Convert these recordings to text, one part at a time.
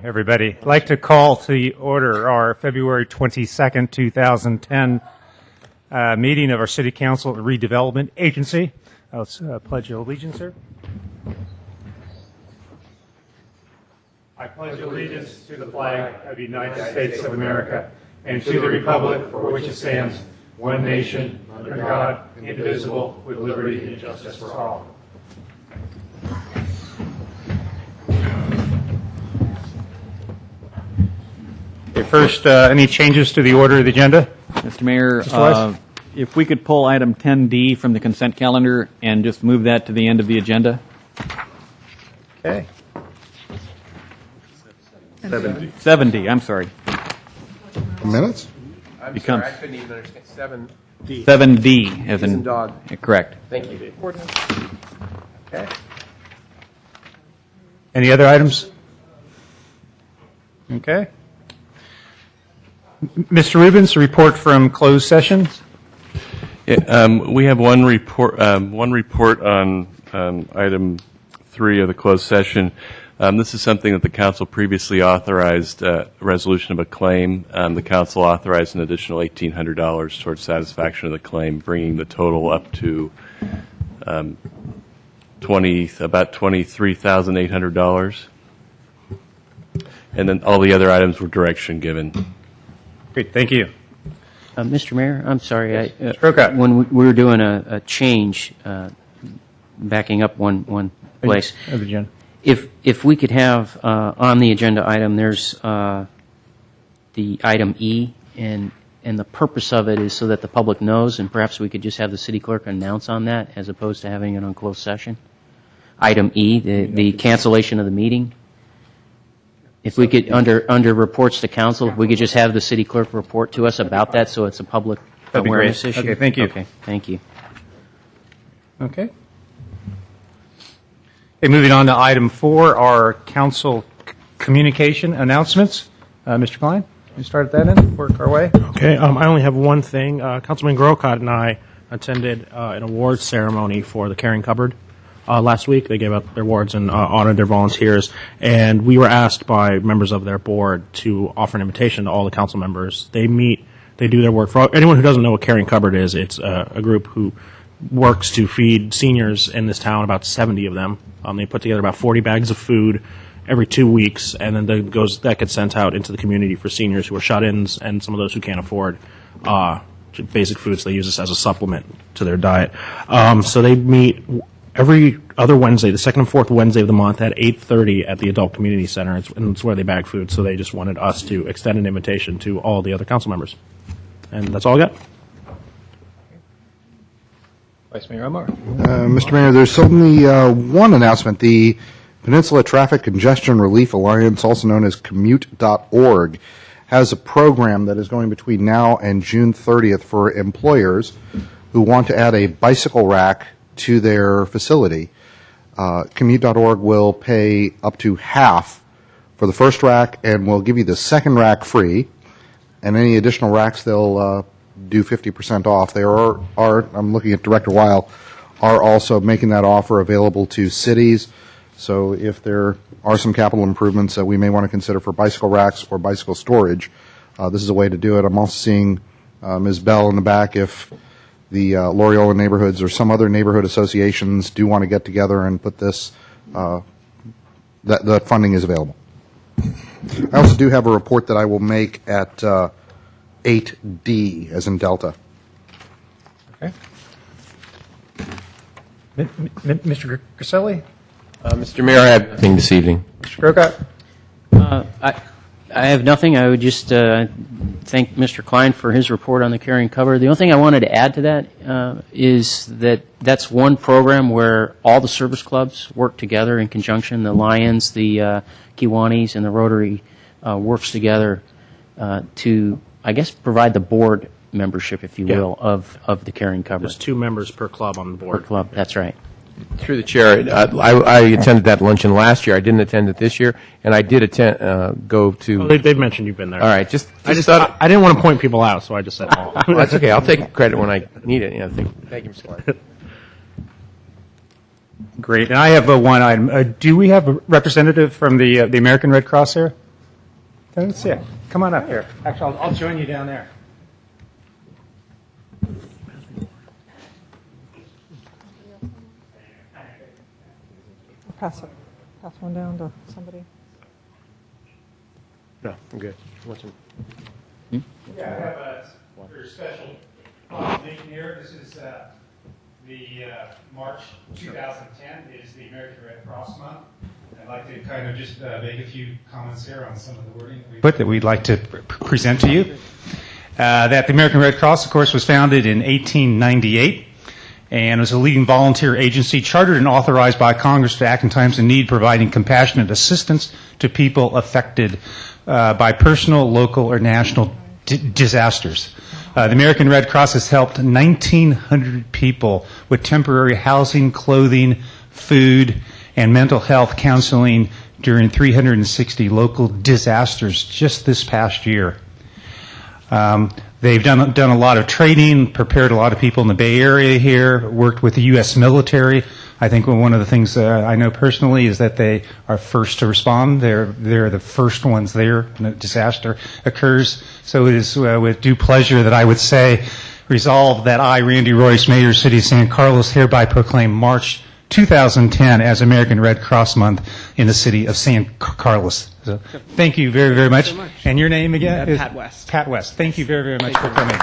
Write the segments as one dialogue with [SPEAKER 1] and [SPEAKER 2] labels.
[SPEAKER 1] everybody. I'd like to call to the order our February 22nd, 2010 meeting of our City Council Redevelopment Agency. Let's pledge allegiance, sir. I pledge allegiance to the flag of the United States of America and to the republic for which it stands, one nation, under God, indivisible, with liberty and justice for all. First, any changes to the order of the agenda?
[SPEAKER 2] Mr. Mayor, if we could pull item 10D from the consent calendar and just move that to the end of the agenda.
[SPEAKER 1] Okay.
[SPEAKER 2] 70, I'm sorry.
[SPEAKER 3] Minutes?
[SPEAKER 2] Becomes
[SPEAKER 4] I couldn't even understand.
[SPEAKER 2] 7D as in
[SPEAKER 4] dog.
[SPEAKER 2] Correct.
[SPEAKER 4] Thank you.
[SPEAKER 1] Okay. Any other items? Okay. Mr. Rubens, a report from closed session.
[SPEAKER 5] We have one report on item 3 of the closed session. This is something that the council previously authorized, a resolution of a claim. The council authorized an additional $1,800 towards satisfaction of the claim, bringing the total up to about $23,800. And then all the other items were direction given.
[SPEAKER 1] Great, thank you.
[SPEAKER 6] Mr. Mayor, I'm sorry.
[SPEAKER 1] Stroke
[SPEAKER 6] when we were doing a change, backing up one place, if we could have on the agenda item, there's the item E, and the purpose of it is so that the public knows, and perhaps we could just have the city clerk announce on that as opposed to having it on closed session. Item E, the cancellation of the meeting. If we could, under reports to council, if we could just have the city clerk report to us about that so it's a public awareness issue.
[SPEAKER 1] Okay, thank you.
[SPEAKER 6] Okay, thank you.
[SPEAKER 1] Okay. Okay, moving on to item 4, our council communication announcements. Mr. Klein, we start at that end, work our way.
[SPEAKER 7] Okay, I only have one thing. Councilman Grocott and I attended an awards ceremony for the Caring Cupboard last week. They gave out their awards and honored their volunteers, and we were asked by members of their board to offer an invitation to all the council members. They do their work. For anyone who doesn't know what Caring Cupboard is, it's a group who works to feed seniors in this town, about 70 of them. They put together about 40 bags of food every 2 weeks, and then that gets sent out into the community for seniors who are shut-ins and some of those who can't afford basic foods. They use this as a supplement to their diet. So they meet every other Wednesday, the second and fourth Wednesday of the month at 8:30 at the Adult Community Center, and it's where they bag food. So they just wanted us to extend an invitation to all the other council members. And that's all I got.
[SPEAKER 1] Vice Mayor Omar.
[SPEAKER 3] Mr. Mayor, there's only one announcement. The Peninsula Traffic Congestion Relief Alliance, also known as Commute.org, has a program that is going between now and June 30th for employers who want to add a bicycle rack to their facility. Commute.org will pay up to half for the first rack and will give you the second rack free, and any additional racks they'll do 50% off. They are, I'm looking at Director Weil, are also making that offer available to cities. So if there are some capital improvements that we may want to consider for bicycle racks or bicycle storage, this is a way to do it. I'm also seeing Ms. Bell in the back. If the Loreola neighborhoods or some other neighborhood associations do want to get together and put this, that funding is available. I also do have a report that I will make at 8D, as in Delta.
[SPEAKER 1] Okay. Mr. Griselli?
[SPEAKER 4] Mr. Mayor, I have nothing this evening.
[SPEAKER 1] Mr. Grocott?
[SPEAKER 6] I have nothing. I would just thank Mr. Klein for his report on the Caring Cupboard. The only thing I wanted to add to that is that that's one program where all the service clubs work together in conjunction. The Lions, the Kiwanis, and the Rotary works together to, I guess, provide the board membership, if you will, of the Caring Cupboard.
[SPEAKER 7] There's 2 members per club on the board.
[SPEAKER 6] Per club, that's right.
[SPEAKER 4] Through the chair, I attended that luncheon last year. I didn't attend it this year, and I did go to.
[SPEAKER 7] Well, they've mentioned you've been there.
[SPEAKER 4] All right,
[SPEAKER 7] I didn't want to point people out, so I just said all.
[SPEAKER 4] That's okay. I'll take credit when I need it. Yeah, thank you, Mr. Clark.
[SPEAKER 1] Great. And I have one item. Do we have a representative from the American Red Cross here? That's it. Come on up here. Actually, I'll join you down there.
[SPEAKER 8] Pass one down to somebody.
[SPEAKER 4] No, I'm good.
[SPEAKER 1] Yeah, I have a very special proclamation here. This is the March 2010 is the American Red Cross Month. I'd like to kind of just make a few comments here on some of the wording that we'd like to present to you. That the American Red Cross, of course, was founded in 1898 and was a leading volunteer agency chartered and authorized by Congress to act in times of need, providing compassionate assistance to people affected by personal, local, or national disasters. The American Red Cross has helped 1,900 people with temporary housing, clothing, food, and mental health counseling during 360 local disasters just this past year. They've done a lot of training, prepared a lot of people in the Bay Area here, worked with the U.S. military. I think one of the things I know personally is that they are first to respond. They're the first ones there when a disaster occurs. So it is with due pleasure that I would say, resolve that I, Randy Royce, Mayor of the City of San Carlos, hereby proclaim March 2010 as American Red Cross Month in the city of San Carlos. So, thank you very, very much. And your name again?
[SPEAKER 8] Pat West.
[SPEAKER 1] Pat West. Thank you very, very much for coming.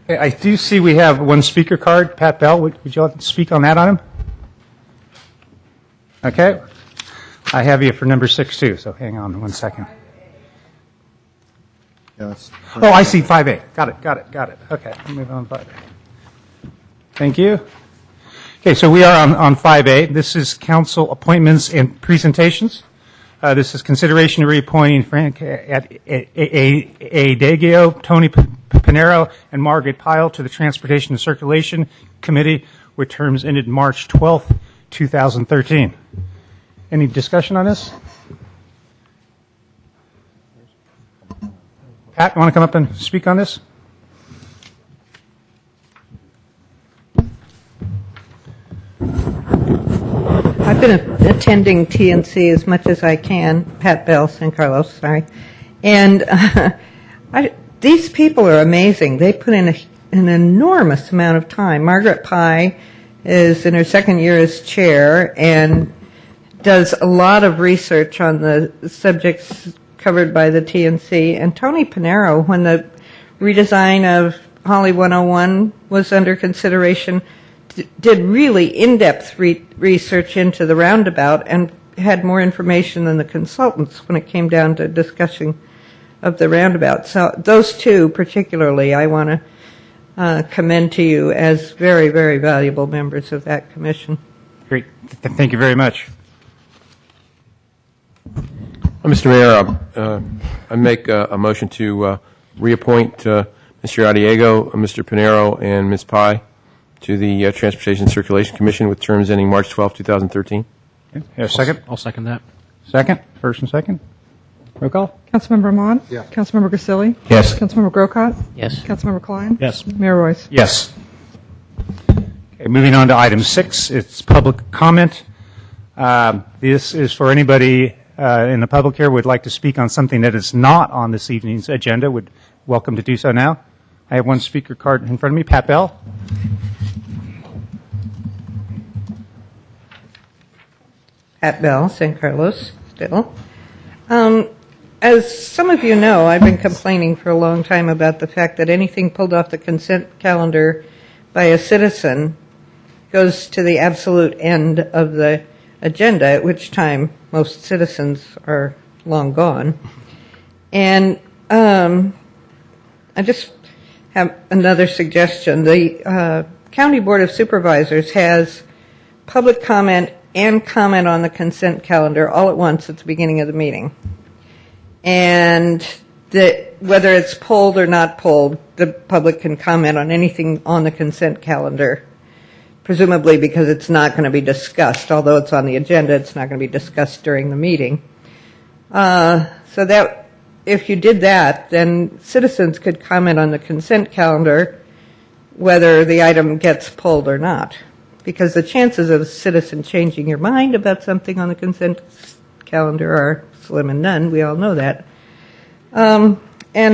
[SPEAKER 1] Okay, I do see we have one speaker card. Pat Bell, would you like to speak on that item? Okay. I have you for number 6 too, so hang on 1 second. Oh, I see 5A. Got it. Okay, I'll move on 5A. Thank you. Okay, so we are on 5A. This is council appointments and presentations. This is consideration of reappointing Frank Adagio, Tony Pinero, and Margaret Pyle to the Transportation and Circulation Committee with terms ended March 12th, 2013. Any discussion on this? Pat, you want to come up and speak on this?
[SPEAKER 8] I've been attending TNC as much as I can. Pat Bell, San Carlos, sorry. And these people are amazing. They put in an enormous amount of time. Margaret Pye is in her second year as chair and does a lot of research on the subjects covered by the TNC. And Tony Pinero, when the redesign of Holly 101 was under consideration, did really in-depth research into the roundabout and had more information than the consultants when it came down to discussing of the roundabout. So those two particularly I want to commend to you as very, very valuable members of that commission.
[SPEAKER 1] Great. Thank you very much.
[SPEAKER 4] Mr. Mayor, I make a motion to reappoint Mr. Adiego, Mr. Pinero, and Ms. Pye to the Transportation and Circulation Commission with terms ending March 12, 2013.
[SPEAKER 1] Okay. A second?
[SPEAKER 7] I'll second that.
[SPEAKER 1] Second? First and second? Roll call?
[SPEAKER 8] Councilmember Ahmad?
[SPEAKER 3] Yeah.
[SPEAKER 8] Councilmember Grisilli?
[SPEAKER 4] Yes.
[SPEAKER 8] Councilmember Grocott?
[SPEAKER 6] Yes.
[SPEAKER 8] Councilmember Klein?
[SPEAKER 7] Yes.
[SPEAKER 8] Mayor Royce?
[SPEAKER 1] Yes. Okay, moving on to item 6, it's public comment. This is for anybody in the public here who would like to speak on something that is not on this evening's agenda. Would welcome to do so now. I have one speaker card in front of me. Pat Bell.
[SPEAKER 8] Pat Bell, San Carlos, still. As some of you know, I've been complaining for a long time about the fact that anything pulled off the consent calendar by a citizen goes to the absolute end of the agenda, at which time most citizens are long gone. And I just have another suggestion. The County Board of Supervisors has public comment and comment on the consent calendar all at once at the beginning of the meeting. And whether it's pulled or not pulled, the public can comment on anything on the consent calendar, presumably because it's not going to be discussed. Although it's on the agenda, it's not going to be discussed during the meeting. So that if you did that, then citizens could comment on the consent calendar whether the item gets pulled or not. Because the chances of a citizen changing your mind about something on the consent calendar are slim and none. We all know that. And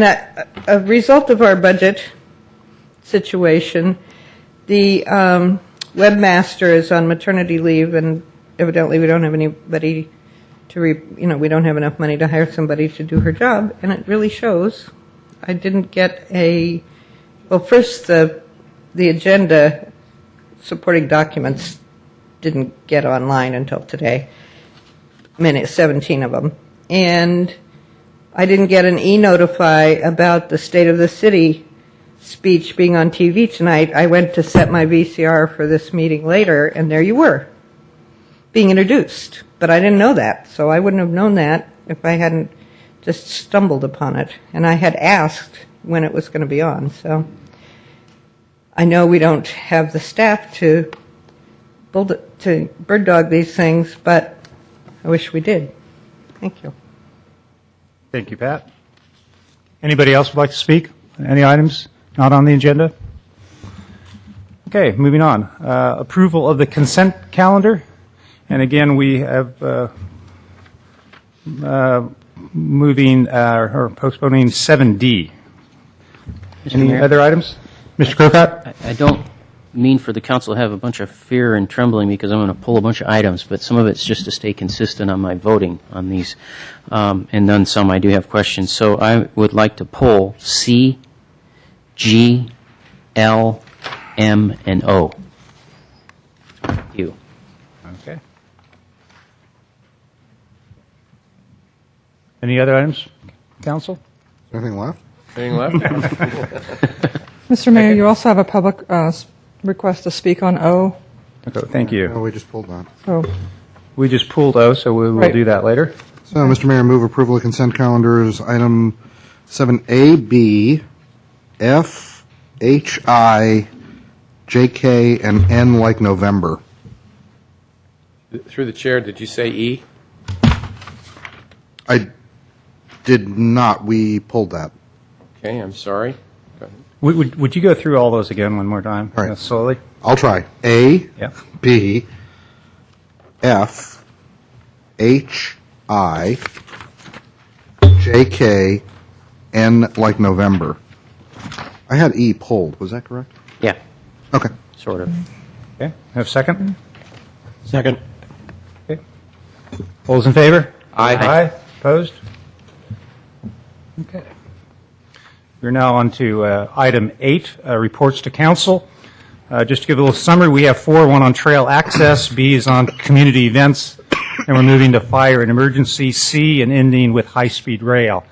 [SPEAKER 8] a result of our budget situation, the webmaster is on maternity leave, and evidently we don't have anybody to, we don't have enough money to hire somebody to do her job, and it really shows. I didn't get first the agenda supporting documents didn't get online until today, 17 of them. And I didn't get an e-notify about the State of the City speech being on TV tonight. I went to set my VCR for this meeting later, and there you were, being introduced. But I didn't know that, so I wouldn't have known that if I hadn't just stumbled upon it. And I had asked when it was going to be on, so I know we don't have the staff to bird dog these things, but I wish we did. Thank you.
[SPEAKER 1] Thank you, Pat. Anybody else would like to speak? Any items not on the agenda? Okay, moving on. Approval of the consent calendar. And again, we have moving or postponing 7D. Any
[SPEAKER 6] Mayor?
[SPEAKER 1] other items? Mr. Crocott?
[SPEAKER 6] I don't mean for the council to have a bunch of fear and trembling because I'm going to pull a bunch of items, but some of it's just to stay consistent on my voting on these. And then some I do have questions. So I would like to pull C, G, L, M, and O. Thank you.
[SPEAKER 1] Okay. Any other items, council?
[SPEAKER 3] Anything left?
[SPEAKER 4] Anything left?
[SPEAKER 9] Mr. Mayor, you also have a public request to speak on O.
[SPEAKER 1] Okay, thank you.
[SPEAKER 3] No, we just pulled that.
[SPEAKER 9] So,
[SPEAKER 1] We just pulled O, so we will
[SPEAKER 9] Right.
[SPEAKER 1] do that later.
[SPEAKER 3] So, Mr. Mayor, move approval of consent calendars, item 7A, B, F, H, I, J, K, and N like November.
[SPEAKER 4] Through the chair, did you say E?
[SPEAKER 3] I did not. We pulled that.
[SPEAKER 4] Okay, I'm sorry. Go ahead.
[SPEAKER 1] Would you go through all those again one more time?
[SPEAKER 3] All right.
[SPEAKER 1] Slowly?
[SPEAKER 3] I'll try. A,
[SPEAKER 1] Yeah.
[SPEAKER 3] B, F, H, I, J, K, N like November. I had E pulled. Was that correct?
[SPEAKER 6] Yeah,
[SPEAKER 3] Okay.
[SPEAKER 6] sort of.
[SPEAKER 1] Okay, have a second? Second. Okay. All those in favor?
[SPEAKER 4] Aye.
[SPEAKER 1] Aye. Opposed? Okay. We're now on to item 8, reports to council. Just to give a little summary, we have 4, one on trail access, B is on community events, and we're moving to fire and emergency, C, and ending with high-speed rail.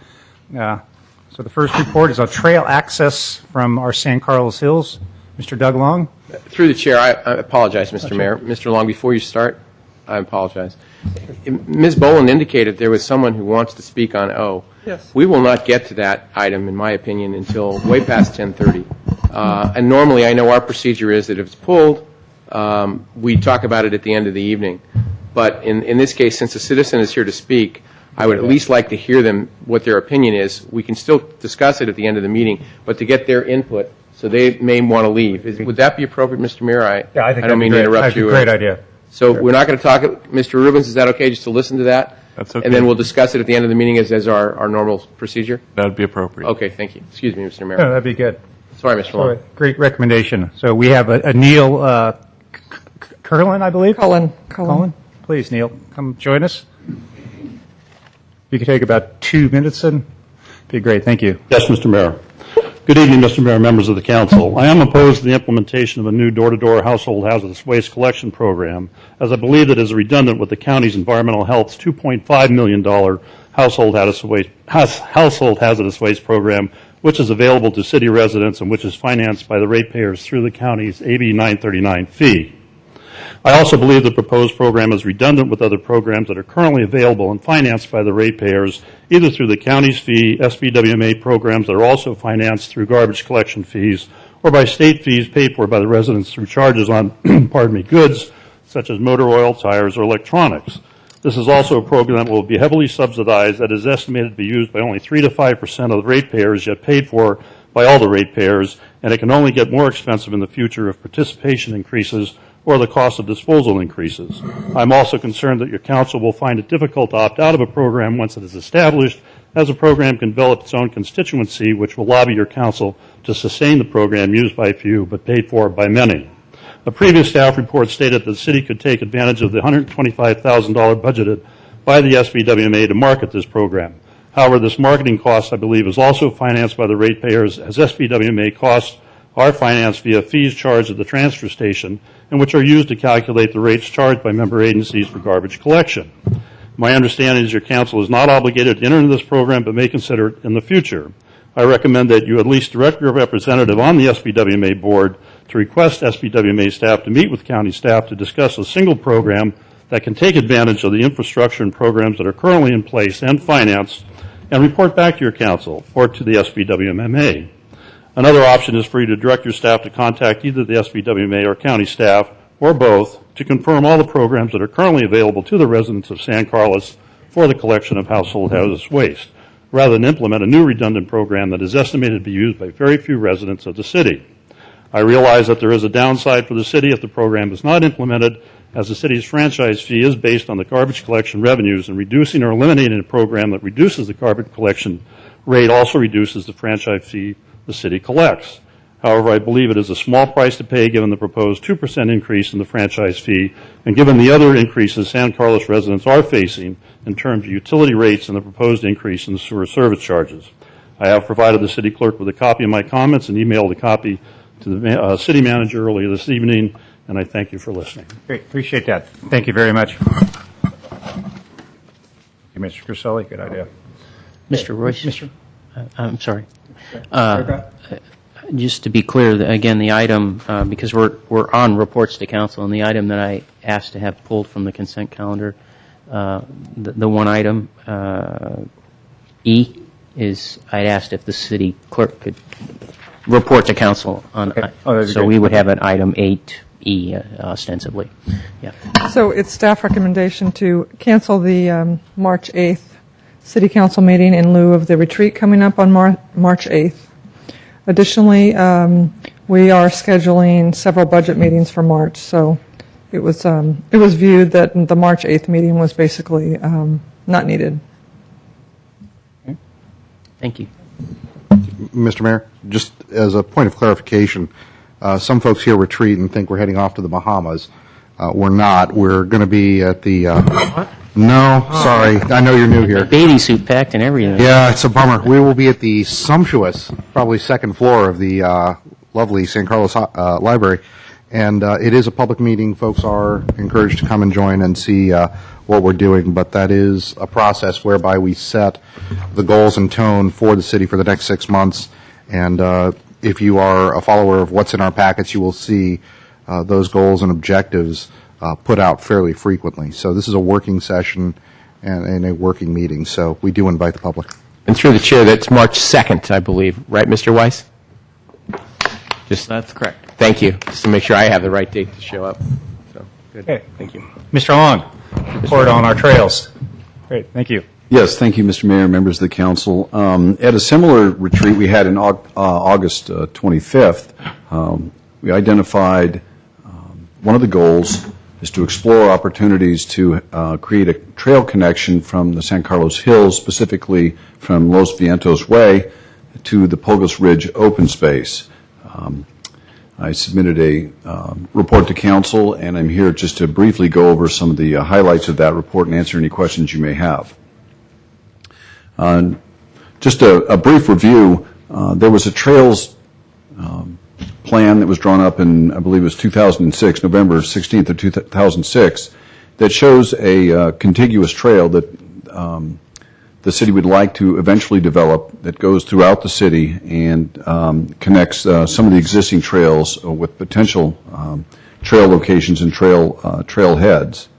[SPEAKER 1] So the first report is on trail access from our San Carlos Hills. Mr. Doug Long?
[SPEAKER 4] Through the chair, I apologize, Mr. Mayor. Mr. Long, before you start, I apologize. Ms. Boland indicated there was someone who wants to speak on O. Yes. We will not get to that item, in my opinion, until way past 10:30. And normally, I know our procedure is that if it's pulled, we talk about it at the end of the evening. But in this case, since a citizen is here to speak, I would at least like to hear them, what their opinion is. We can still discuss it at the end of the meeting, but to get their input, so they may want to leave. Would that be appropriate, Mr. Mayor? I don't mean to interrupt you.
[SPEAKER 1] Great idea.
[SPEAKER 4] So we're not going to talk, Mr. Rubens, is that okay, just to listen to that?
[SPEAKER 5] That's okay.
[SPEAKER 4] And then we'll discuss it at the end of the meeting as our normal procedure?
[SPEAKER 5] That would be appropriate.
[SPEAKER 4] Okay, thank you. Excuse me, Mr.
[SPEAKER 1] No,
[SPEAKER 4] Mayor.
[SPEAKER 1] that'd be good.
[SPEAKER 4] Sorry, Mr. Long.
[SPEAKER 1] Great recommendation. So we have a Neil Curlin, I believe?
[SPEAKER 9] Cullen.
[SPEAKER 1] Please, Neil, come join us. You could take about 2 minutes and be great. Thank you.
[SPEAKER 10] Yes, Mr. Mayor. Good evening, Mr. Mayor, members of the council. I am opposed to the implementation of a new door-to-door household hazardous waste collection program, as I believe it is redundant with the county's environmental health's $2.5 million household hazardous waste program, which is available to city residents and which is financed by the ratepayers through the county's AB 939 fee. I also believe the proposed program is redundant with other programs that are currently available and financed by the ratepayers, either through the county's fee, SBWMA programs that are also financed through garbage collection fees, or by state fees paid for by the residents through charges on goods such as motor oil, tires, or electronics. This is also a program that will be heavily subsidized that is estimated to be used by only 3 to 5% of the ratepayers, yet paid for by all the ratepayers, and it can only get more expensive in the future if participation increases or the cost of disposal increases. I'm also concerned that your council will find it difficult to opt out of a program once it is established, as a program can develop its own constituency, which will lobby your council to sustain the program used by few but paid for by many. A previous staff report stated that the city could take advantage of the $125,000 budgeted by the SBWMA to market this program. However, this marketing cost, I believe, is also financed by the ratepayers, as SBWMA costs are financed via fees charged at the transfer station, and which are used to calculate the rates charged by member agencies for garbage collection. My understanding is your council is not obligated to enter into this program, but may consider it in the future. I recommend that you at least direct your representative on the SBWMA board to request SBWMA staff to meet with county staff to discuss a single program that can take advantage of the infrastructure and programs that are currently in place and financed, and report back to your council or to the SBWMA. Another option is for you to direct your staff to contact either the SBWMA or county staff, or both, to confirm all the programs that are currently available to the residents of San Carlos for the collection of household hazardous waste, rather than implement a new redundant program that is estimated to be used by very few residents of the city. I realize that there is a downside for the city if the program is not implemented, as the city's franchise fee is based on the garbage collection revenues, and reducing or eliminating a program that reduces the garbage collection rate also reduces the franchise fee the city collects. However, I believe it is a small price to pay given the proposed 2% increase in the franchise fee, and given the other increases San Carlos residents are facing in terms of utility rates and the proposed increase in the sewer service charges. I have provided the city clerk with a copy of my comments and emailed a copy to the city manager earlier this evening, and I thank you for listening.
[SPEAKER 1] Great, appreciate that. Thank you very much. Mr. Crisoli, good idea.
[SPEAKER 6] Mr. Royce? I'm sorry. Just to be clear, again, the item, because we're on reports to council, and the item that I asked to have pulled from the consent calendar, the one item, E, is I'd asked if the city clerk could report to council on, so we would have an item 8E ostensibly. Yeah.
[SPEAKER 9] So it's staff recommendation to cancel the March 8th City Council meeting in lieu of the retreat coming up on March 8th. Additionally, we are scheduling several budget meetings for March, so it was viewed that the March 8th meeting was basically not needed.
[SPEAKER 6] Thank you.
[SPEAKER 3] Mr. Mayor, just as a point of clarification, some folks here retreat and think we're heading off to the Bahamas. We're not. We're going to be at the... No, sorry. I know you're new here.
[SPEAKER 6] Bathing suit packed and everything.
[SPEAKER 3] Yeah, it's a bummer. We will be at the sumptuous, probably second floor of the lovely San Carlos Library. And it is a public meeting. Folks are encouraged to come and join and see what we're doing. But that is a process whereby we set the goals and tone for the city for the next 6 months. And if you are a follower of what's in our packets, you will see those goals and objectives put out fairly frequently. So this is a working session and a working meeting. So we do invite the public.
[SPEAKER 4] And through the chair, that's March 2nd, I believe. Right, Mr. Weiss?
[SPEAKER 2] That's correct.
[SPEAKER 4] Thank you, just to make sure I have the right date to show up. So, good.
[SPEAKER 1] Okay.
[SPEAKER 4] Thank you.
[SPEAKER 1] Mr. Long, report on our trails. Great, thank you.
[SPEAKER 11] Yes, thank you, Mr. Mayor, members of the council. At a similar retreat we had in August 25th, we identified one of the goals is to explore opportunities to create a trail connection from the San Carlos Hills, specifically from Los Vientos Way to the Pulgas Ridge open space. I submitted a report to council, and I'm here just to briefly go over some of the highlights of that report and answer any questions you may have. Just a brief review, there was a trails plan that was drawn up in, I believe it was 2006, November 16th of 2006, that shows a contiguous trail that the city would like to eventually develop that goes throughout the city and connects some of the existing trails with potential trail locations and trail heads.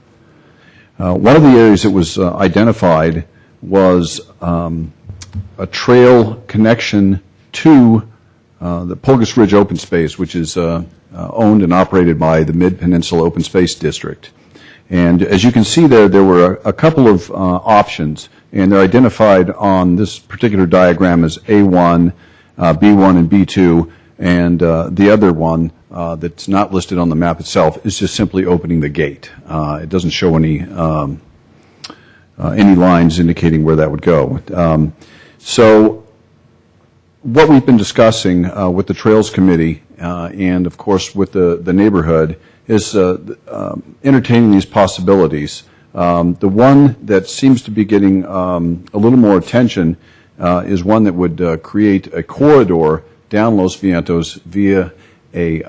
[SPEAKER 11] One of the areas that was identified was a trail connection to the Pulgas Ridge Open Space, which is owned and operated by the Mid-Peninsula Open Space District. And as you can see there were a couple of options, and they're identified on this particular diagram as A1, B1, and B2, and the other one that's not listed on the map itself is just simply opening the gate. It doesn't show any lines indicating where that would go. So what we've been discussing with the Trails Committee and, of course, with the neighborhood is entertaining these possibilities. The one that seems to be getting a little more attention is one that would create a corridor down Los Vientos via a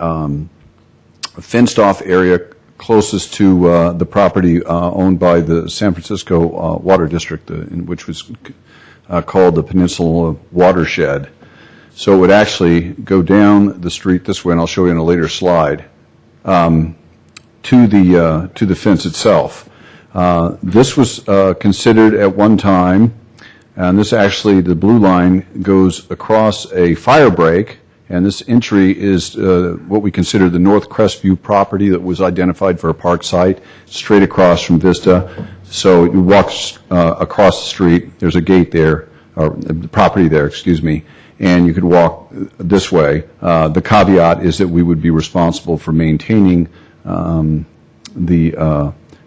[SPEAKER 11] fenced-off area closest to the property owned by the San Francisco Water District, which was called the Peninsula Watershed. So it would actually go down the street this way, and I'll show you in a later slide, to the fence itself. This was considered at one time, and this actually, the blue line goes across a fire break, and this entry is what we consider the North Crestview property that was identified for a park site, straight across from Vista. So you walk across the street, there's a gate there, or the property there, excuse me, and you could walk this way. The caveat is that we would be responsible for maintaining the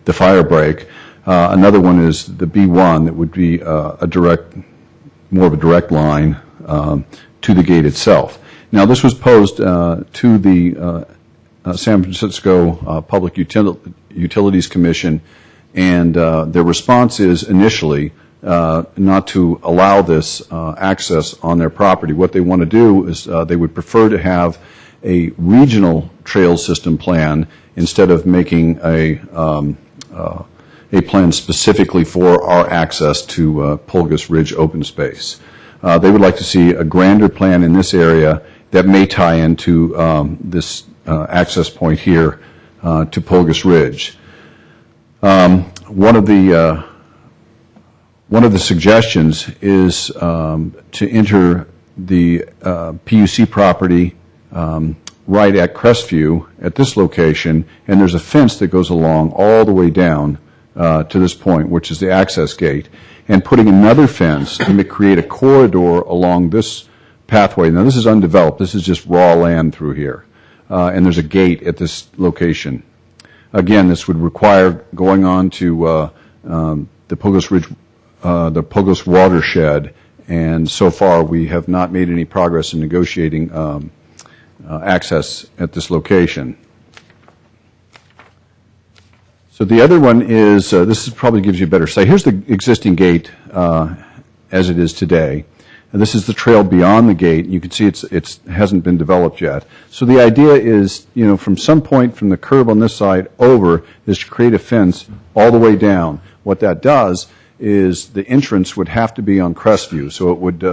[SPEAKER 11] fire break. Another one is the B1 that would be more of a direct line to the gate itself. Now, this was posed to the San Francisco Public Utilities Commission, and their response is initially not to allow this access on their property. What they want to do is they would prefer to have a regional trail system plan instead of making a plan specifically for our access to Pulgas Ridge open space. They would like to see a grander plan in this area that may tie into this access point here to Pulgas Ridge. One of the suggestions is to enter the PUC property right at Crestview at this location, and there's a fence that goes along all the way down to this point, which is the access gate, and putting another fence to create a corridor along this pathway. Now, this is undeveloped. This is just raw land through here, and there's a gate at this location. Again, this would require going on to the Pulgas Ridge, the Pulgas watershed, and so far we have not made any progress in negotiating access at this location. So the other one is, this probably gives you a better sight. Here's the existing gate as it is today. And this is the trail beyond the gate. You can see it hasn't been developed yet. So the idea is, from some point from the curb on this side over is to create a fence all the way down. What that does is the entrance would have to be on Crestview, so it would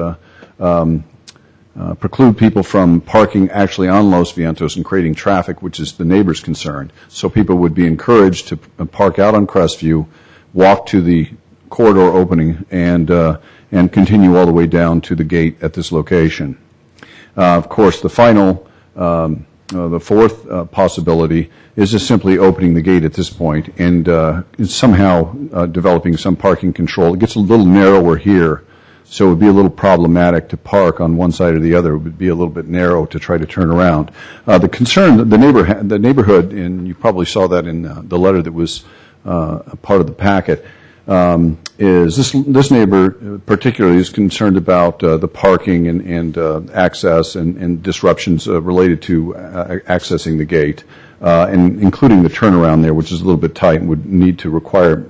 [SPEAKER 11] preclude people from parking actually on Los Vientos and creating traffic, which is the neighbor's concern. So people would be encouraged to park out on Crestview, walk to the corridor opening, and continue all the way down to the gate at this location. Of course, the final, the fourth possibility is just simply opening the gate at this point and somehow developing some parking control. It gets a little narrower here, so it would be a little problematic to park on one side or the other. It would be a little bit narrow to try to turn around. The concern, the neighborhood, and you probably saw that in the letter that was a part of the packet, is this neighbor particularly is concerned about the parking and access and disruptions related to accessing the gate, and including the turnaround there, which is a little bit tight and would need to require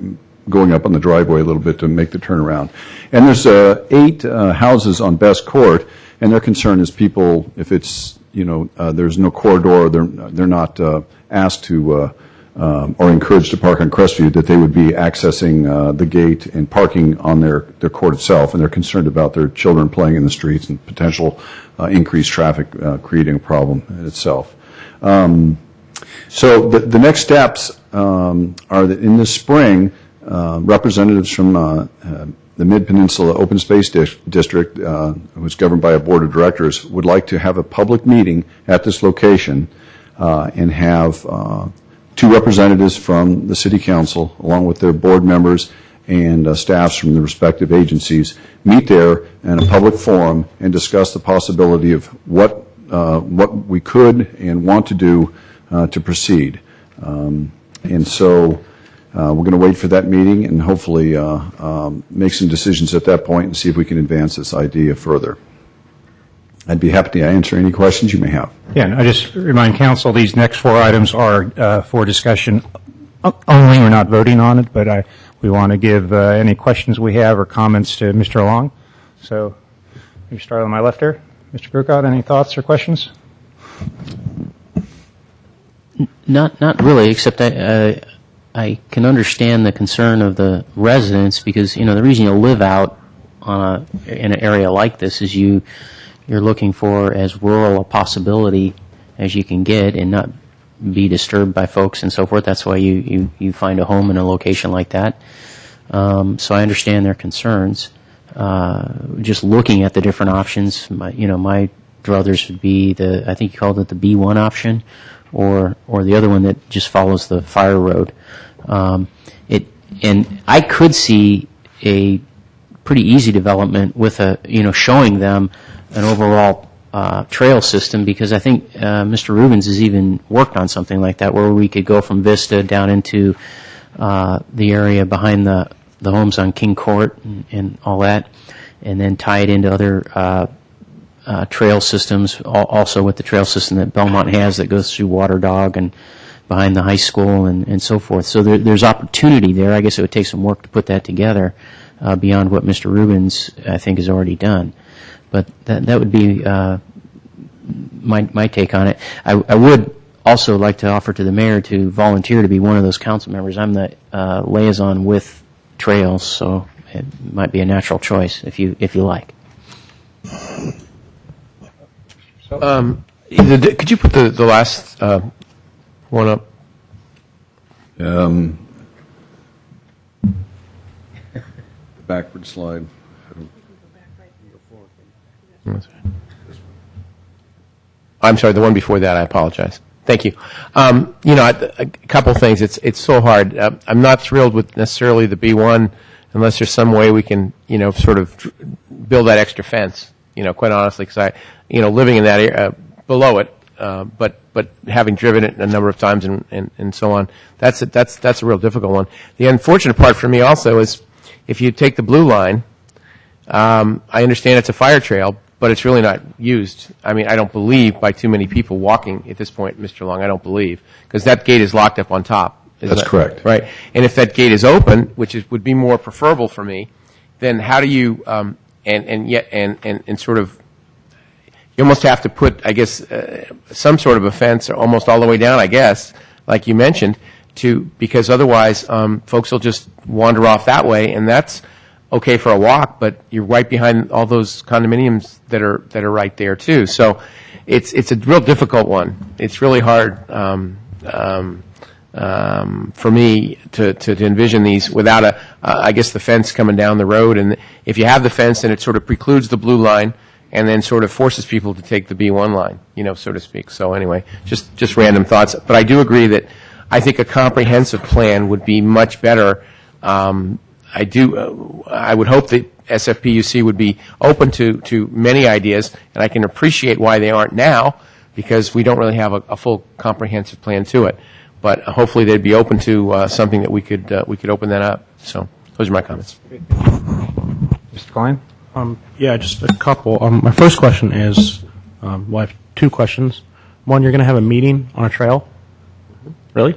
[SPEAKER 11] going up on the driveway a little bit to make the turnaround. And there's 8 houses on Best Court, and their concern is people, if it's, there's no corridor, they're not asked to or encouraged to park on Crestview, that they would be accessing the gate and parking on their court itself, and they're concerned about their children playing in the streets and potential increased traffic creating a problem in itself. So the next steps are that in the spring, representatives from the Mid-Peninsula Open Space District, who's governed by a board of directors, would like to have a public meeting at this location and have two representatives from the City Council, along with their board members and staffs from the respective agencies, meet there in a public forum and discuss the possibility of what we could and want to do to proceed. And so we're going to wait for that meeting and hopefully make some decisions at that point and see if we can advance this idea further. I'd be happy to answer any questions you may have.
[SPEAKER 1] Yeah, and I just remind council these next 4 items are for discussion only. We're not voting on it, but we want to give any questions we have or comments to Mr. Long. So you start on my left here. Mr. Grocott, any thoughts or questions?
[SPEAKER 6] Not really, except I can understand the concern of the residents because, the reason you live out in an area like this is you're looking for as rural a possibility as you can get and not be disturbed by folks and so forth. That's why you find a home in a location like that. So I understand their concerns. Just looking at the different options, my druthers would be I think you called it the B1 option, or the other one that just follows the fire road. And I could see a pretty easy development with showing them an overall trail system, because I think Mr. Rubens has even worked on something like that where we could go from Vista down into the area behind the homes on King Court and all that, and then tie it into other trail systems, also with the trail system that Belmont has that goes through Water Dog and behind the high school and so forth. So there's opportunity there. I guess it would take some work to put that together beyond what Mr. Rubens, I think, has already done. But that would be my take on it. I would also like to offer to the mayor to volunteer to be one of those council members. I'm the liaison with Trails, so it might be a natural choice if you like.
[SPEAKER 4] Could you put the last one up?
[SPEAKER 11] Backward slide.
[SPEAKER 4] I'm sorry, the one before that, I apologize. Thank you. A couple things. It's so hard. I'm not thrilled with necessarily the B1 unless there's some way we can, sort of build that extra fence, quite honestly, because living in that area, below it, but having driven it a number of times and so on, that's a real difficult one. The unfortunate part for me also is if you take the blue line, I understand it's a fire trail, but it's really not used. I mean, I don't believe by too many people walking at this point, Mr. Long, I don't believe, because that gate is locked up on top.
[SPEAKER 11] That's correct.
[SPEAKER 4] Right. And if that gate is open, which would be more preferable for me, then how do you, and sort of, you almost have to put, I guess, some sort of a fence almost all the way down, I guess, like you mentioned, because otherwise folks will just wander off that way, and that's okay for a walk, but you're right behind all those condominiums that are right there too. So it's a real difficult one. It's really hard for me to envision these without I guess the fence coming down the road. And if you have the fence, then it sort of precludes the blue line and then sort of forces people to take the B1 line, so to speak. So anyway, just random thoughts. But I do agree that I think a comprehensive plan would be much better. I would hope that SFPUC would be open to many ideas, and I can appreciate why they aren't now, because we don't really have a full comprehensive plan to it. But hopefully they'd be open to something that we could open that up. So those are my comments.
[SPEAKER 1] Mr. Klein?
[SPEAKER 7] Yeah, just a couple. My first question is, I have two questions. One, you're going to have a meeting on a trail? Really?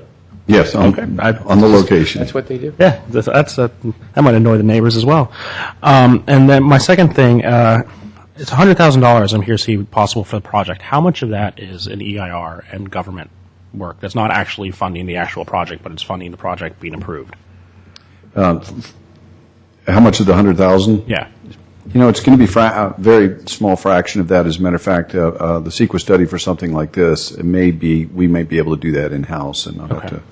[SPEAKER 11] Yes, on the location.
[SPEAKER 4] That's what they do?
[SPEAKER 7] Yeah, that might annoy the neighbors as well. And then my second thing, it's $100,000 I'm here to see possible for the project. How much of that is an EIR and government work that's not actually funding the actual project, but it's funding the project being approved?
[SPEAKER 11] How much of the 100,000?
[SPEAKER 7] Yeah.
[SPEAKER 11] It's going to be a very small fraction of that. As a matter of fact, the CEQA study for something like this, we may be able to do that in-house and not have to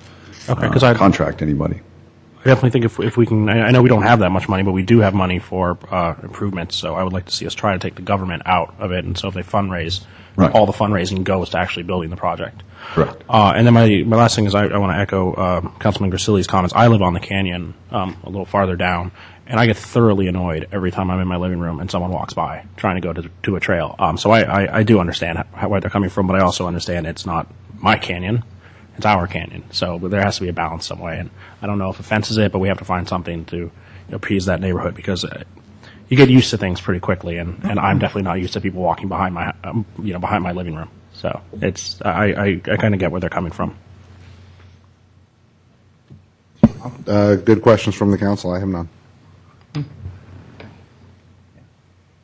[SPEAKER 11] contract anybody.
[SPEAKER 7] I definitely think if we can, I know we don't have that much money, but we do have money for improvements, so I would like to see us try to take the government out of it, and so if they fundraise,
[SPEAKER 11] Right.
[SPEAKER 7] all the fundraising goes to actually building the project.
[SPEAKER 11] Correct.
[SPEAKER 7] And then my last thing is I want to echo Councilman Grisilli's comments. I live on the canyon a little farther down, and I get thoroughly annoyed every time I'm in my living room and someone walks by trying to go to a trail. So I do understand where they're coming from, but I also understand it's not my canyon. It's our canyon. So there has to be a balance some way. And I don't know if a fence is it, but we have to find something to appease that neighborhood because you get used to things pretty quickly. And I'm definitely not used to people walking behind my, behind my living room. So I kind of get where they're coming from.
[SPEAKER 3] Good questions from the council. I have none.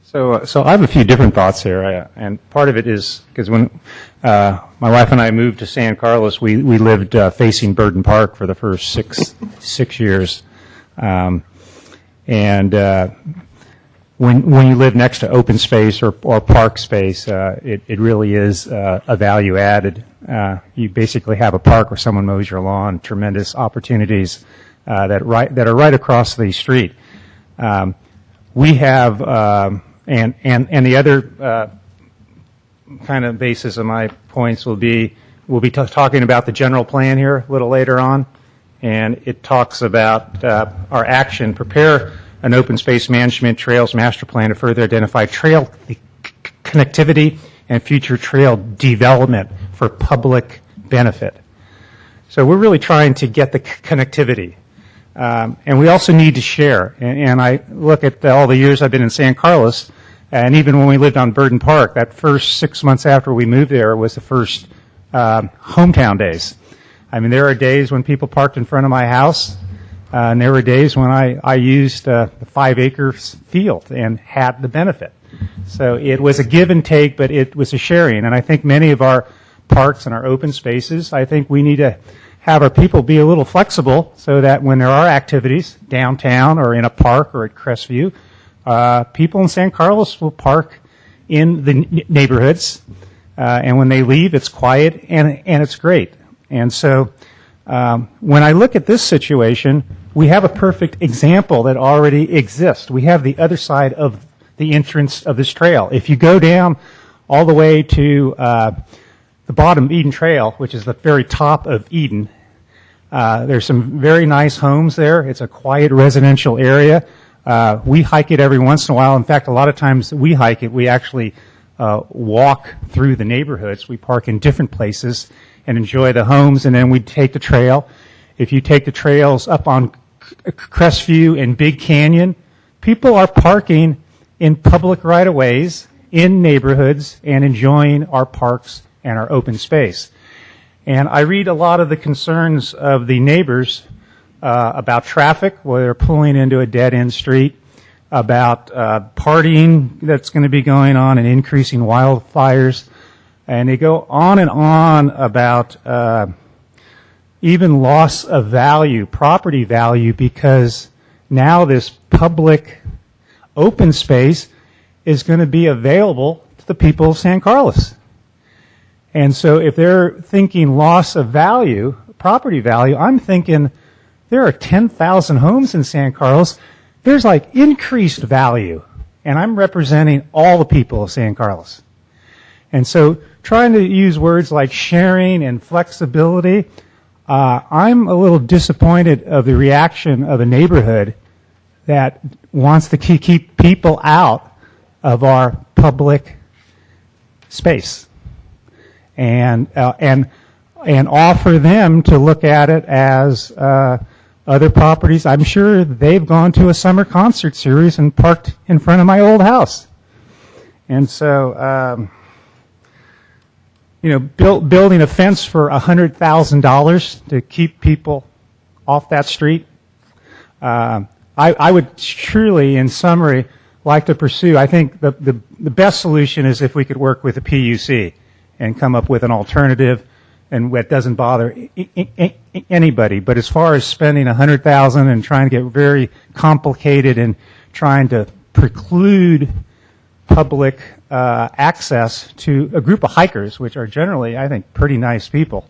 [SPEAKER 12] So I have a few different thoughts here, and part of it is because when my wife and I moved to San Carlos, we lived facing Burden Park for the first six years, and when you live next to open space or park space, it really is a value added. You basically have a park where someone mows your lawn, tremendous opportunities that are right across the street. We have. And the other kind of basis of my points we'll be talking about the general plan here a little later on, and it talks about our action, prepare an open space management trails master plan to further identify trail connectivity and future trail development for public benefit. So we're really trying to get the connectivity. And we also need to share. And I look at all the years I've been in San Carlos, and even when we lived on Burden Park, that first 6 months after we moved there was the first hometown days. I mean, there are days when people parked in front of my house, and there were days when I used the 5-acre field and had the benefit. So it was a give and take, but it was a sharing. And I think many of our parks and our open spaces, I think we need to have our people be a little flexible so that when there are activities downtown or in a park or at Crestview, people in San Carlos will park in the neighborhoods, and when they leave, it's quiet and it's great. And so when I look at this situation, we have a perfect example that already exists. We have the other side of the entrance of this trail. If you go down all the way to the bottom of Eden Trail, which is the very top of Eden, there's some very nice homes there. It's a quiet residential area. We hike it every once in a while. In fact, a lot of times we hike it, we actually walk through the neighborhoods. We park in different places and enjoy the homes, and then we take the trail. If you take the trails up on Crestview and Big Canyon, people are parking in public right-of-ways in neighborhoods and enjoying our parks and our open space. And I read a lot of the concerns of the neighbors about traffic, where they're pulling into a dead-end street, about partying that's going to be going on and increasing wildfires. And they go on and on about even loss of value, property value, because now this public open space is going to be available to the people of San Carlos. And so if they're thinking loss of value, property value, I'm thinking there are 10,000 homes in San Carlos. There's like increased value. And I'm representing all the people of San Carlos. And so trying to use words like sharing and flexibility, I'm a little disappointed of the reaction of a neighborhood that wants to keep people out of our public space and offer them to look at it as other properties. I'm sure they've gone to a summer concert series and parked in front of my old house. And so, building a fence for $100,000 to keep people off that street, I would truly, in summary, like to pursue. I think the best solution is if we could work with the PUC and come up with an alternative, and that doesn't bother anybody. But as far as spending $100,000 and trying to get very complicated and trying to preclude public access to a group of hikers, which are generally, I think, pretty nice people,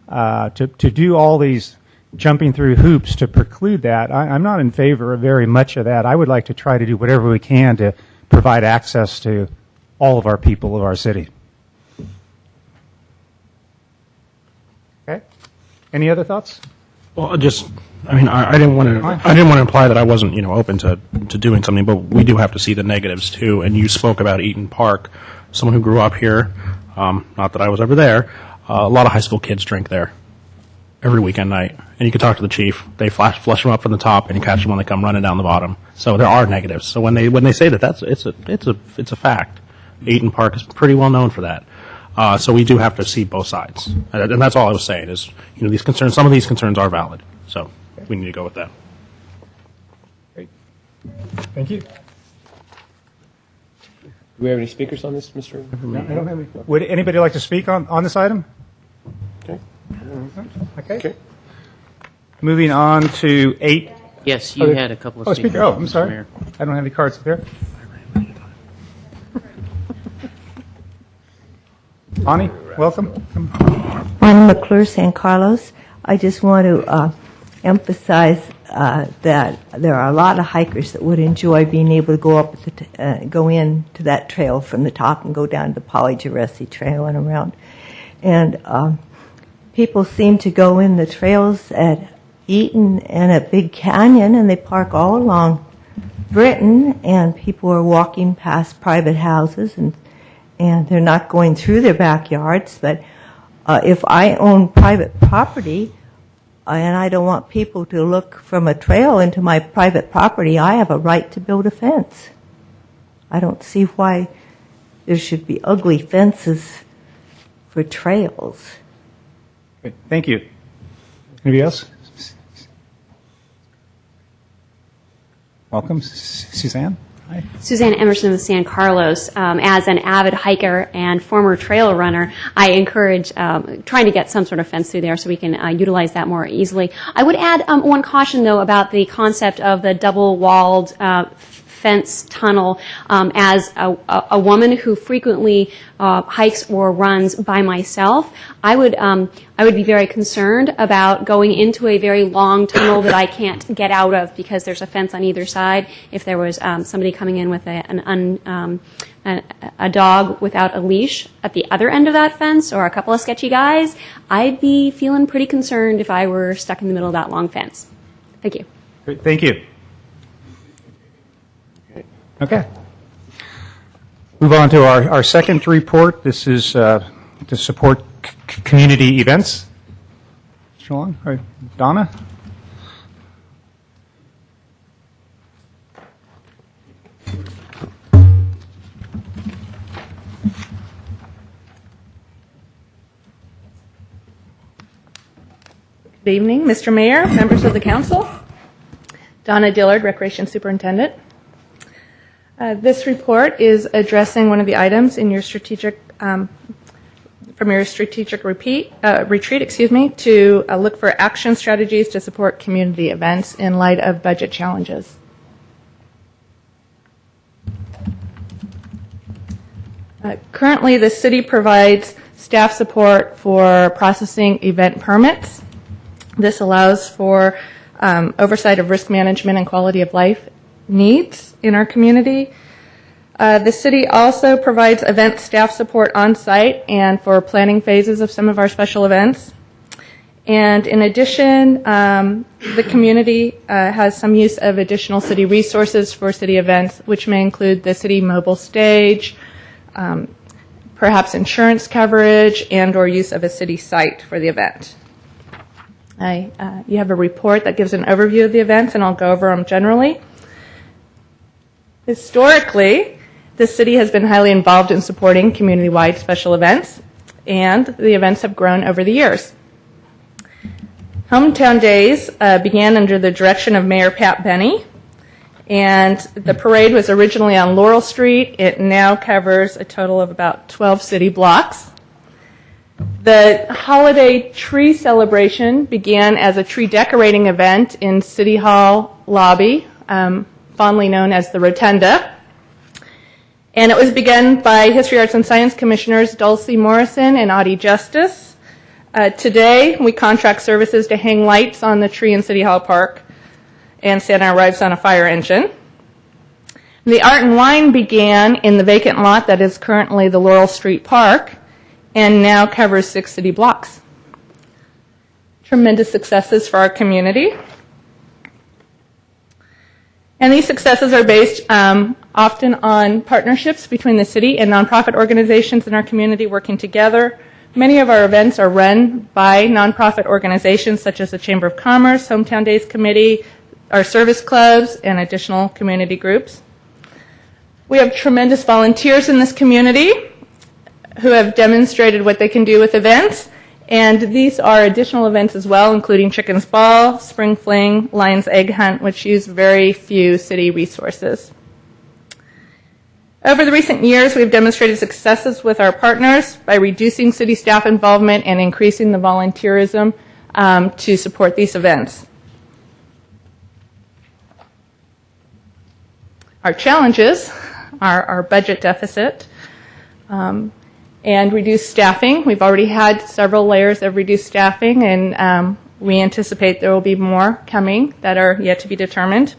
[SPEAKER 12] to do all these jumping through hoops to preclude that. I'm not in favor of very much of that. I would like to try to do whatever we can to provide access to all of our people of our city. Okay. Any other thoughts?
[SPEAKER 7] Well, I didn't want to imply that I wasn't, open to doing something, but we do have to see the negatives too. And you spoke about Eaton Park. Someone who grew up here, not that I was ever there, a lot of high school kids drink there every weekend night. And you can talk to the chief. They flush them up from the top, and you catch them when they come running down the bottom. So there are negatives. So when they say that, it's a fact. Eaton Park is pretty well known for that. So we do have to see both sides, and that's all I was saying. Is these concerns? Some of these concerns are valid. So we need to go with that.
[SPEAKER 12] Great. Thank you.
[SPEAKER 4] Do we have any speakers on this, Mr.?
[SPEAKER 12] No, I don't have any. Would anybody like to speak on this item?
[SPEAKER 4] Okay.
[SPEAKER 12] Okay. Moving on to 8.
[SPEAKER 6] Yes, you had a couple of speakers.
[SPEAKER 12] I'm sorry.
[SPEAKER 6] Mayor.
[SPEAKER 12] I don't have any cards up here. Bonnie, welcome.
[SPEAKER 13] Bonnie McClure, San Carlos. I just want to emphasize that there are a lot of hikers that would enjoy being able to go up, go in to that trail from the top and go down to the Polygeresi Trail and around. And people seem to go in the trails at Eaton and at Big Canyon, and they park all along Britain, and people are walking past private houses, and they're not going through their backyards. But if I own private property and I don't want people to look from a trail into my private property, I have a right to build a fence. I don't see why there should be ugly fences for trails.
[SPEAKER 12] Great. Thank you. Anybody else? Welcome, Suzanne. Hi.
[SPEAKER 14] Suzanne Emerson with San Carlos. As an avid hiker and former trail runner, I encourage trying to get some sort of fence through there so we can utilize that more easily. I would add one caution, though, about the concept of the double-walled fence tunnel. As a woman who frequently hikes or runs by myself, I would be very concerned about going into a very long tunnel that I can't get out of because there's a fence on either side. If there was somebody coming in with a dog without a leash at the other end of that fence, or a couple of sketchy guys, I'd be feeling pretty concerned if I were stuck in the middle of that long fence. Thank you.
[SPEAKER 12] Great. Thank you. Okay. Move on to our second report. This is to support community events. Mr. Long? All right. Donna?
[SPEAKER 15] Good evening, Mr. Mayor, members of the council. Donna Dillard, Recreation Superintendent. This report is addressing one of the items in your strategic, from your strategic retreat, to look for action strategies to support community events in light of budget challenges. Currently, the city provides staff support for processing event permits. This allows for oversight of risk management and quality of life needs in our community. The city also provides event staff support on site and for planning phases of some of our special events. And in addition, the community has some use of additional city resources for city events, which may include the city mobile stage, perhaps insurance coverage, and or use of a city site for the event. You have a report that gives an overview of the events, and I'll go over them generally. Historically, the city has been highly involved in supporting community-wide special events, and the events have grown over the years. Hometown Days began under the direction of Mayor Pat Benny, and the parade was originally on Laurel Street. It now covers a total of about 12 city blocks. The holiday tree celebration began as a tree decorating event in City Hall lobby, fondly known as the Rotunda. And it was begun by History, Arts, and Science Commissioners Dulcie Morrison and Audie Justice. Today, we contract services to hang lights on the tree in City Hall Park and Santa arrives on a fire engine. The Art and Wine began in the vacant lot that is currently the Laurel Street Park and now covers 6 city blocks. Tremendous successes for our community. And these successes are based often on partnerships between the city and nonprofit organizations in our community working together. Many of our events are run by nonprofit organizations such as the Chamber of Commerce, Hometown Days Committee, our service clubs, and additional community groups. We have tremendous volunteers in this community who have demonstrated what they can do with events, and these are additional events as well, including Chicken's Ball, Spring Fling, Lion's Egg Hunt, which use very few city resources. Over the recent years, we've demonstrated successes with our partners by reducing city staff involvement and increasing the volunteerism to support these events. Our challenges are our budget deficit and reduced staffing. We've already had several layers of reduced staffing, and we anticipate there will be more coming that are yet to be determined.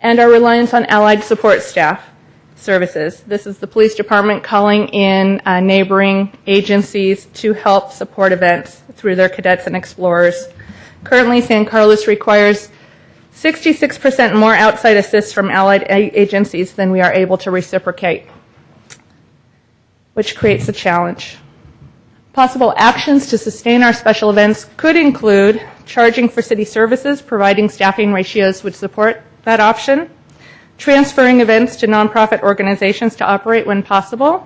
[SPEAKER 15] And our reliance on allied support staff services. This is the police department calling in neighboring agencies to help support events through their cadets and explorers. Currently, San Carlos requires 66% more outside assists from allied agencies than we are able to reciprocate, which creates a challenge. Possible actions to sustain our special events could include charging for city services, providing staffing ratios would support that option, transferring events to nonprofit organizations to operate when possible,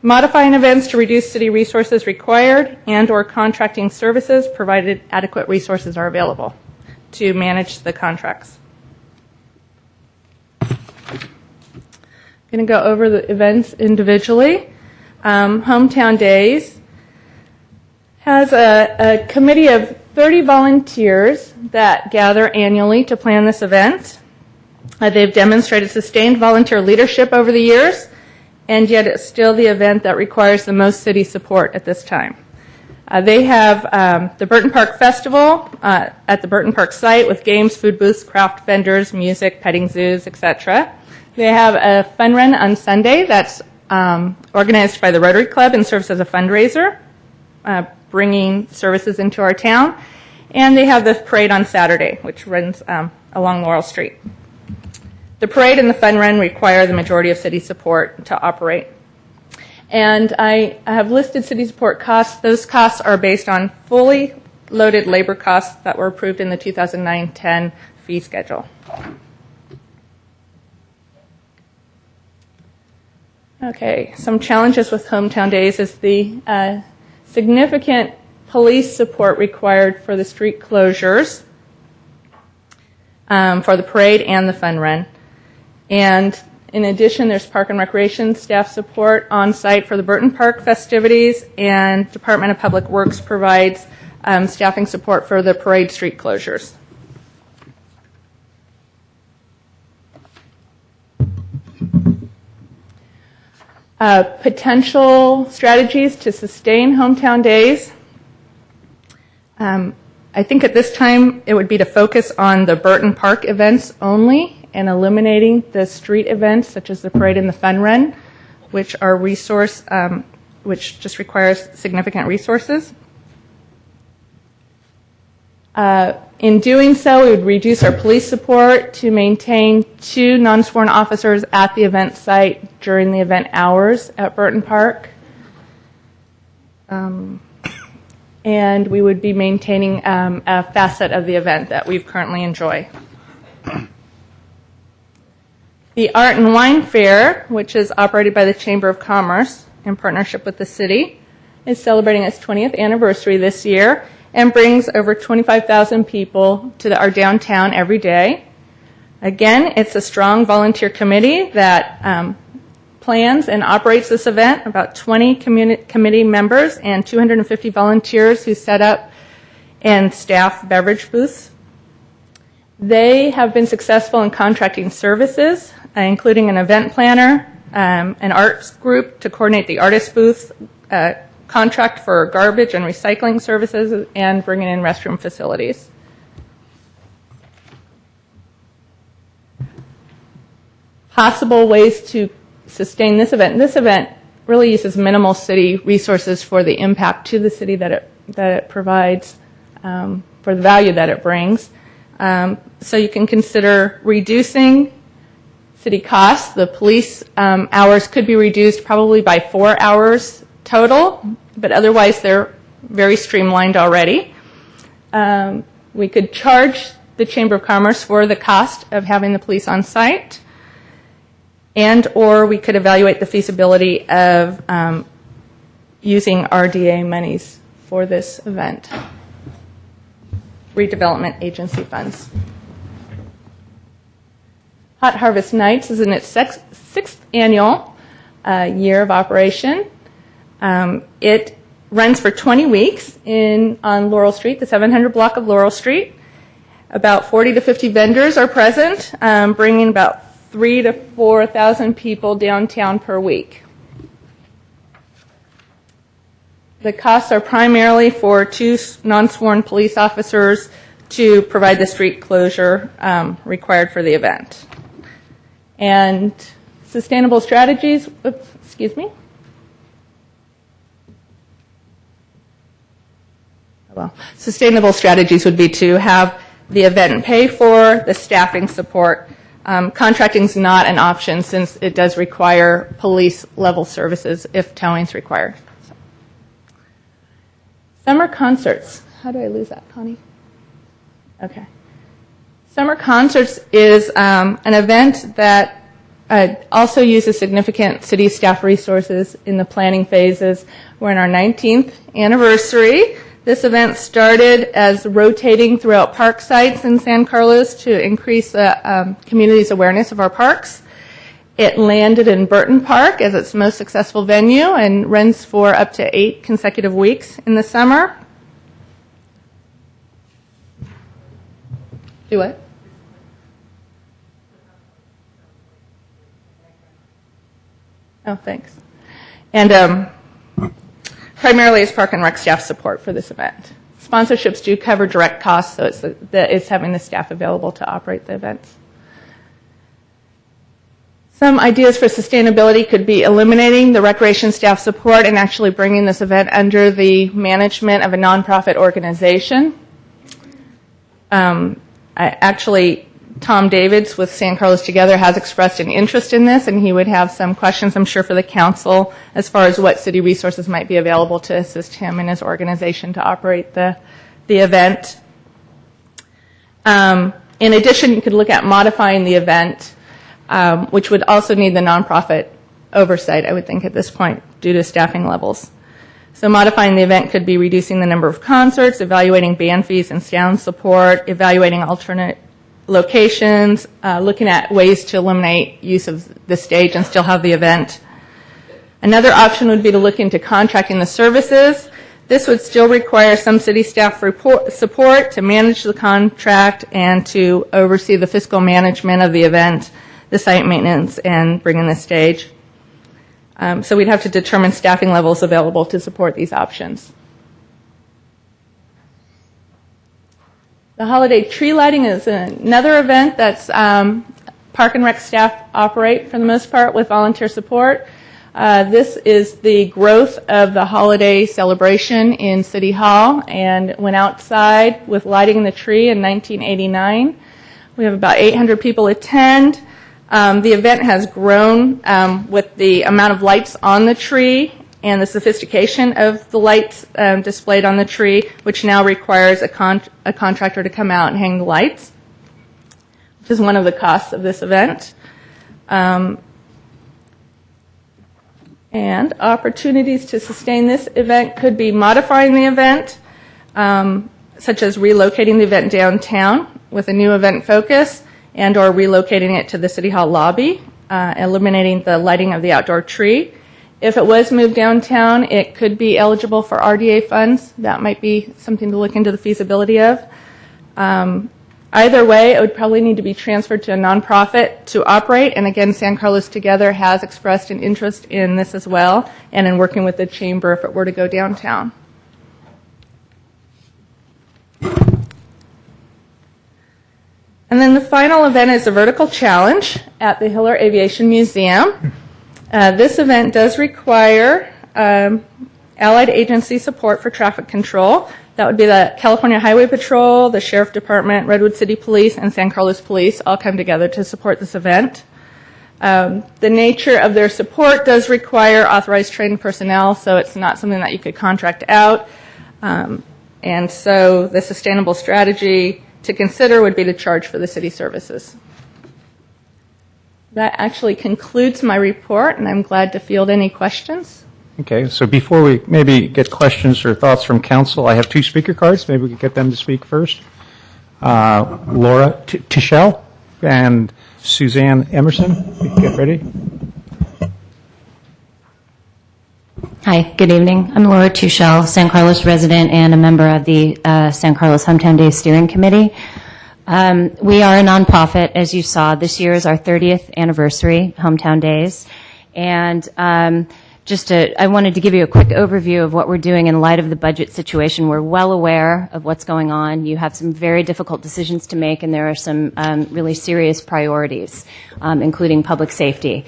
[SPEAKER 15] modifying events to reduce city resources required, and/or contracting services provided adequate resources are available to manage the contracts. I'm going to go over the events individually. Hometown Days has a committee of 30 volunteers that gather annually to plan this event. They've demonstrated sustained volunteer leadership over the years, and yet it's still the event that requires the most city support at this time. They have the Burton Park Festival at the Burton Park site with games, food booths, craft vendors, music, petting zoos, etc. They have a fun run on Sunday that's organized by the Rotary Club and serves as a fundraiser, bringing services into our town. And they have the parade on Saturday, which runs along Laurel Street. The parade and the fun run require the majority of city support to operate. And I have listed city support costs. Those costs are based on fully loaded labor costs that were approved in the 2009-10 fee schedule. Okay, some challenges with Hometown Days is the significant police support required for the street closures, for the parade and the fun run. And in addition, there's Park and Recreation staff support on site for the Burton Park festivities, and Department of Public Works provides staffing support for the parade street closures. Potential strategies to sustain Hometown Days. I think at this time it would be to focus on the Burton Park events only and eliminating the street events such as the parade and the fun run, which are which just requires significant resources. In doing so, we would reduce our police support to maintain 2 non-sworn officers at the event site during the event hours at Burton Park. And we would be maintaining a facet of the event that we currently enjoy. The Art and Wine Fair, which is operated by the Chamber of Commerce in partnership with the city, is celebrating its 20th anniversary this year and brings over 25,000 people to our downtown every day. Again, it's a strong volunteer committee that plans and operates this event, about 20 committee members and 250 volunteers who set up and staff beverage booths. They have been successful in contracting services, including an event planner, an arts group to coordinate the artist booths, contract for garbage and recycling services, and bringing in restroom facilities. Possible ways to sustain this event. This event really uses minimal city resources for the impact to the city that it provides, for the value that it brings. So you can consider reducing city costs. The police hours could be reduced probably by 4 hours total, but otherwise they're very streamlined already. We could charge the Chamber of Commerce for the cost of having the police on site, and or we could evaluate the feasibility of using RDA monies for this event, redevelopment agency funds. Hot Harvest Nights is in its sixth annual year of operation. It runs for 20 weeks on Laurel Street, the 700 block of Laurel Street. About 40 to 50 vendors are present, bringing about 3,000 to 4,000 people downtown per week. The costs are primarily for 2 non-sworn police officers to provide the street closure required for the event. And sustainable strategies, sustainable strategies would be to have the event pay for the staffing support. Contracting is not an option since it does require police level services if towing is required. So. Summer concerts. How do I lose that, Connie? Okay. Summer concerts is an event that also uses significant city staff resources in the planning phases. We're in our 19th anniversary. This event started as rotating throughout park sites in San Carlos to increase the community's awareness of our parks. It landed in Burton Park as its most successful venue and runs for up to 8 consecutive weeks in the summer. Do what? Oh, thanks. And primarily it's Park and Rec staff support for this event. Sponsorships do cover direct costs, so it's having the staff available to operate the events. Some ideas for sustainability could be eliminating the recreation staff support and actually bringing this event under the management of a nonprofit organization. Tom Davids with San Carlos Together has expressed an interest in this, and he would have some questions, I'm sure, for the council as far as what city resources might be available to assist him and his organization to operate the event. In addition, you could look at modifying the event, which would also need the nonprofit oversight, I would think, at this point, due to staffing levels. So modifying the event could be reducing the number of concerts, evaluating band fees and sound support, evaluating alternate locations, looking at ways to eliminate use of the stage and still have the event. Another option would be to look into contracting the services. This would still require some city staff support to manage the contract and to oversee the fiscal management of the event, the site maintenance, and bring in the stage. So we'd have to determine staffing levels available to support these options. The holiday tree lighting is another event that's Park and Rec staff operate for the most part with volunteer support. This is the growth of the holiday celebration in City Hall and went outside with lighting the tree in 1989. We have about 800 people attend. The event has grown with the amount of lights on the tree and the sophistication of the lights displayed on the tree, which now requires a contractor to come out and hang the lights, which is one of the costs of this event. And opportunities to sustain this event could be modifying the event, such as relocating the event downtown with a new event focus, and or relocating it to the City Hall lobby, eliminating the lighting of the outdoor tree. If it was moved downtown, it could be eligible for RDA funds. That might be something to look into the feasibility of. Either way, it would probably need to be transferred to a nonprofit to operate. And again, San Carlos Together has expressed an interest in this as well, and in working with the chamber if it were to go downtown. And then the final event is a vertical challenge at the Hiller Aviation Museum. This event does require allied agency support for traffic control. That would be the California Highway Patrol, the Sheriff Department, Redwood City Police, and San Carlos Police all come together to support this event. The nature of their support does require authorized trained personnel, so it's not something that you could contract out. And so the sustainable strategy to consider would be to charge for the city services. That actually concludes my report, and I'm glad to field any questions.
[SPEAKER 12] Okay, so before we maybe get questions or thoughts from council, I have two speaker cards. Maybe we could get them to speak first. Laura Tischel and Suzanne Emerson. Get ready.
[SPEAKER 16] Hi, good evening. I'm Laura Tischel, San Carlos resident and a member of the San Carlos Hometown Days Steering Committee. We are a nonprofit, as you saw. This year is our 30th anniversary, Hometown Days. And I wanted to give you a quick overview of what we're doing in light of the budget situation. We're well aware of what's going on. You have some very difficult decisions to make, and there are some really serious priorities, including public safety.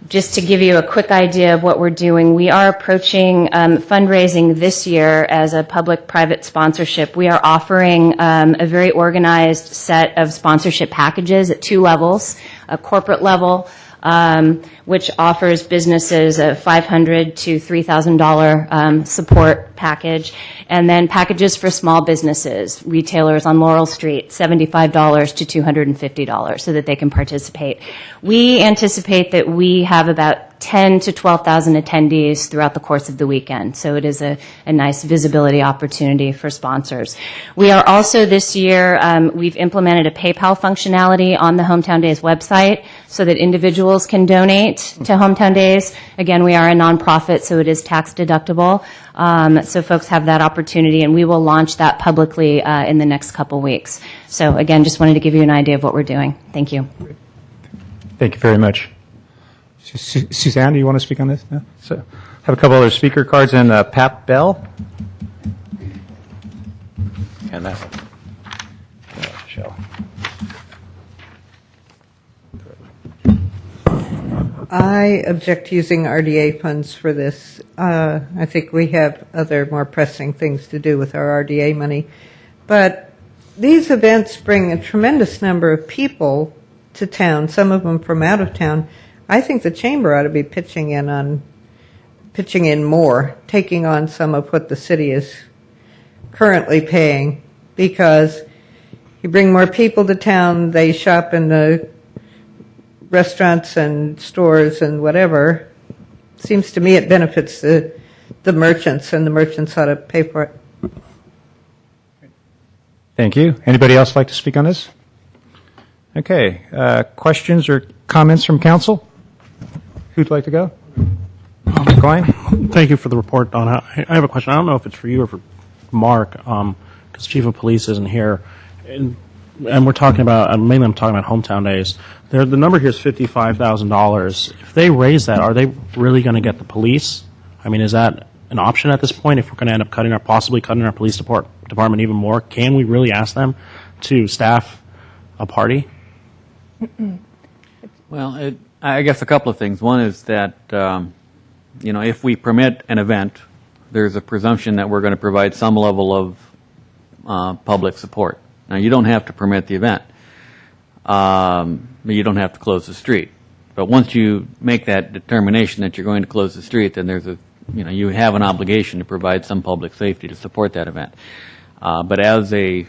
[SPEAKER 16] Just to give you a quick idea of what we're doing, we are approaching fundraising this year as a public-private sponsorship. We are offering a very organized set of sponsorship packages at two levels, a corporate level, which offers businesses a $500 to $3,000 support package, and then packages for small businesses, retailers on Laurel Street, $75 to $250 so that they can participate. We anticipate that we have about 10 to 12,000 attendees throughout the course of the weekend. So it is a nice visibility opportunity for sponsors. We are also this year, we've implemented a PayPal functionality on the Hometown Days website so that individuals can donate to Hometown Days. Again, we are a nonprofit, so it is tax deductible. So folks have that opportunity, and we will launch that publicly in the next couple weeks. So again, just wanted to give you an idea of what we're doing. Thank you.
[SPEAKER 12] Thank you very much. Suzanne, do you want to speak on this? No? So, have a couple other speaker cards, and Pat Bell. And that one. Michelle.
[SPEAKER 8] I object to using RDA funds for this. I think we have other more pressing things to do with our RDA money. But these events bring a tremendous number of people to town, some of them from out of town. I think the chamber ought to be pitching in more, taking on some of what the city is currently paying, because you bring more people to town, they shop in the restaurants and stores and whatever. Seems to me it benefits the merchants, and the merchants ought to pay for it.
[SPEAKER 12] Thank you. Anybody else like to speak on this? Okay. Questions or comments from council? Who'd like to go? Klein?
[SPEAKER 7] Thank you for the report, Don. I have a question. I don't know if it's for you or for Mark, because Chief of Police isn't here. And we're talking about, mainly I'm talking about Hometown Days. The number here is $55,000. If they raise that, are they really going to get the police? I mean, is that an option at this point? If we're going to end up possibly cutting our police department even more, can we really ask them to staff a party?
[SPEAKER 2] Well, I guess a couple of things. One is that, if we permit an event, there's a presumption that we're going to provide some level of public support. Now, you don't have to permit the event. You don't have to close the street. But once you make that determination that you're going to close the street, then you have an obligation to provide some public safety to support that event. But as a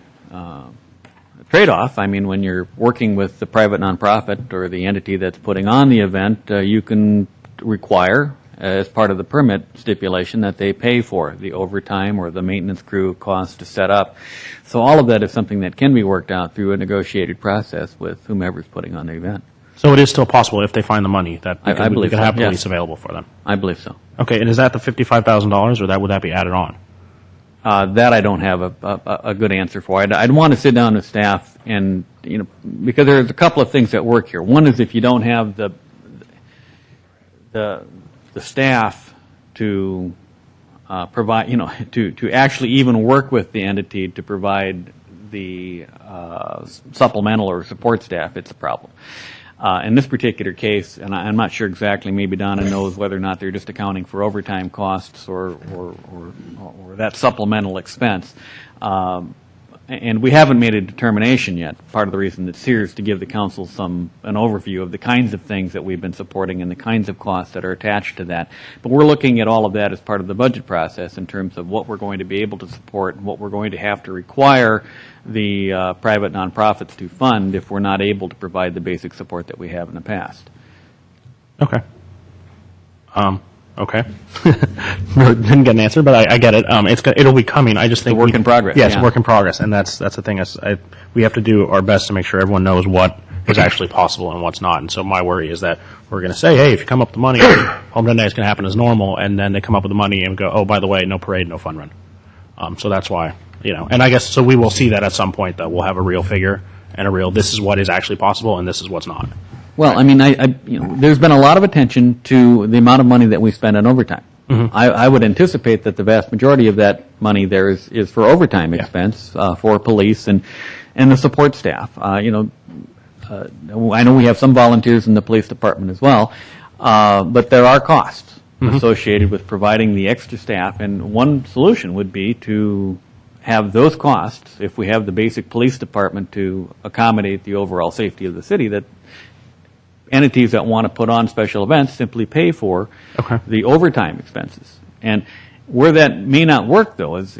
[SPEAKER 2] trade-off, when you're working with the private nonprofit or the entity that's putting on the event, you can require, as part of the permit stipulation, that they pay for the overtime or the maintenance crew costs to set up. So all of that is something that can be worked out through a negotiated process with whomever's putting on the event.
[SPEAKER 7] So it is still possible if they find the money that we could have police
[SPEAKER 2] yes.
[SPEAKER 7] available for them?
[SPEAKER 2] I believe so.
[SPEAKER 7] Okay, and is that the $55,000, or would that be added on?
[SPEAKER 2] That I don't have a good answer for. I'd want to sit down with staff and, because there's a couple of things at work here. One is if you don't have the staff to provide, to actually even work with the entity to provide the supplemental or support staff, it's a problem. In this particular case, and I'm not sure exactly, maybe Donna knows whether or not they're just accounting for overtime costs or that supplemental expense. And we haven't made a determination yet. Part of the reason it's here is to give the council an overview of the kinds of things that we've been supporting and the kinds of costs that are attached to that. But we're looking at all of that as part of the budget process in terms of what we're going to be able to support and what we're going to have to require the private nonprofits to fund if we're not able to provide the basic support that we have in the past.
[SPEAKER 7] Okay. Okay. Didn't get an answer, but I get it. It'll be coming. I just think
[SPEAKER 2] work in progress.
[SPEAKER 7] Yeah, it's
[SPEAKER 2] Yeah.
[SPEAKER 7] a work in progress, and that's the thing. We have to do our best to make sure everyone knows what is actually possible and what's not. And so my worry is that we're going to say, hey, if you come up with the money, Home Run Day is going to happen as normal, and then they come up with the money and go, oh, by the way, no parade, no fun run. So that's why, and I guess so we will see that at some point. That we'll have a real figure and this is what is actually possible, and this is what's not.
[SPEAKER 2] Well, I mean, there's been a lot of attention to the amount of money that we spend on overtime.
[SPEAKER 7] Mm-hmm.
[SPEAKER 2] I would anticipate that the vast majority of that money there is for overtime expense for police and the support staff. I know we have some volunteers in the police department as well, but there are costs associated with providing the extra staff, and one solution would be to have those costs, if we have the basic police department to accommodate the overall safety of the city, that entities that want to put on special events simply pay for the overtime expenses. And where that may not work, though, is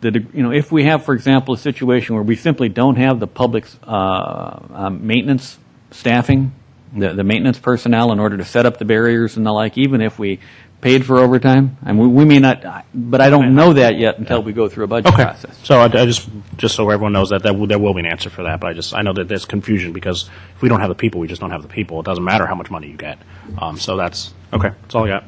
[SPEAKER 2] if we have, for example, a situation where we simply don't have the public's maintenance staffing, the maintenance personnel in order to set up the barriers and the like, even if we paid for overtime, and we may not, but I don't know that yet until we go through a budget process.
[SPEAKER 7] So I just so everyone knows that there will be an answer for that, but I know that there's confusion because if we don't have the people, we just don't have the people. It doesn't matter how much money you get. So that's okay. That's all I got.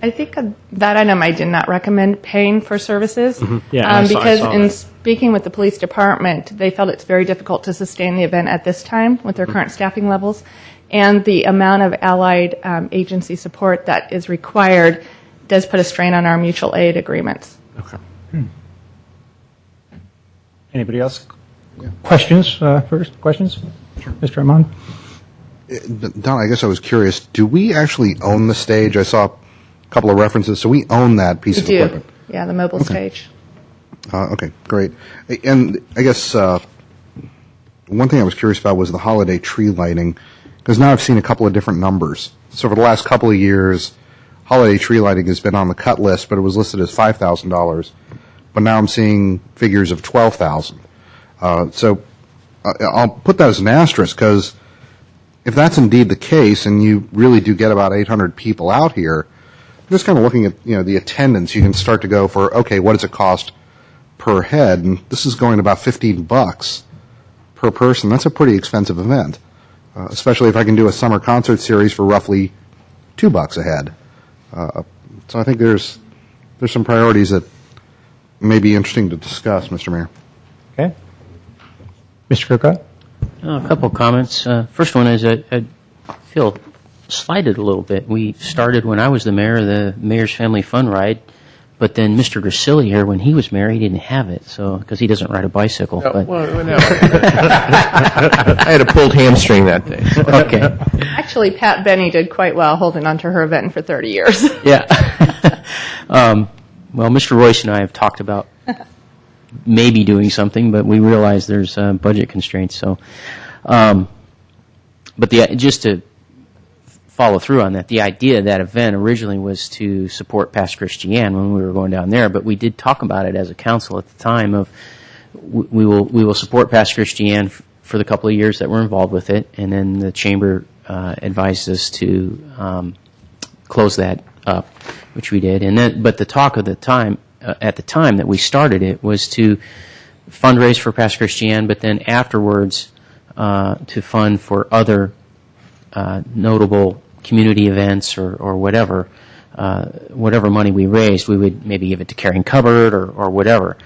[SPEAKER 15] I think that item I did not recommend paying for services.
[SPEAKER 7] Yeah, I
[SPEAKER 15] because
[SPEAKER 7] saw
[SPEAKER 15] in
[SPEAKER 7] that.
[SPEAKER 15] speaking with the police department, they felt it's very difficult to sustain the event at this time with their current staffing levels. And the amount of allied agency support that is required does put a strain on our mutual aid agreements.
[SPEAKER 7] Okay.
[SPEAKER 12] Anybody else? Questions first? Questions? Mr. Amon?
[SPEAKER 3] Don, I guess I was curious. Do we actually own the stage? I saw a couple of references. So we own that piece
[SPEAKER 15] We
[SPEAKER 3] of
[SPEAKER 15] do.
[SPEAKER 3] equipment.
[SPEAKER 15] Yeah, the mobile stage.
[SPEAKER 3] Okay, great. And I guess one thing I was curious about was the holiday tree lighting, because now I've seen a couple of different numbers. So for the last couple of years, holiday tree lighting has been on the cut list, but it was listed as $5,000. But now I'm seeing figures of $12,000. So I'll put that as an asterisk, because if that's indeed the case, and you really do get about 800 people out here, just kind of looking at the attendance, you can start to go for, okay, what does it cost per head? And this is going about $15 per person. That's a pretty expensive event, especially if I can do a summer concert series for roughly $2 a head. So I think there's some priorities that may be interesting to discuss, Mr. Mayor.
[SPEAKER 12] Okay. Mr. Kirkcott?
[SPEAKER 6] A couple of comments. First one is I feel slighted a little bit. We started when I was the mayor, the Mayor's Family Fun Ride, but then Mr. Grisilli here, when he was mayor, he didn't have it, so because he doesn't ride a bicycle. But
[SPEAKER 4] No. I had a pulled hamstring that day.
[SPEAKER 6] okay,
[SPEAKER 15] Actually, Pat Benny did quite well holding on to her event for 30 years.
[SPEAKER 6] yeah. Well, Mr. Royce and I have talked about maybe doing something, but we realize there's budget constraints. So, but just to follow through on that, the idea of that event originally was to support Pastor Christiane when we were going down there, but we did talk about it as a council at the time of we will support Pastor Christiane for the couple of years that we're involved with it, and then the chamber advised us to close that up, which we did. And then, but the talk of the time at the time that we started it was to fundraise for Pastor Christiane, but then afterwards to fund for other notable community events or whatever whatever money we raised, we would maybe give it to Caring Cupboard or whatever.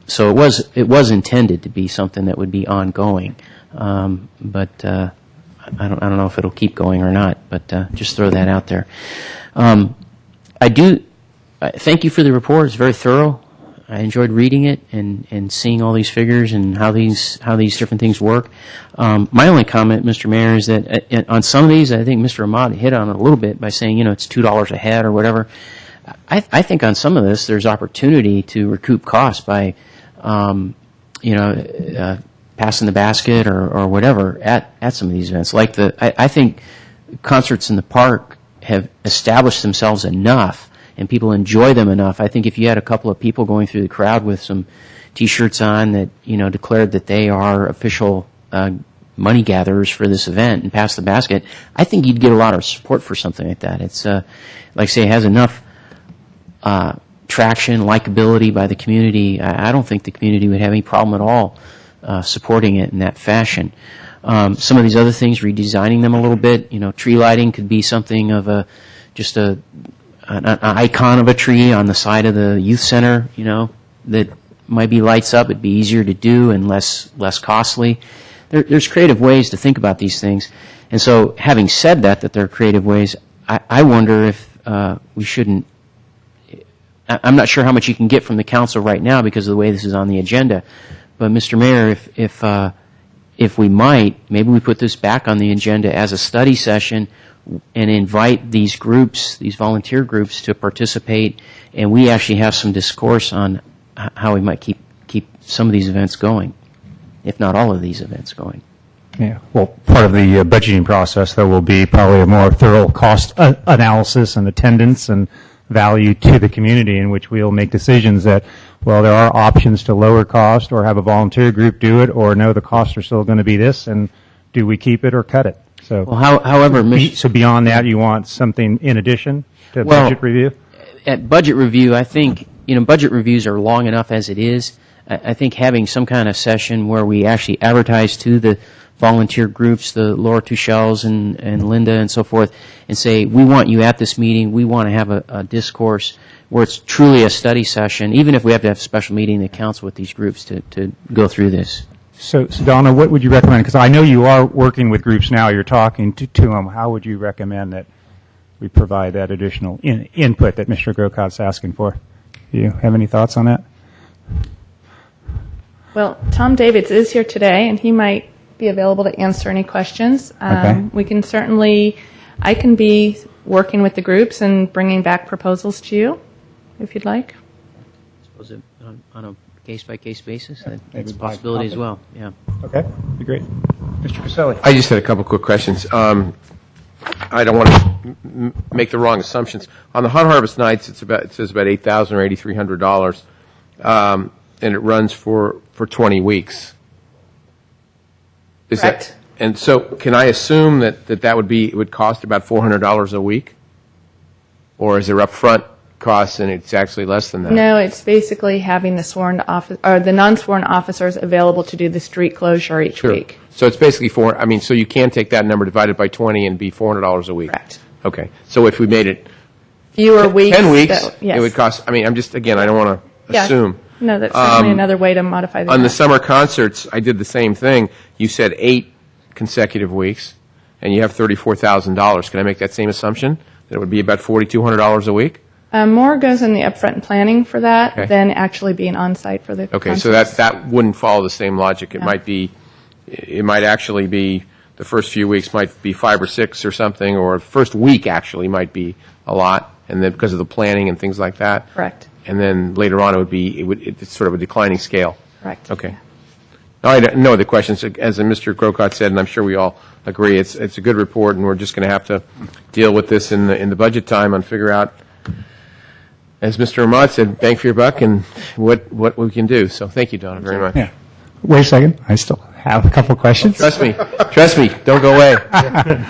[SPEAKER 6] So it was intended to be something that would be ongoing, but I don't know if it'll keep going or not. But just throw that out there. Thank you for the report. It's very thorough. I enjoyed reading it and seeing all these figures and how these different things work. My only comment, Mr. Mayor, is that on some of these, I think Mr. Ahmad hit on it a little bit by saying, it's $2 a head or whatever. I think on some of this, there's opportunity to recoup costs by, passing the basket or whatever at some of these events. I think concerts in the park have established themselves enough and people enjoy them enough. I think if you had a couple of people going through the crowd with some T-shirts on that, declared that they are official money gatherers for this event and pass the basket, I think you'd get a lot of support for something like that. It's, like I say, it has enough traction, likability by the community. I don't think the community would have any problem at all supporting it in that fashion. Some of these other things, redesigning them a little bit, tree lighting could be something of an icon of a tree on the side of the youth center, that might be lights up. It'd be easier to do and less costly. There's creative ways to think about these things. And so having said that there are creative ways, I wonder if we shouldn't, I'm not sure how much you can get from the council right now because of the way this is on the agenda. But Mr. Mayor, if we might, maybe we put this back on the agenda as a study session and invite these groups, these volunteer groups, to participate, and we actually have some discourse on how we might keep some of these events going, if not all of these events going.
[SPEAKER 12] Yeah. Well, part of the budgeting process, though, will be probably a more thorough cost analysis and attendance and value to the community, in which we'll make decisions that, well, there are options to lower cost or have a volunteer group do it, or no, the costs are still going to be this, and do we keep it or cut it? So, so beyond that, you want something in addition to budget review?
[SPEAKER 6] At budget review, I think, budget reviews are long enough as it is. I think having some kind of session where we actually advertise to the volunteer groups, the Laura Tuchels and Linda and so forth, and say, we want you at this meeting. We want to have a discourse where it's truly a study session, even if we have to have a special meeting in the council with these groups to go through this.
[SPEAKER 12] So Donna, what would you recommend? Because I know you are working with groups now. You're talking to them. How would you recommend that we provide that additional input that Mr. Grocot's asking for? Do you have any thoughts on that?
[SPEAKER 15] Well, Tom Davids is here today, and he might be available to answer any questions. We can certainly, I can be working with the groups and bringing back proposals to you, if you'd like.
[SPEAKER 6] Suppose it on a case-by-case basis, that's a possibility as well. Yeah.
[SPEAKER 12] Okay, be great. Mr. Caselli.
[SPEAKER 4] I just had a couple quick questions. I don't want to make the wrong assumptions. On the Hunt Harvest Nights, it says about $8,000 or $8,300, and it runs for 20 weeks. Is
[SPEAKER 15] Correct.
[SPEAKER 4] And so, can I assume that would cost about $400 a week, or is there upfront costs and it's actually less than that?
[SPEAKER 15] No, it's basically having the non-sworn officers available to do the street closure each week.
[SPEAKER 4] So it's basically so you can take that number divided by 20 and be $400 a week.
[SPEAKER 15] Correct.
[SPEAKER 4] Okay. So if we made it
[SPEAKER 15] fewer weeks,
[SPEAKER 4] 10 weeks,
[SPEAKER 15] yes.
[SPEAKER 4] It would cost. I don't want to assume.
[SPEAKER 15] No, that's certainly another way to modify the
[SPEAKER 4] On the
[SPEAKER 15] math.
[SPEAKER 4] summer concerts, I did the same thing. You said 8 consecutive weeks, and you have $34,000. Can I make that same assumption? That it would be about $4,200 a week?
[SPEAKER 15] More goes in the upfront planning for that than actually being on site for the
[SPEAKER 4] Okay,
[SPEAKER 15] concerts.
[SPEAKER 4] so that wouldn't follow the same logic. It might actually be the first few weeks might be 5 or 6 or something, or the first week actually might be a lot, and then because of the planning and things like that.
[SPEAKER 15] Correct.
[SPEAKER 4] And then later on it's sort of a declining scale.
[SPEAKER 15] Correct.
[SPEAKER 4] Okay. No other questions. As Mr. Grocott said, and I'm sure we all agree, it's a good report, and we're just going to have to deal with this in the budget time and figure out, as Mr. Ahmad said, bang for your buck and what we can do. So thank you, Donna, very much.
[SPEAKER 12] Yeah. Wait a second. I still have a couple questions.
[SPEAKER 4] Trust me. Don't go away.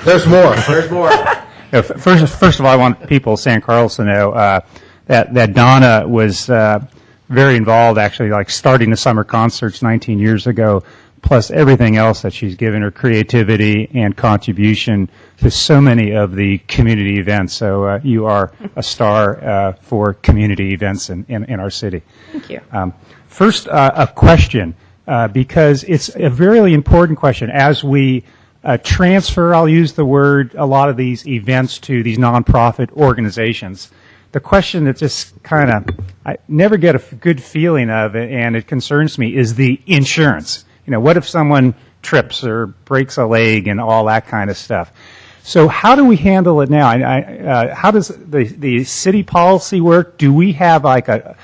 [SPEAKER 3] There's more.
[SPEAKER 12] First of all, I want people of San Carlos to know that Donna was very involved, actually, like starting the summer concerts 19 years ago plus everything else that she's given, her creativity and contribution to so many of the community events. So you are a star for community events in our city.
[SPEAKER 15] Thank you.
[SPEAKER 12] First, a question, because it's a very important question. As we transfer, I'll use the word, a lot of these events to these nonprofit organizations, the question that just kind of, I never get a good feeling of it, and it concerns me, is the insurance. You know, what if someone trips or breaks a leg and all that kind of stuff? So how do we handle it now? How does the city policy work? Do we have like a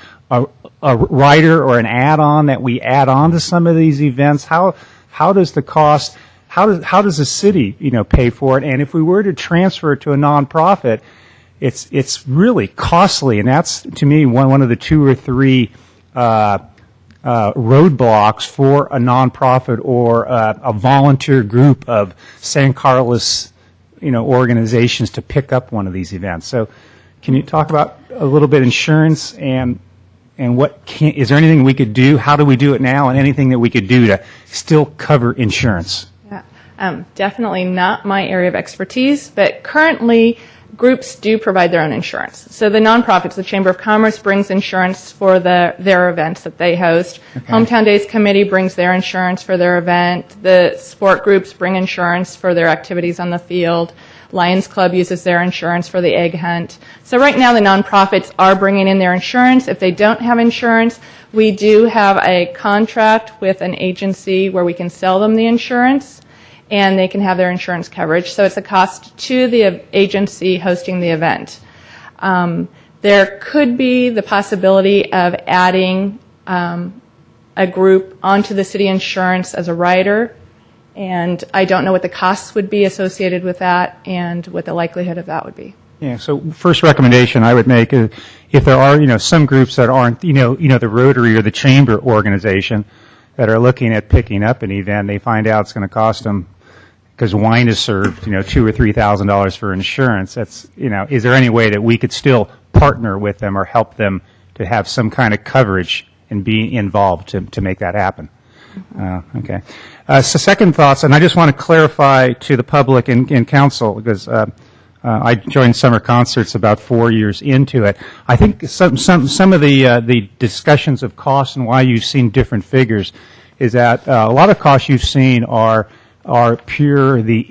[SPEAKER 12] rider or an add-on that we add on to some of these events? How does the cost, how does the city, pay for it? And if we were to transfer it to a nonprofit, it's really costly, and that's, to me, one of the 2 or 3 roadblocks for a nonprofit or a volunteer group of San Carlos, organizations to pick up one of these events. So, can you talk about a little bit insurance and is there anything we could do? How do we do it now, and anything that we could do to still cover insurance?
[SPEAKER 15] Yeah, definitely not my area of expertise, but currently groups do provide their own insurance. So the nonprofits, the Chamber of Commerce brings insurance for their events that they host. Okay. Hometown Days Committee brings their insurance for their event. The sport groups bring insurance for their activities on the field. Lions Club uses their insurance for the egg hunt. So right now the nonprofits are bringing in their insurance. If they don't have insurance, we do have a contract with an agency where we can sell them the insurance, and they can have their insurance coverage. So it's a cost to the agency hosting the event. There could be the possibility of adding a group onto the city insurance as a rider, and I don't know what the costs would be associated with that and what the likelihood of that would be.
[SPEAKER 12] Yeah, so first recommendation I would make is if there are, some groups that aren't, the Rotary or the Chamber organization that are looking at picking up an event, they find out it's going to cost them, because wine is served, $2,000 or $3,000 for insurance. That's, is there any way that we could still partner with them or help them to have some kind of coverage and be involved to make that happen? Okay. So second thoughts, and I just want to clarify to the public and council, because I joined Summer Concerts about 4 years into it. I think some of the discussions of costs and why you've seen different figures is that a lot of costs you've seen are pure the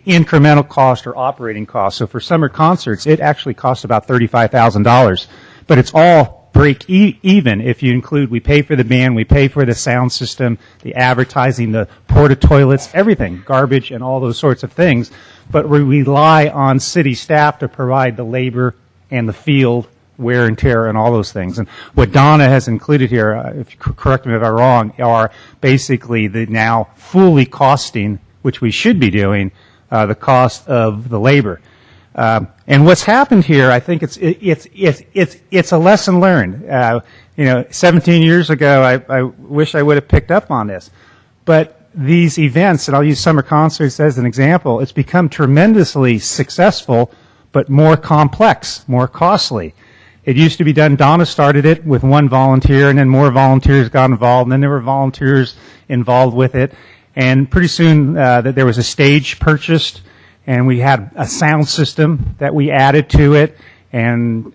[SPEAKER 12] incremental cost or operating cost. So for Summer Concerts, it actually costs about $35,000, but it's all break even if you include, we pay for the band, we pay for the sound system, the advertising, the porta toilets, everything, garbage and all those sorts of things. But we rely on city staff to provide the labor and the field wear and tear and all those things. And what Donna has included here, if you correct me if I'm wrong, are basically the now fully costing, which we should be doing, the cost of the labor. And what's happened here, I think it's a lesson learned. 17 years ago, I wish I would have picked up on this. But these events, and I'll use Summer Concerts as an example, it's become tremendously successful, but more complex, more costly. It used to be done, Donna started it with one volunteer, and then more volunteers got involved, and then there were volunteers involved with it. And pretty soon that there was a stage purchased, and we had a sound system that we added to it, and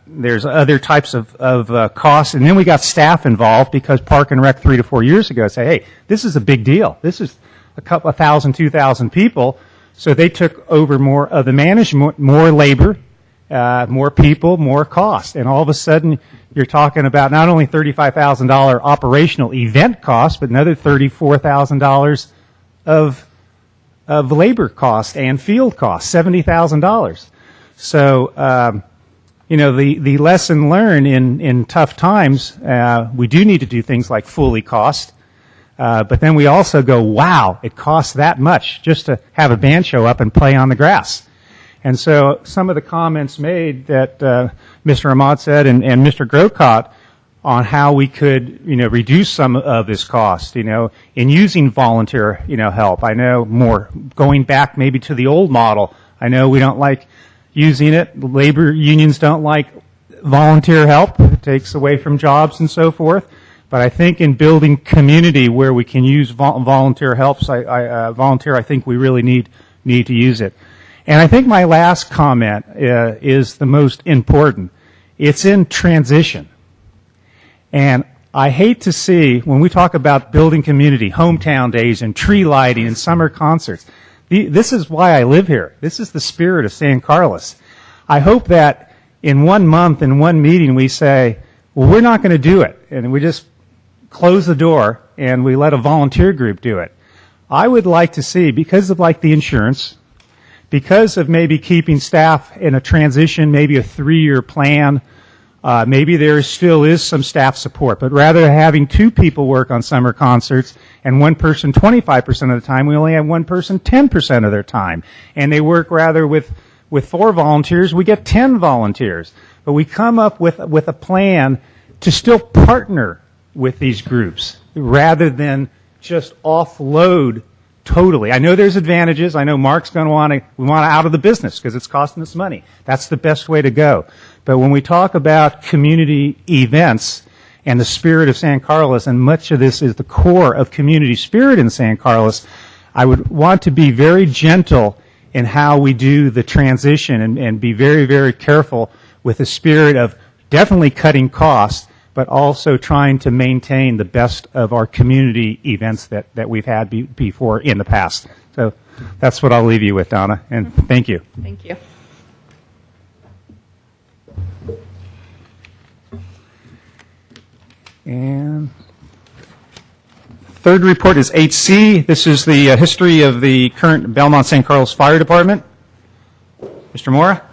[SPEAKER 12] there's other types of costs. And then we got staff involved because Park and Rec 3 to 4 years ago said, hey, this is a big deal. This is a couple of 1,000, 2,000 people. So they took over more of the management, more labor, more people, more cost. And all of a sudden, you're talking about not only $35,000 operational event cost, but another $34,000 of labor cost and field cost, $70,000. So, the lesson learned in tough times, we do need to do things like fully cost. But then we also go, wow, it costs that much just to have a band show up and play on the grass. And so some of the comments made that Mr. Ahmad said and Mr. Grocott on how we could, reduce some of this cost, in using volunteer, help. I know more going back maybe to the old model. I know we don't like using it. Labor unions don't like volunteer help. It takes away from jobs and so forth. But I think in building community where we can use volunteer helps, volunteer, I think we really need to use it. And I think my last comment is the most important. It's in transition. And I hate to see, when we talk about building community, hometown days and tree lighting and summer concerts, this is why I live here. This is the spirit of San Carlos. I hope that in 1 month, in one meeting, we say, well, we're not going to do it. And we just close the door and we let a volunteer group do it. I would like to see, because of like the insurance, because of maybe keeping staff in a transition, maybe a 3-year plan, maybe there still is some staff support, but rather than having 2 people work on summer concerts and one person 25% of the time, we only have one person 10% of their time. And they work rather with 4 volunteers, we get 10 volunteers. But we come up with a plan to still partner with these groups rather than just offload totally. I know there's advantages. I know Mark's going to we want out of the business because it's costing us money. That's the best way to go. But when we talk about community events and the spirit of San Carlos, and much of this is the core of community spirit in San Carlos, I would want to be very gentle in how we do the transition and be very, very careful with the spirit of definitely cutting costs, but also trying to maintain the best of our community events that we've had before in the past. So that's what I'll leave you with, Donna, and thank you.
[SPEAKER 15] Thank you.
[SPEAKER 12] And third report is 8C. This is the history of the current Belmont San Carlos Fire Department. Mr. Mora?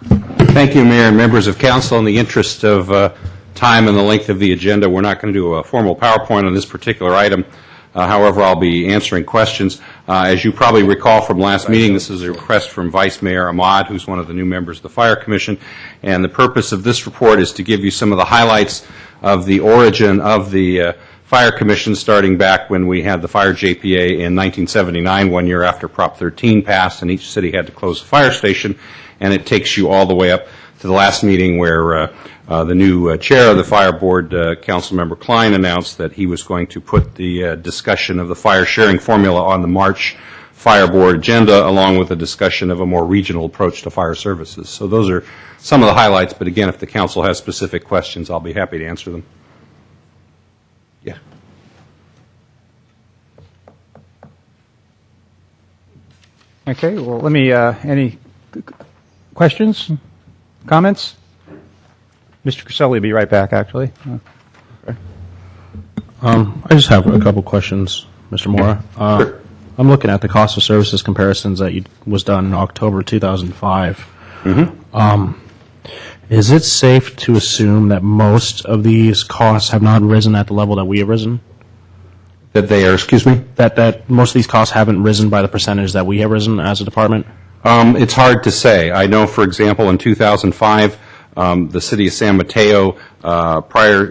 [SPEAKER 17] Thank you, Mayor and members of council. In the interest of time and the length of the agenda, we're not going to do a formal PowerPoint on this particular item. However, I'll be answering questions. As you probably recall from last meeting, this is a request from Vice Mayor Ahmad, who's one of the new members of the Fire Commission. And the purpose of this report is to give you some of the highlights of the origin of the Fire Commission, starting back when we had the Fire JPA in 1979, 1 year after Prop 13 passed, and each city had to close a fire station. And it takes you all the way up to the last meeting where the new chair of the Fire Board, Councilmember Klein, announced that he was going to put the discussion of the fire sharing formula on the March Fire Board agenda, along with a discussion of a more regional approach to fire services. So those are some of the highlights, but again, if the council has specific questions, I'll be happy to answer them. Yeah.
[SPEAKER 12] Okay, well, let me, any questions, comments? Mr. Caselli will be right back, actually.
[SPEAKER 7] Okay. I just have a couple questions, Mr. Mora.
[SPEAKER 17] Sure.
[SPEAKER 7] I'm looking at the cost of services comparisons that was done in October 2005.
[SPEAKER 17] Mm-hmm.
[SPEAKER 7] Is it safe to assume that most of these costs have not risen at the level that we have risen?
[SPEAKER 17] That they are, excuse me?
[SPEAKER 7] That most of these costs haven't risen by the percentage that we have risen as a department?
[SPEAKER 17] It's hard to say. I know, for example, in 2005, the city of San Mateo,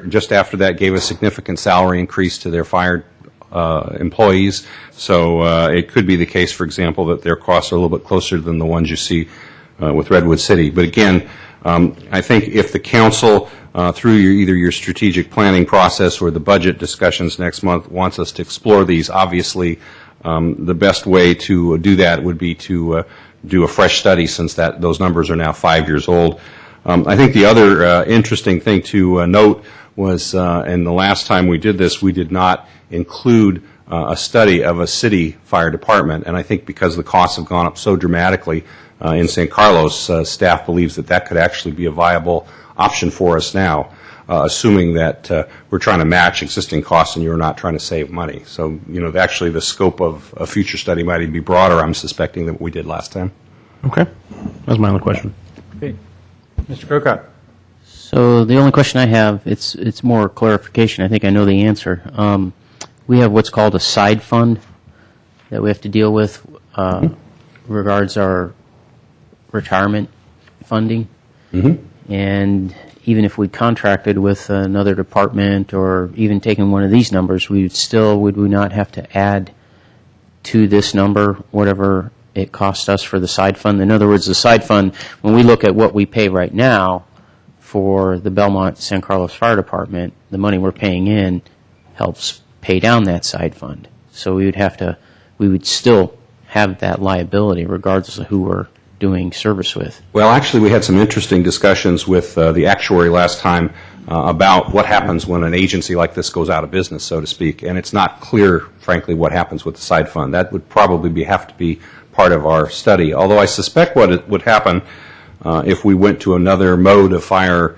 [SPEAKER 17] just after that, gave a significant salary increase to their fire employees. So it could be the case, for example, that their costs are a little bit closer than the ones you see with Redwood City. But again, I think if the council, through either your strategic planning process or the budget discussions next month, wants us to explore these, obviously the best way to do that would be to do a fresh study, since those numbers are now 5 years old. I think the other interesting thing to note was, and the last time we did this, we did not include a study of a city fire department, and I think because the costs have gone up so dramatically in San Carlos, staff believes that could actually be a viable option for us now, assuming that we're trying to match existing costs and you're not trying to save money. So, actually the scope of a future study might even be broader, I'm suspecting, than what we did last time.
[SPEAKER 7] Okay. That's my only question.
[SPEAKER 12] Okay. Mr. Crocott.
[SPEAKER 6] So the only question I have, it's more clarification. I think I know the answer. We have what's called a side fund that we have to deal with regards our retirement funding.
[SPEAKER 17] Mm-hmm.
[SPEAKER 6] And even if we contracted with another department or even taken one of these numbers, would we not have to add to this number whatever it cost us for the side fund? In other words, the side fund, when we look at what we pay right now for the Belmont San Carlos Fire Department, the money we're paying in, helps pay down that side fund. So we would still have that liability regardless of who we're doing service with.
[SPEAKER 17] Well, actually, we had some interesting discussions with the actuary last time about what happens when an agency like this goes out of business, so to speak. And it's not clear, frankly, what happens with the side fund. That would probably have to be part of our study. Although I suspect what would happen if we went to another mode of fire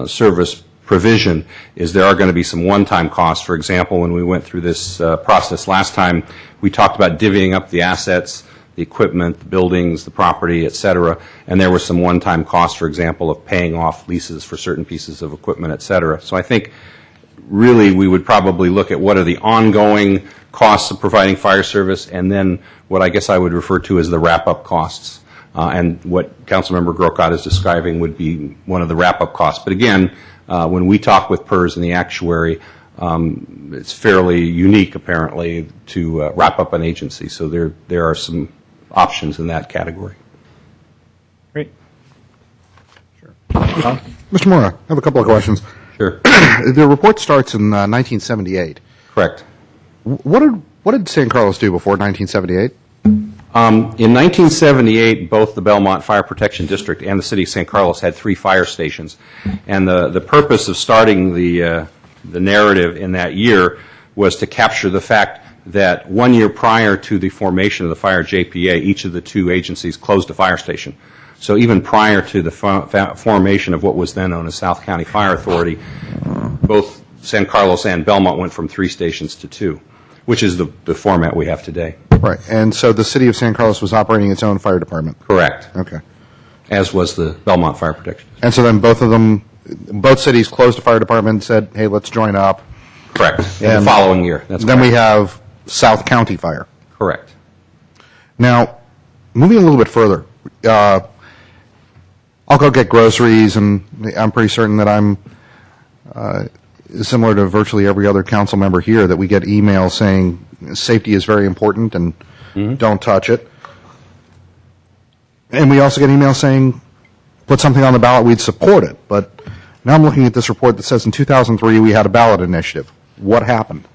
[SPEAKER 17] service provision is there are going to be some one-time costs. For example, when we went through this process last time, we talked about divvying up the assets, the equipment, the buildings, the property, et cetera, and there were some one-time costs, for example, of paying off leases for certain pieces of equipment, et cetera. So I think really we would probably look at what are the ongoing costs of providing fire service, and then what I guess I would refer to as the wrap-up costs. And what Councilmember Grocott is describing would be one of the wrap-up costs. But again, when we talk with PERS and the actuary, it's fairly unique, apparently, to wrap up an agency. So there are some options in that category.
[SPEAKER 3] Great. Sure. Mr. Mora, I have a couple of questions.
[SPEAKER 17] Sure.
[SPEAKER 3] The report starts in 1978.
[SPEAKER 17] Correct.
[SPEAKER 3] What did San Carlos do before 1978?
[SPEAKER 17] In 1978, both the Belmont Fire Protection District and the City of San Carlos had 3 fire stations. And the purpose of starting the narrative in that year was to capture the fact that 1 year prior to the formation of the Fire JPA, each of the 2 agencies closed a fire station. So even prior to the formation of what was then known as South County Fire Authority, both San Carlos and Belmont went from 3 stations to 2, which is the format we have today.
[SPEAKER 3] Right. And so the City of San Carlos was operating its own fire department?
[SPEAKER 17] Correct.
[SPEAKER 3] Okay.
[SPEAKER 17] As was the Belmont Fire Protection.
[SPEAKER 3] And so then both cities closed a fire department and said, hey, let's join up.
[SPEAKER 17] Correct. In the following year. That's
[SPEAKER 3] then
[SPEAKER 17] correct.
[SPEAKER 3] we have South County Fire.
[SPEAKER 17] Correct.
[SPEAKER 3] Now, moving a little bit further, I'll go get groceries, and I'm pretty certain that I'm similar to virtually every other council member here, that we get emails saying safety is very important and don't touch it. And we also get emails saying put something on the ballot, we'd support it. But now I'm looking at this report that says in 2003 we had a ballot initiative. What happened?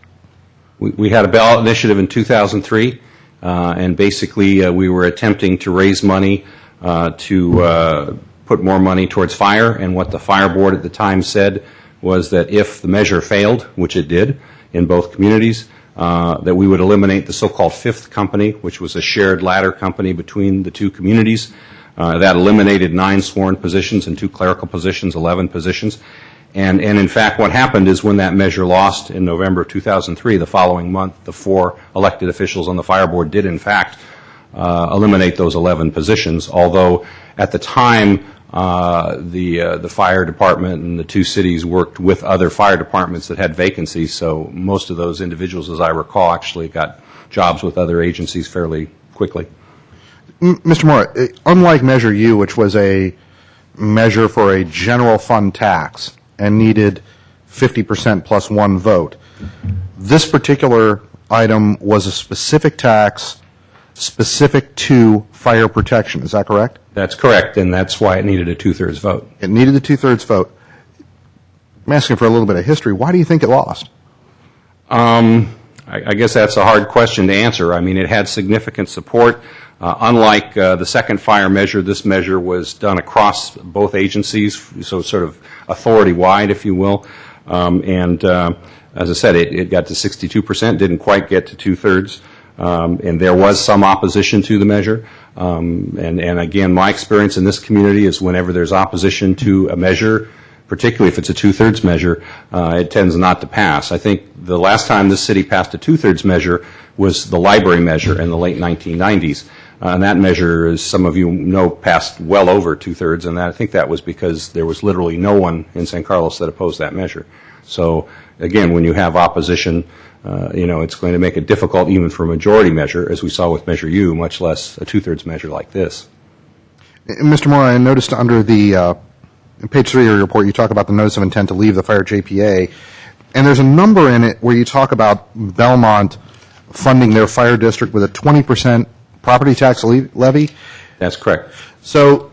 [SPEAKER 17] We had a ballot initiative in 2003, and basically we were attempting to raise money to put more money towards fire, and what the fire board at the time said was that if the measure failed, which it did in both communities, that we would eliminate the so-called fifth company, which was a shared ladder company between the 2 communities. That eliminated 9 sworn positions and 2 clerical positions, 11 positions. And in fact, what happened is when that measure lost in November of 2003, the following month, the 4 elected officials on the fire board did, in fact, eliminate those 11 positions, although at the time, the fire department and the 2 cities worked with other fire departments that had vacancies, so most of those individuals, as I recall, actually got jobs with other agencies fairly quickly.
[SPEAKER 3] Mr. Moore, unlike Measure U, which was a measure for a general fund tax and needed 50% plus 1 vote, this particular item was a specific tax specific to fire protection. Is that correct?
[SPEAKER 17] That's correct, and that's why it needed a 2/3 vote.
[SPEAKER 3] It needed a 2/3 vote. I'm asking for a little bit of history. Why do you think it lost?
[SPEAKER 17] I guess that's a hard question to answer. I mean, it had significant support. Unlike the second fire measure, this measure was done across both agencies, so sort of authority-wide, if you will. As I said, it got to 62%, didn't quite get to 2/3. And there was some opposition to the measure. And again, my experience in this community is whenever there's opposition to a measure, particularly if it's a 2/3 measure, it tends not to pass. I think the last time this city passed a 2/3 measure was the library measure in the late 1990s. And that measure, as some of you know, passed well over 2/3, and I think that was because there was literally no one in San Carlos that opposed that measure. So again, when you have opposition, it's going to make it difficult even for a majority measure, as we saw with Measure U, much less a 2/3 measure like this.
[SPEAKER 3] Mr. Moore, I noticed under the page 3 of your report, you talk about the notice of intent to leave the Fire JPA, and there's a number in it where you talk about Belmont funding their fire district with a 20% property tax levy.
[SPEAKER 17] That's correct.
[SPEAKER 3] So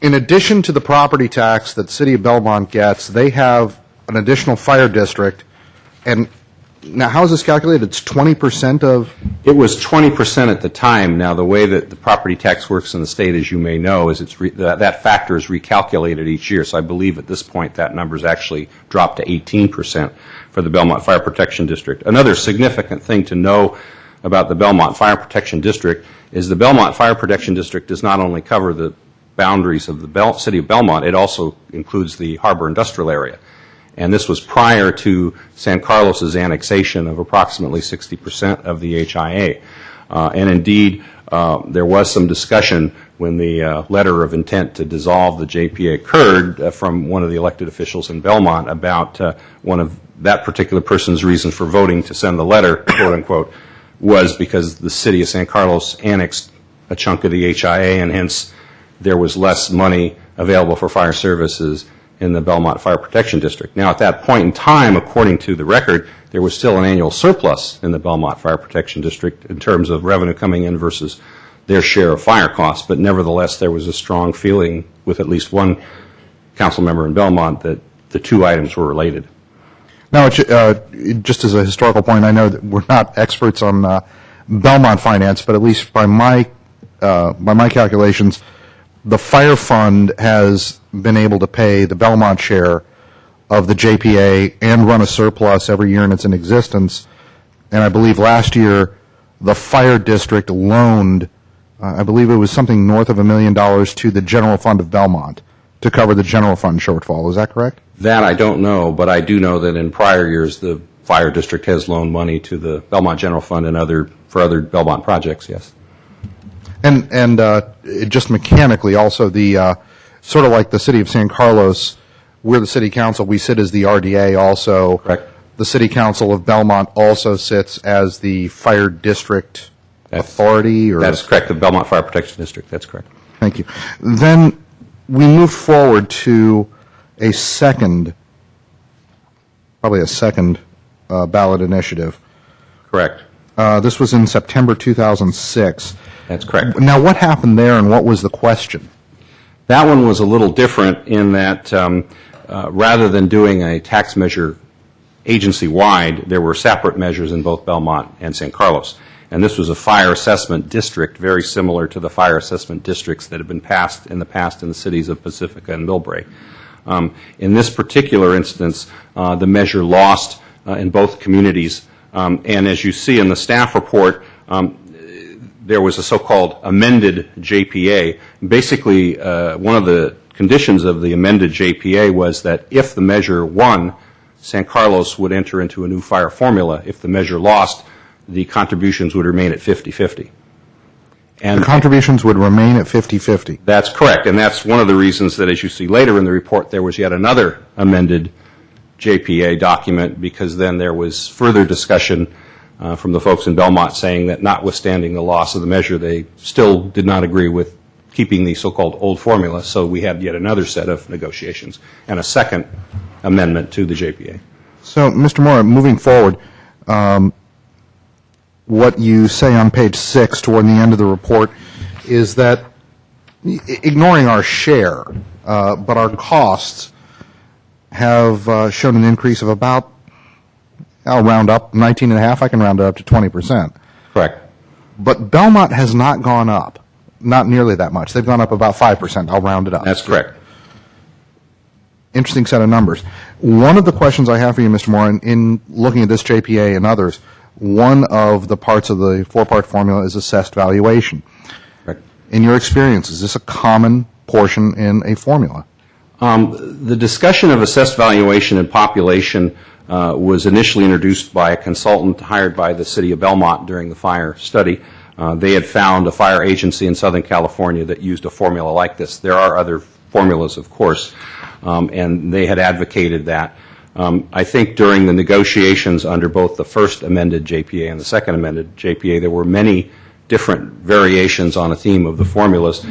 [SPEAKER 3] in addition to the property tax that the city of Belmont gets, they have an additional fire district And now, how is this calculated? It's 20% of...
[SPEAKER 17] It was 20% at the time. Now, the way that the property tax works in the state, as you may know, is that factor is recalculated each year. So I believe at this point that number's actually dropped to 18% for the Belmont Fire Protection District. Another significant thing to know about the Belmont Fire Protection District is the Belmont Fire Protection District does not only cover the boundaries of the city of Belmont, it also includes the harbor industrial area. And this was prior to San Carlos's annexation of approximately 60% of the HIA. And indeed, there was some discussion when the letter of intent to dissolve the JPA occurred from one of the elected officials in Belmont about one of that particular person's reason for voting to send the letter, quote unquote, was because the city of San Carlos annexed a chunk of the HIA, and hence there was less money available for fire services in the Belmont Fire Protection District. Now, at that point in time, according to the record, there was still an annual surplus in the Belmont Fire Protection District in terms of revenue coming in versus their share of fire costs. But nevertheless, there was a strong feeling with at least one council member in Belmont that the two items were related.
[SPEAKER 3] Now, just as a historical point, I know that we're not experts on Belmont finance, but at least by my calculations, the fire fund has been able to pay the Belmont share of the JPA and run a surplus every year in its existence. And I believe last year the fire district loaned, I believe it was something north of $1 million to the general fund of Belmont to cover the general fund shortfall. Is that correct?
[SPEAKER 17] That I don't know, but I do know that in prior years the fire district has loaned money to the Belmont General Fund and for other Belmont projects, yes.
[SPEAKER 3] And just mechanically also the sort of like the city of San Carlos, we're the city council, we sit as the RDA also.
[SPEAKER 17] Correct.
[SPEAKER 3] The city council of Belmont also sits as the fire district authority? Or?
[SPEAKER 17] That's correct, the Belmont Fire Protection District, that's correct.
[SPEAKER 3] Thank you. Then we moved forward to a second ballot initiative.
[SPEAKER 17] Correct.
[SPEAKER 3] This was in September 2006.
[SPEAKER 17] That's correct.
[SPEAKER 3] Now, what happened there, and what was the question?
[SPEAKER 17] That one was a little different in that rather than doing a tax measure agency-wide, there were separate measures in both Belmont and San Carlos. And this was a fire assessment district, very similar to the fire assessment districts that have been passed in the cities of Pacifica and Millbrae. In this particular instance, the measure lost in both communities. And as you see in the staff report, there was a so-called amended JPA. Basically, one of the conditions of the amended JPA was that if the measure won, San Carlos would enter into a new fire formula. If the measure lost, the contributions would remain at 50-50.
[SPEAKER 3] And the contributions would remain at 50-50.
[SPEAKER 17] That's correct, and that's one of the reasons that, as you see later in the report, there was yet another amended JPA document, because then there was further discussion from the folks in Belmont saying that notwithstanding the loss of the measure, they still did not agree with keeping the so-called old formula, so we had yet another set of negotiations and a second amendment to the JPA.
[SPEAKER 3] So, Mr. Moore, moving forward, what you say on page 6 toward the end of the report is that, ignoring our share, but our costs have shown an increase of about, I'll round up, 19.5%, I can round it up to 20%.
[SPEAKER 17] Correct.
[SPEAKER 3] But Belmont has not gone up, not nearly that much. They've gone up about 5%, I'll round it up.
[SPEAKER 17] That's correct.
[SPEAKER 3] Interesting set of numbers. One of the questions I have for you, Mr. Moore, in looking at this JPA and others, one of the parts of the four-part formula is assessed valuation.
[SPEAKER 17] Correct.
[SPEAKER 3] In your experience, is this a common portion in a formula?
[SPEAKER 17] The discussion of assessed valuation and population was initially introduced by a consultant hired by the city of Belmont during the fire study. They had found a fire agency in Southern California that used a formula like this. There are other formulas, of course, and they had advocated that. I think during the negotiations under both the first amended JPA and the second amended JPA, there were many different variations on a theme of the formulas.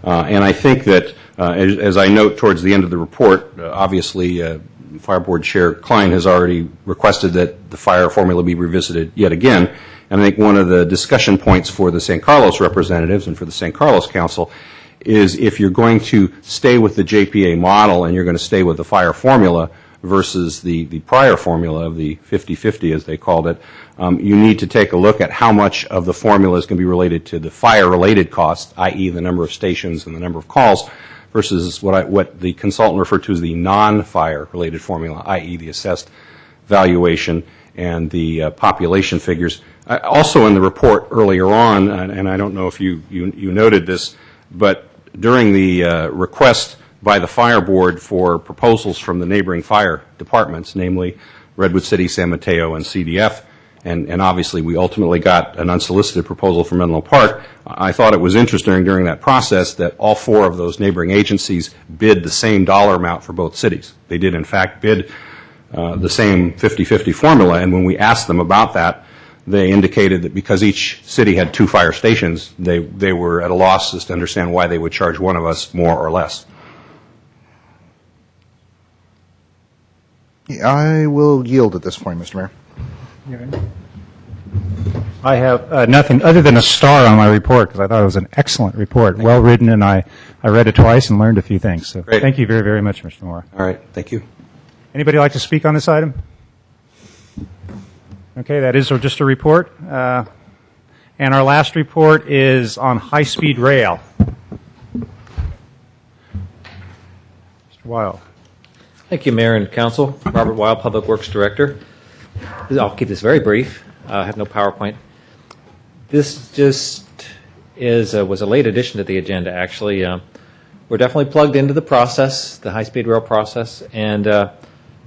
[SPEAKER 17] And I think that, as I note towards the end of the report, obviously Fire Board Chair Klein has already requested that the fire formula be revisited yet again. And I think one of the discussion points for the San Carlos representatives and for the San Carlos Council is if you're going to stay with the JPA model and you're going to stay with the fire formula versus the prior formula of the 50-50, as they called it, you need to take a look at how much of the formula is going to be related to the fire-related costs, i.e. the number of stations and the number of calls, versus what the consultant referred to as the non-fire-related formula, i.e. the assessed valuation and the population figures. Also in the report earlier on, and I don't know if you noted this, but during the request by the Fire Board for proposals from the neighboring fire departments, namely Redwood City, San Mateo, and CDF, and obviously we ultimately got an unsolicited proposal from Menlo Park. I thought it was interesting during that process that all four of those neighboring agencies bid the same dollar amount for both cities. They did, in fact, bid the same 50-50 formula, and when we asked them about that, they indicated that because each city had 2 fire stations, they were at a loss as to understand why they would charge one of us more or less.
[SPEAKER 3] I will yield at this point, Mr. Mayor.
[SPEAKER 12] I have nothing other than a star on my report because I thought it was an excellent report, well written, and I read it twice and learned a few things. So
[SPEAKER 17] Great.
[SPEAKER 12] Thank you very, very much, Mr. Moore.
[SPEAKER 17] All right, thank you.
[SPEAKER 12] Anybody like to speak on this item? Okay, that is just a report. And our last report is on high-speed rail. Mr. Weil.
[SPEAKER 18] Thank you, Mayor and Council. Robert Weil, Public Works Director. I'll keep this very brief. I have no PowerPoint. This just was a late addition to the agenda, actually. We're definitely plugged into the process, the high-speed rail process, and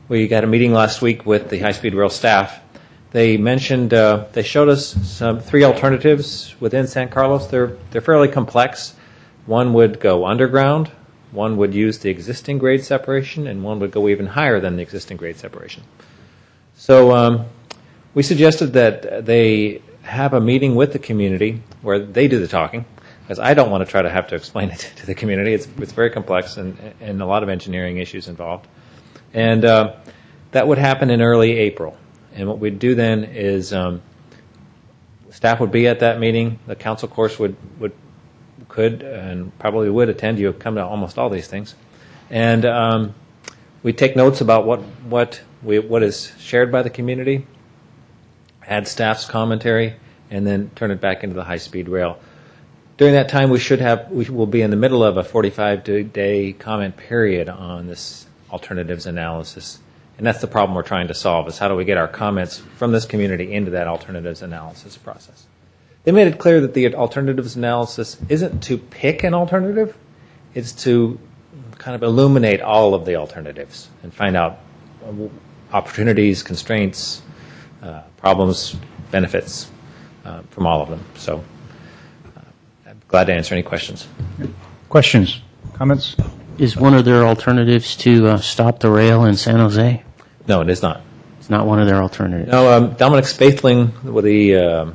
[SPEAKER 18] we got a meeting last week with the high-speed rail staff. They mentioned, they showed us 3 alternatives within San Carlos. They're fairly complex. One would go underground, one would use the existing grade separation, and one would go even higher than the existing grade separation. So we suggested that they have a meeting with the community where they do the talking, because I don't want to try to have to explain it to the community. It's very complex and a lot of engineering issues involved. And that would happen in early April. And what we'd do then is staff would be at that meeting. The council, of course, could and probably would attend. You come to almost all these things. And we take notes about what is shared by the community, add staff's commentary, and then turn it back into the high-speed rail. During that time, we will be in the middle of a 45-day comment period on this alternatives analysis. And that's the problem we're trying to solve, is how do we get our comments from this community into that alternatives analysis process. They made it clear that the alternatives analysis isn't to pick an alternative, it's to kind of illuminate all of the alternatives and find out opportunities, constraints, problems, benefits from all of them. So I'm glad to answer any questions.
[SPEAKER 12] Questions? Comments?
[SPEAKER 6] Is one of their alternatives to stop the rail in San Jose?
[SPEAKER 18] No, it is not.
[SPEAKER 6] It's not one of their alternatives.
[SPEAKER 18] No, Dominic Spaethling, the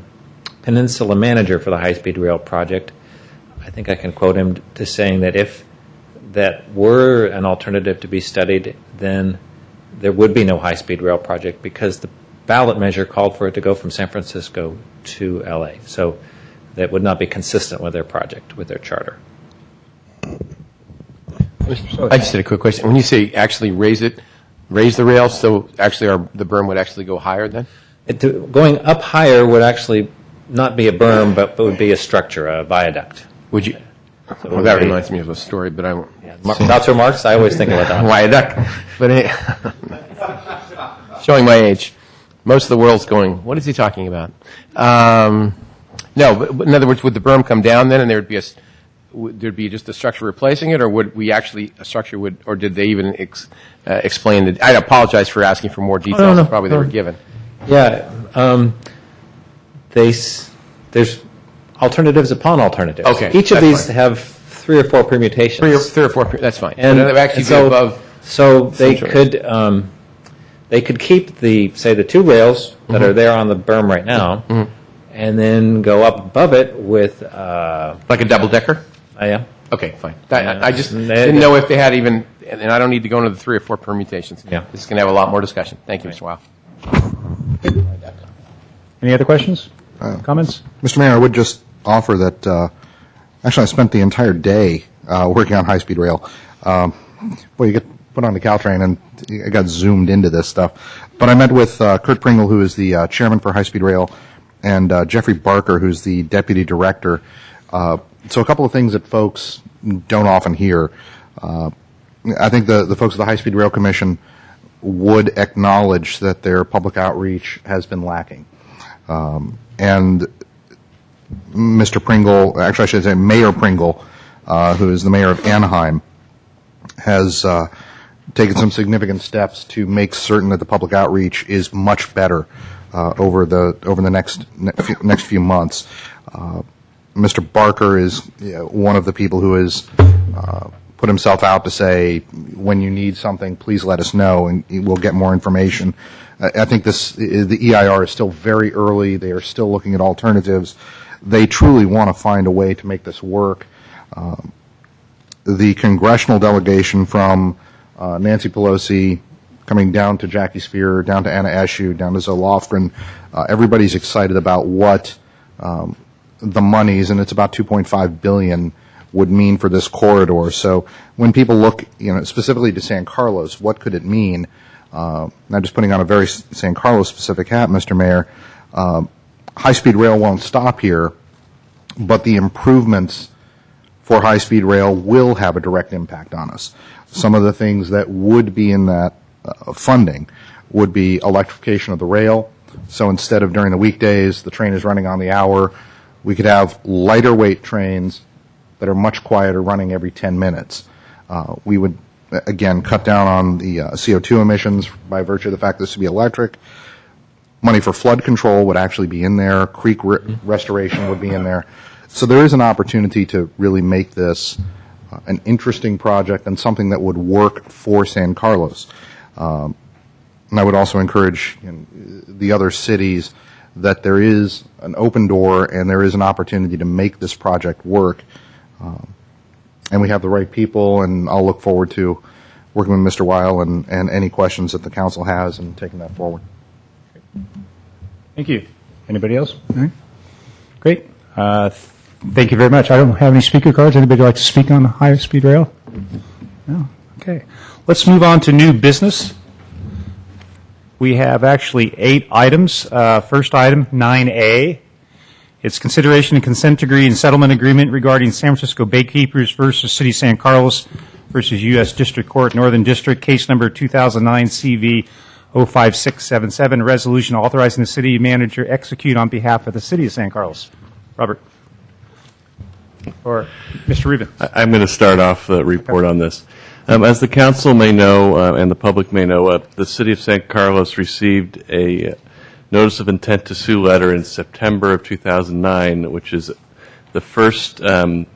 [SPEAKER 18] Peninsula manager for the high-speed rail project, I think I can quote him to saying that if that were an alternative to be studied, then there would be no high-speed rail project because the ballot measure called for it to go from San Francisco to L.A. So that would not be consistent with their project, with their charter.
[SPEAKER 4] I just had a quick question. When you say actually raise the rail, so actually the berm would actually go higher then?
[SPEAKER 18] Going up higher would actually not be a berm, but would be a structure, a viaduct.
[SPEAKER 4] Would you?
[SPEAKER 18] So
[SPEAKER 4] Well, that reminds me of a story, but I won't.
[SPEAKER 18] Dr. Marks, I always think about that.
[SPEAKER 4] Viaduct. But showing my age. Most of the world's going, what is he talking about? No, but in other words, would the berm come down then and there'd be just a structure replacing it, or would we actually, a structure would, or did they even explain that? I apologize for asking for more details than probably they were given.
[SPEAKER 18] Yeah. There's alternatives upon alternatives.
[SPEAKER 4] Okay,
[SPEAKER 18] Each of
[SPEAKER 4] that's
[SPEAKER 18] these
[SPEAKER 4] fine.
[SPEAKER 18] have 3 or 4 permutations.
[SPEAKER 4] Three or four, that's fine.
[SPEAKER 18] And
[SPEAKER 4] But actually
[SPEAKER 18] and so,
[SPEAKER 4] be above.
[SPEAKER 18] so they
[SPEAKER 4] some
[SPEAKER 18] could keep the 2 rails that are there on the berm right now, and then go up above it with
[SPEAKER 4] like a double decker.
[SPEAKER 18] Yeah.
[SPEAKER 4] Okay, fine. I just didn't know if they had even, and I don't need to go into the 3 or 4 permutations.
[SPEAKER 18] Yeah.
[SPEAKER 4] This is going to have a lot more discussion. Thank you, Mr. Weil.
[SPEAKER 12] Any other questions? Comments?
[SPEAKER 3] Mr. Mayor, I would just offer that, actually I spent the entire day working on high-speed rail. Well, you get put on the Caltrain and I got zoomed into this stuff. But I met with Kurt Pringle, who is the chairman for High Speed Rail, and Jeffrey Barker, who's the deputy director. So a couple of things that folks don't often hear. I think the folks at the High Speed Rail Commission would acknowledge that their public outreach has been lacking. And Mr. Pringle, actually I should say Mayor Pringle, who is the mayor of Anaheim, has taken some significant steps to make certain that the public outreach is much better over the next few months. Mr. Barker is one of the people who has put himself out to say, when you need something, please let us know, and we'll get more information. I think the EIR is still very early. They are still looking at alternatives. They truly want to find a way to make this work. The congressional delegation from Nancy Pelosi coming down to Jackie Speier, down to Anna Eshoo, down to Zoe Lofgren, everybody's excited about what the monies, and it's about $2.5 billion, would mean for this corridor. So when people look, specifically to San Carlos, what could it mean? Not just putting on a very San Carlos specific hat, Mr. Mayor. High-speed rail won't stop here, but the improvements for high-speed rail will have a direct impact on us. Some of the things that would be in that funding would be electrification of the rail. So instead of during the weekdays, the train is running on the hour, we could have lighter weight trains that are much quieter, running every 10 minutes. We would, again, cut down on the CO2 emissions by virtue of the fact this would be electric. Money for flood control would actually be in there. Creek restoration would be in there. So there is an opportunity to really make this an interesting project and something that would work for San Carlos. And I would also encourage the other cities that there is an open door and there is an opportunity to make this project work. And we have the right people, and I'll look forward to working with Mr. Weil and any questions that the council has and taking that forward.
[SPEAKER 12] Thank you. Anybody else? All right. Great. Thank you very much. I don't have any speaker cards. Anybody like to speak on high-speed rail? No? Okay. Let's move on to new business. We have actually 8 items. First item, 9A. It's consideration and consent decree and settlement agreement regarding San Francisco Baykeepers versus City of San Carlos versus U.S. District Court, Northern District, case number 2009 CV 05677, a resolution authorizing the city manager execute on behalf of the City of San Carlos. Robert. Or Mr. Rubin.
[SPEAKER 5] I'm going to start off the report on this. As the council may know, and the public may know, the City of San Carlos received a notice of intent to sue letter in September of 2009, which is the first part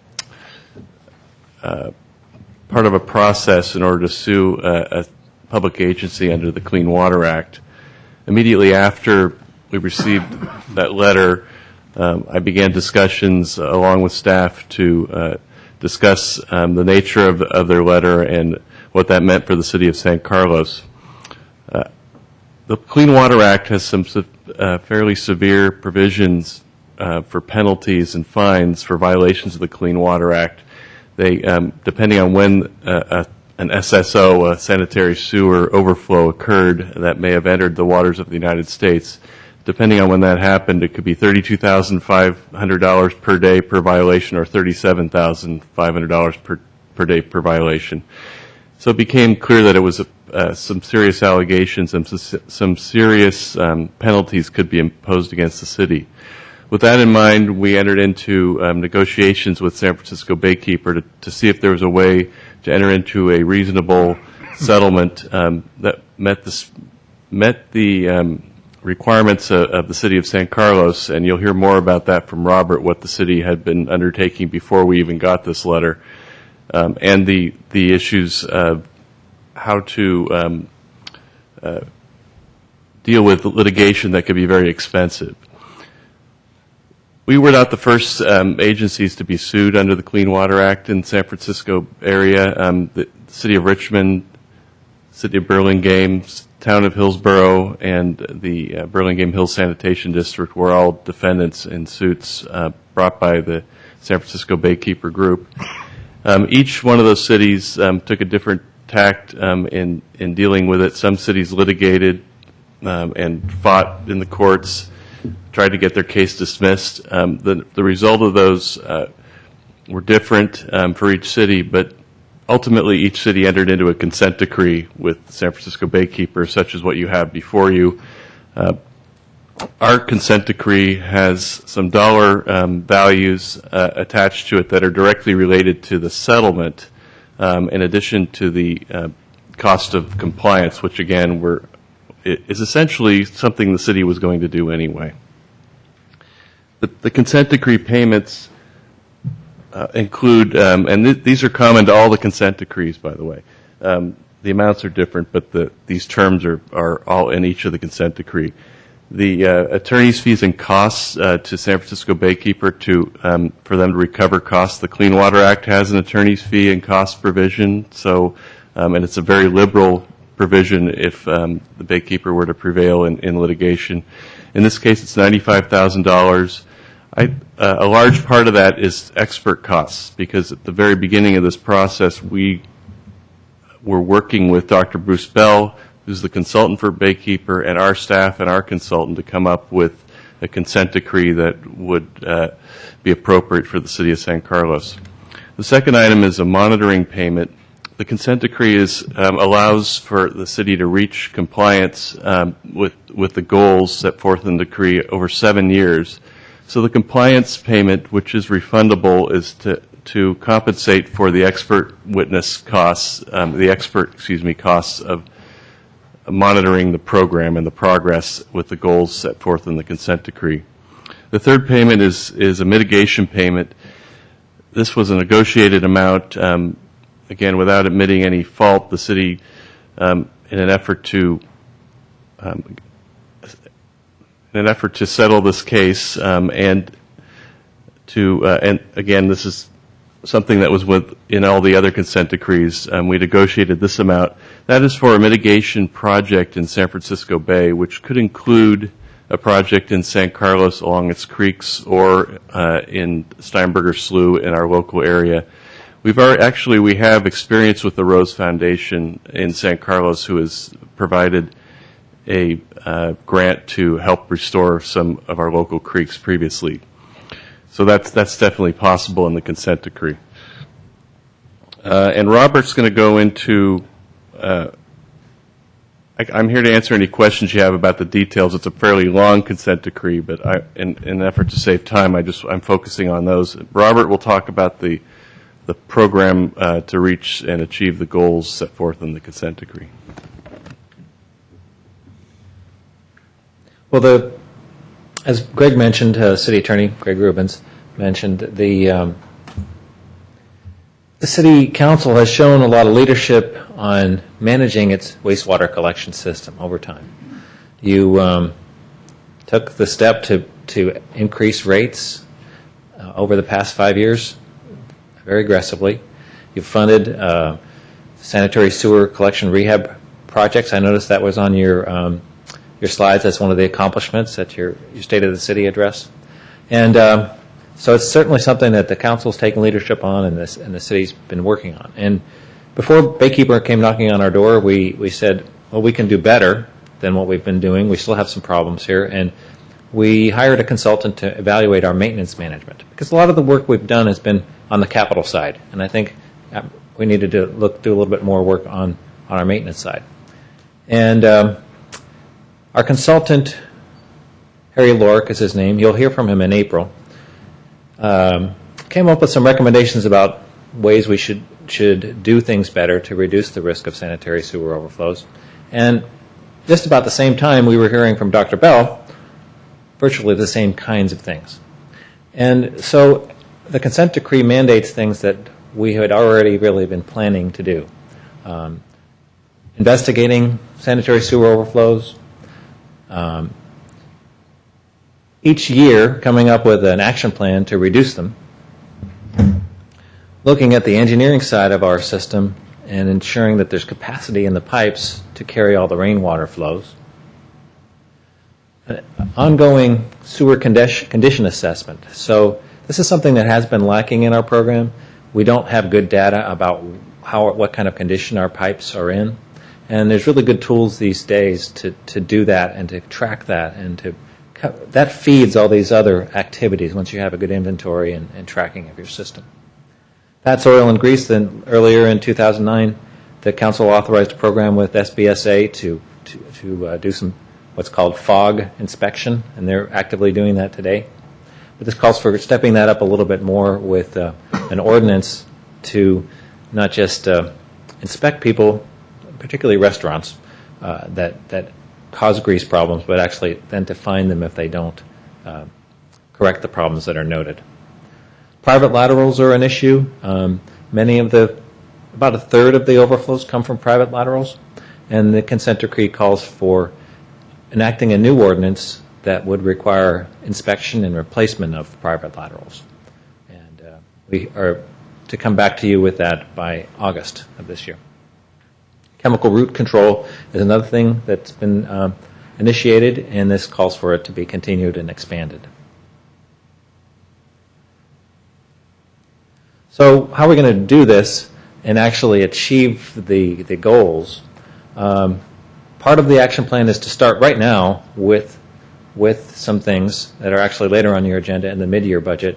[SPEAKER 5] of a process in order to sue a public agency under the Clean Water Act. Immediately after we received that letter, I began discussions along with staff to discuss the nature of their letter and what that meant for the City of San Carlos. The Clean Water Act has some fairly severe provisions for penalties and fines for violations of the Clean Water Act. They, depending on when an SSO, a sanitary sewer overflow, occurred that may have entered the waters of the United States, depending on when that happened, it could be $32,500 per day per violation or $37,500 per day per violation. So it became clear that it was some serious allegations and some serious penalties could be imposed against the city. With that in mind, we entered into negotiations with San Francisco Baykeeper to see if there was a way to enter into a reasonable settlement that met the requirements of the City of San Carlos, and you'll hear more about that from Robert, what the city had been undertaking before we even got this letter, and the issues of how to deal with litigation that could be very expensive. We were not the first agencies to be sued under the Clean Water Act in San Francisco area. The City of Richmond, City of Burlingame, Town of Hillsborough, and the Burlingame Hills Sanitation District were all defendants in suits brought by the San Francisco Baykeeper Group. Each one of those cities took a different tact in dealing with it. Some cities litigated and fought in the courts, tried to get their case dismissed. The result of those were different for each city, but ultimately each city entered into a consent decree with the San Francisco Baykeeper, such as what you have before you. Our consent decree has some dollar values attached to it that are directly related to the settlement, in addition to the cost of compliance, which again is essentially something the city was going to do anyway. The consent decree payments include, and these are common to all the consent decrees, by the way. The amounts are different, but these terms are all in each of the consent decree. The attorney's fees and costs to San Francisco Baykeeper for them to recover costs. The Clean Water Act has an attorney's fee and cost provision, so and it's a very liberal provision if the Baykeeper were to prevail in litigation. In this case, it's $95,000. A large part of that is expert costs, because at the very beginning of this process, we were working with Dr. Bruce Bell, who's the consultant for Baykeeper, and our staff and our consultant to come up with a consent decree that would be appropriate for the city of San Carlos. The second item is a monitoring payment. The consent decree allows for the city to reach compliance with the goals set forth in the decree over 7 years. So the compliance payment, which is refundable, is to compensate for the expert witness costs, costs of monitoring the program and the progress with the goals set forth in the consent decree. The third payment is a mitigation payment. This was a negotiated amount. Again, without admitting any fault, the city, in an effort to settle this case, and again, this is something that was in all the other consent decrees. We negotiated this amount. That is for a mitigation project in San Francisco Bay, which could include a project in San Carlos along its creeks or in Steinberger Slough in our local area. We have experience with the Rose Foundation in San Carlos, who has provided a grant to help restore some of our local creeks previously. So that's definitely possible in the consent decree. And Robert's going to go into, I'm here to answer any questions you have about the details. It's a fairly long consent decree, but in an effort to save time, I'm focusing on those. Robert will talk about the program to reach and achieve the goals set forth in the consent decree.
[SPEAKER 18] Well, as Greg mentioned, City Attorney Greg Rubens mentioned, the City Council has shown a lot of leadership on managing its wastewater collection system over time. You took the step to increase rates over the past 5 years very aggressively. You've funded sanitary sewer collection rehab projects. I noticed that was on your slides. That's one of the accomplishments at your State of the City address. And so it's certainly something that the council's taken leadership on and the city's been working on. And before Baykeeper came knocking on our door, we said, well, we can do better than what we've been doing. We still have some problems here. And we hired a consultant to evaluate our maintenance management, because a lot of the work we've done has been on the capital side. And I think we needed to do a little bit more work on our maintenance side. And our consultant, Harry Lorick is his name, you'll hear from him in April, came up with some recommendations about ways we should do things better to reduce the risk of sanitary sewer overflows. And just about the same time, we were hearing from Dr. Bell virtually the same kinds of things. And so the consent decree mandates things that we had already really been planning to do. Investigating sanitary sewer overflows, each year coming up with an action plan to reduce them, looking at the engineering side of our system and ensuring that there's capacity in the pipes to carry all the rainwater flows, ongoing sewer condition assessment. So this is something that has been lacking in our program. We don't have good data about what kind of condition our pipes are in. And there's really good tools these days to do that and to track that, and that feeds all these other activities once you have a good inventory and tracking of your system. That's oil and grease. Then earlier in 2009, the council authorized a program with SBSA to do some what's called fog inspection, and they're actively doing that today. But this calls for stepping that up a little bit more with an ordinance to not just inspect people, particularly restaurants, that cause grease problems, but actually then to find them if they don't correct the problems that are noted. Private laterals are an issue. About a third of the overflows come from private laterals, and the consent decree calls for enacting a new ordinance that would require inspection and replacement of private laterals. And we are to come back to you with that by August of this year. Chemical root control is another thing that's been initiated, and this calls for it to be continued and expanded. So how are we going to do this and actually achieve the goals? Part of the action plan is to start right now with some things that are actually later on your agenda in the mid-year budget.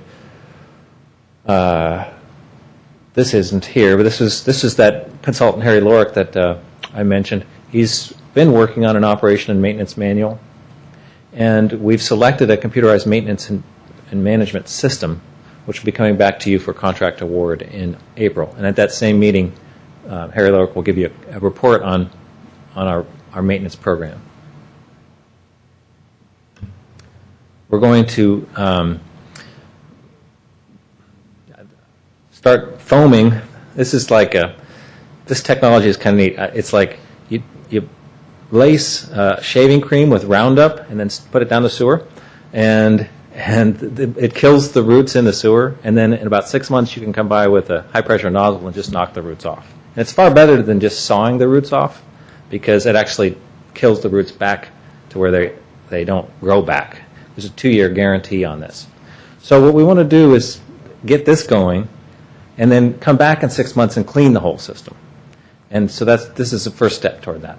[SPEAKER 18] This isn't here, but this is that consultant Harry Lorick that I mentioned. He's been working on an operation and maintenance manual, and we've selected a computerized maintenance and management system, which will be coming back to you for contract award in April. And at that same meeting, Harry Lorick will give you a report on our maintenance program. We're going to start foaming. This is like this technology is kind of neat. It's like you lace shaving cream with Roundup and then put it down the sewer, and it kills the roots in the sewer. And then in about 6 months, you can come by with a high pressure nozzle and just knock the roots off. And it's far better than just sawing the roots off, because it actually kills the roots back to where they don't grow back. There's a 2-year guarantee on this. So what we want to do is get this going, and then come back in 6 months and clean the whole system. And so this is the first step toward that.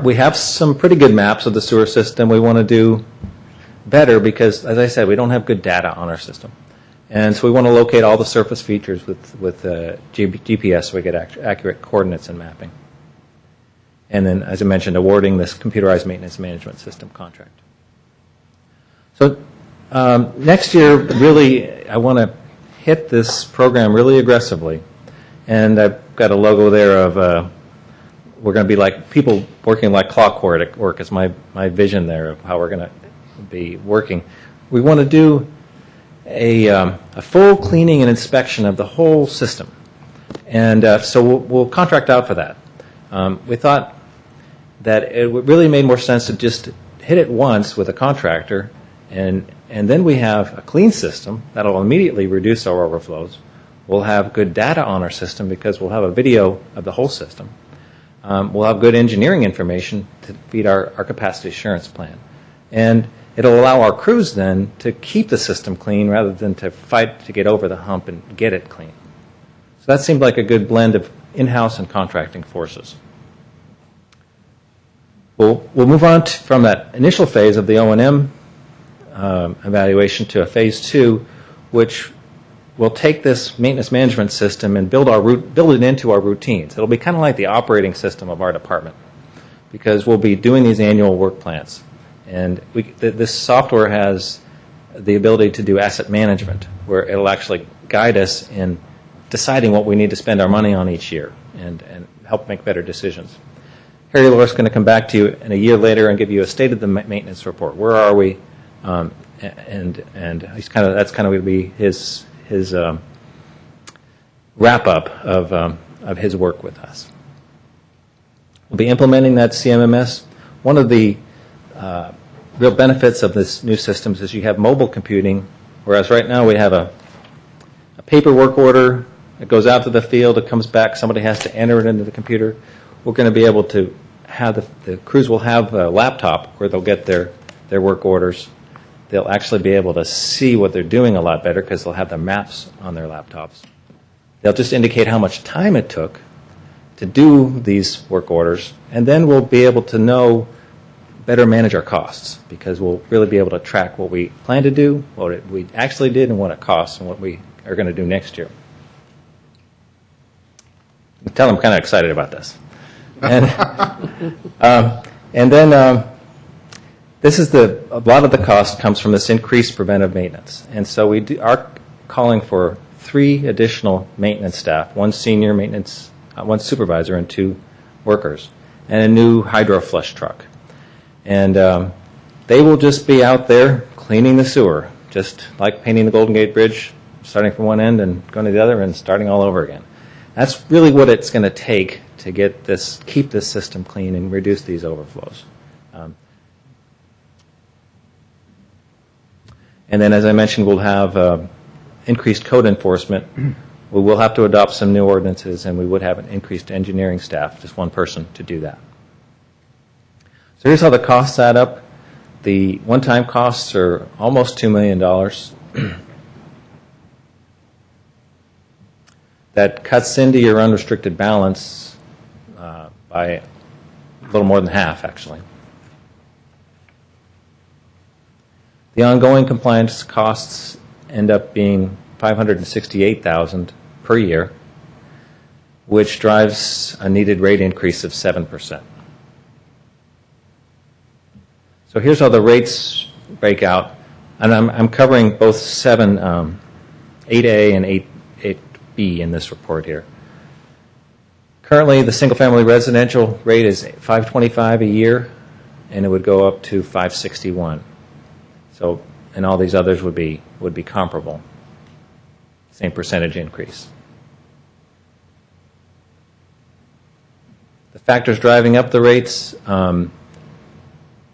[SPEAKER 18] We have some pretty good maps of the sewer system. We want to do better because, as I said, we don't have good data on our system. And so we want to locate all the surface features with GPS so we get accurate coordinates and mapping. And then, as I mentioned, awarding this computerized maintenance management system contract. So next year, really, I want to hit this program really aggressively. And I've got a logo there of we're going to be like people working like clockwork is my vision there of how we're going to be working. We want to do a full cleaning and inspection of the whole system. And so we'll contract out for that. We thought that it really made more sense to just hit it once with a contractor, and then we have a clean system that will immediately reduce our overflows. We'll have good data on our system because we'll have a video of the whole system. We'll have good engineering information to feed our capacity assurance plan. And it'll allow our crews then to keep the system clean rather than to fight to get over the hump and get it clean. So that seemed like a good blend of in-house and contracting forces. We'll move on from that initial phase of the O&M evaluation to a phase 2, which will take this maintenance management system and build it into our routines. It'll be kind of like the operating system of our department, because we'll be doing these annual work plans. And this software has the ability to do asset management, where it'll actually guide us in deciding what we need to spend our money on each year and help make better decisions. Harry Lorick's going to come back to you in a year later and give you a state of the maintenance report. Where are we? And that's kind of going to be his wrap up of his work with us. We'll be implementing that CMMS. One of the real benefits of this new systems is you have mobile computing, whereas right now we have a paper work order. It goes out to the field. It comes back. Somebody has to enter it into the computer. We're going to be able to have the crews will have a laptop where they'll get their work orders. They'll actually be able to see what they're doing a lot better because they'll have the maps on their laptops. They'll just indicate how much time it took to do these work orders, and then we'll be able to better manage our costs, because we'll really be able to track what we plan to do, what we actually did, and what it costs, and what we are going to do next year. Tell them I'm kind of excited about this. And, and then this is a lot of the cost comes from this increased preventive maintenance. And so we are calling for 3 additional maintenance staff, 1 senior maintenance, 1 supervisor, and 2 workers, and a new hydro flush truck. And they will just be out there cleaning the sewer, just like painting the Golden Gate Bridge, starting from one end and going to the other and starting all over again. That's really what it's going to take to keep this system clean and reduce these overflows. And then, as I mentioned, we'll have increased code enforcement. We will have to adopt some new ordinances, and we would have an increased engineering staff, just 1 person to do that. So here's how the costs add up. The one-time costs are almost $2 million. That cuts into your unrestricted balance by a little more than half, actually. The ongoing compliance costs end up being $568,000 per year, which drives a needed rate increase of 7%. So here's how the rates break out, and I'm covering both 8A and 8B in this report here. Currently, the single-family residential rate is $525 a year, and it would go up to $561. So, and all these others would be comparable, same percentage increase. The factors driving up the rates: the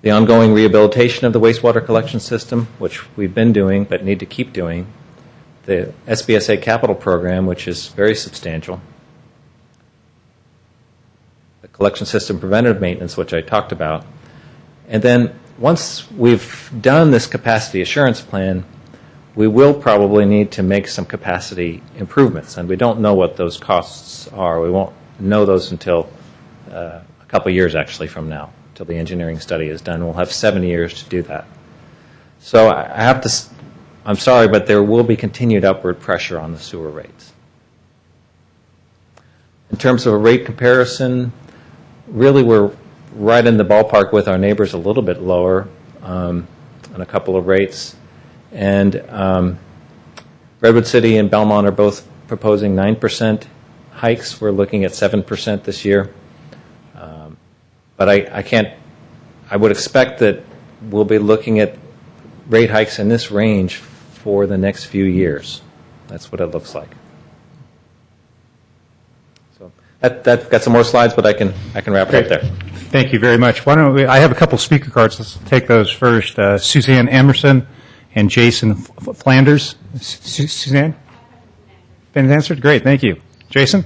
[SPEAKER 18] ongoing rehabilitation of the wastewater collection system, which we've been doing but need to keep doing; the SBSA capital program, which is very substantial; the collection system preventative maintenance, which I talked about; and then once we've done this capacity assurance plan, we will probably need to make some capacity improvements, and we don't know what those costs are. We won't know those until a couple years, actually, from now, until the engineering study is done. We'll have 7 years to do that. So I'm sorry, but there will be continued upward pressure on the sewer rates. In terms of a rate comparison, really we're right in the ballpark with our neighbors, a little bit lower on a couple of rates. And Redwood City and Belmont are both proposing 9% hikes. We're looking at 7% this year. But I would expect that we'll be looking at rate hikes in this range for the next few years. That's what it looks like. So that got some more slides, but I can wrap it up there.
[SPEAKER 12] Thank you very much. Why don't I have a couple speaker cards. Let's take those first. Suzanne Emerson and Jason Flanders. Suzanne? Been answered? Great, thank you. Jason?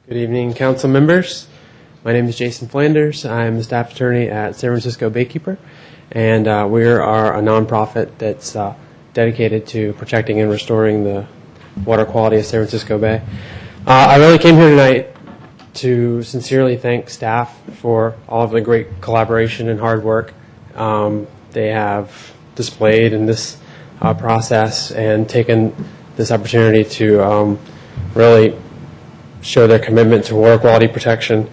[SPEAKER 19] Good evening, council members. My name is Jason Flanders. I'm a staff attorney at San Francisco Baykeeper, and we are a nonprofit that's dedicated to protecting and restoring the water quality of San Francisco Bay. I really came here tonight to sincerely thank staff for all of the great collaboration and hard work they have displayed in this process, and taken this opportunity to really show their commitment to water quality protection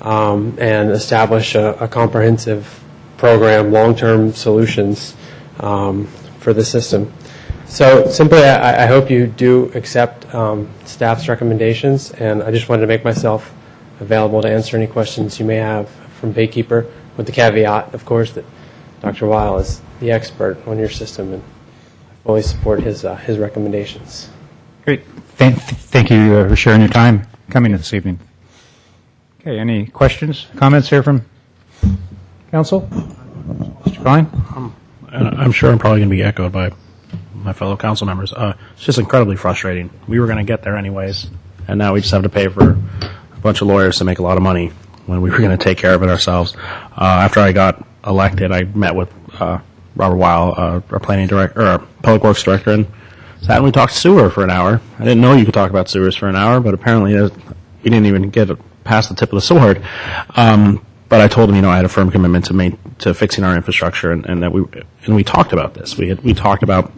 [SPEAKER 19] and establish a comprehensive program, long-term solutions for the system. So simply, I hope you do accept staff's recommendations, and I just wanted to make myself available to answer any questions you may have from Baykeeper, with the caveat, of course, that Dr. Weil is the expert on your system, and I fully support his recommendations.
[SPEAKER 12] Great. Thank you for sharing your time coming this evening. Okay, any questions, comments here from council? Mr. Klein?
[SPEAKER 7] I'm sure I'm probably going to be echoed by my fellow council members. It's just incredibly frustrating. We were going to get there anyways, and now we just have to pay for a bunch of lawyers to make a lot of money when we were going to take care of it ourselves. After I got elected, I met with Robert Weil, our planning director, or our public works director, and sat and we talked sewer for an hour. I didn't know you could talk about sewers for an hour, but apparently we didn't even get past the tip of the sword. But I told him, I had a firm commitment to fixing our infrastructure, and we talked about this. We talked about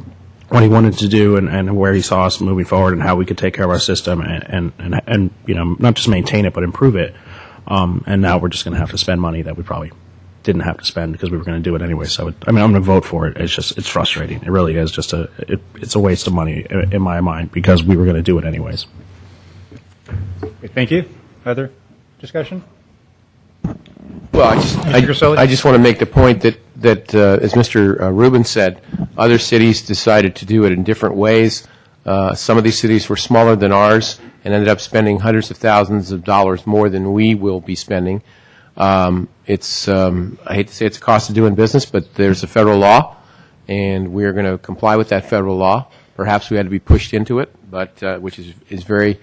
[SPEAKER 7] what he wanted to do and where he saw us moving forward and how we could take care of our system and not just maintain it but improve it. And now we're just going to have to spend money that we probably didn't have to spend because we were going to do it anyway. So I'm going to vote for it. It's frustrating. It really is it's a waste of money in my mind because we were going to do it anyways.
[SPEAKER 12] Okay, thank you. Other discussion?
[SPEAKER 4] Well, I just want to make the point that as Mr. Rubin said, other cities decided to do it in different ways. Some of these cities were smaller than ours and ended up spending hundreds of thousands of dollars more than we will be spending. I hate to say it's a cost of doing business, but there's a federal law, and we're going to comply with that federal law. Perhaps we had to be pushed into it, but which is very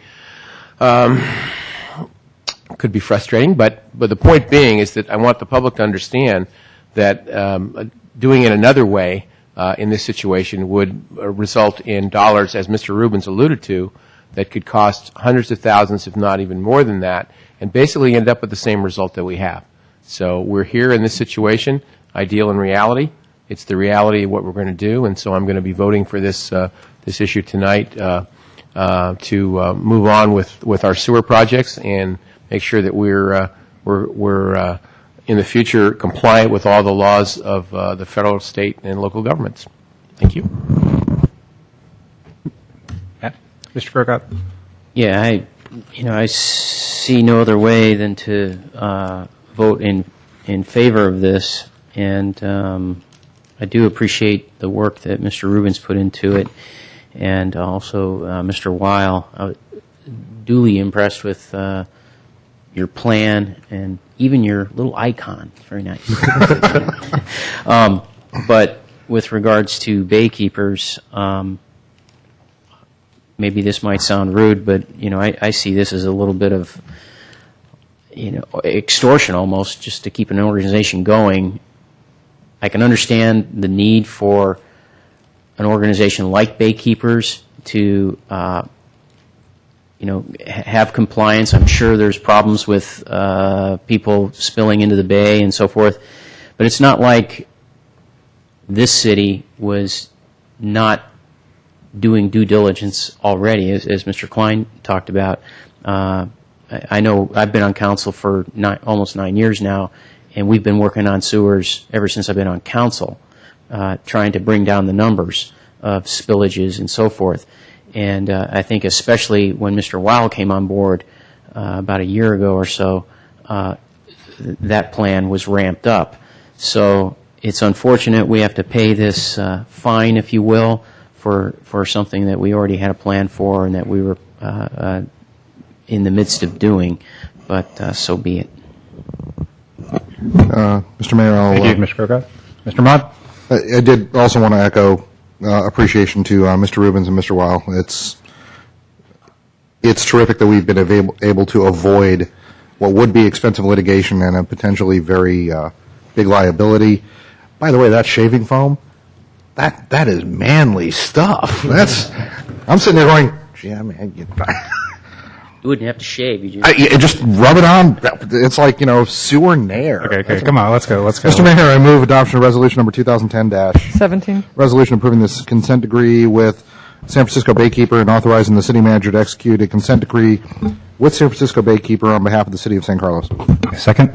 [SPEAKER 4] could be frustrating. But the point being is that I want the public to understand that doing it another way in this situation would result in dollars, as Mr. Rubin's alluded to, that could cost hundreds of thousands, if not even more than that, and basically end up with the same result that we have. So we're here in this situation, ideal in reality. It's the reality of what we're going to do, and so I'm going to be voting for this issue tonight to move on with our sewer projects and make sure that we're in the future compliant with all the laws of the federal, state, and local governments. Thank you.
[SPEAKER 12] Mr. Grocott?
[SPEAKER 6] Yeah, I see no other way than to vote in favor of this, and I do appreciate the work that Mr. Rubin's put into it, and also Mr. Weil. I was duly impressed with your plan and even your little icon. It's very nice. But with regards to baykeepers, maybe this might sound rude, but I see this as a little bit of extortion almost, just to keep an organization going. I can understand the need for an organization like baykeepers to have compliance. I'm sure there's problems with people spilling into the bay and so forth, but it's not like this city was not doing due diligence already, as Mr. Klein talked about. I know I've been on council for almost 9 years now, and we've been working on sewers ever since I've been on council, trying to bring down the numbers of spillages and so forth. And I think especially when Mr. Weil came on board about a year ago or so, that plan was ramped up. So it's unfortunate we have to pay this fine, if you will, for something that we already had a plan for and that we were in the midst of doing, but so be it.
[SPEAKER 3] Mr. Mayor,
[SPEAKER 12] Thank you, Mr. Grocott. Mr. Mott?
[SPEAKER 3] I did also want to echo appreciation to Mr. Rubens and Mr. Weil. It's terrific that we've been able to avoid what would be expensive litigation and a potentially very big liability. By the way, that shaving foam, that is manly stuff. I'm sitting there going, gee, I mean,
[SPEAKER 6] You wouldn't have to shave. You
[SPEAKER 3] just rub it on. It's like, sewer nair.
[SPEAKER 12] Okay, come on, let's go.
[SPEAKER 3] Mr. Mayor, I move adoption of resolution number 2010-17. Resolution approving this consent decree with San Francisco Baykeeper and authorizing the city manager to execute a consent decree with San Francisco Baykeeper on behalf of the city of San Carlos.
[SPEAKER 12] Second?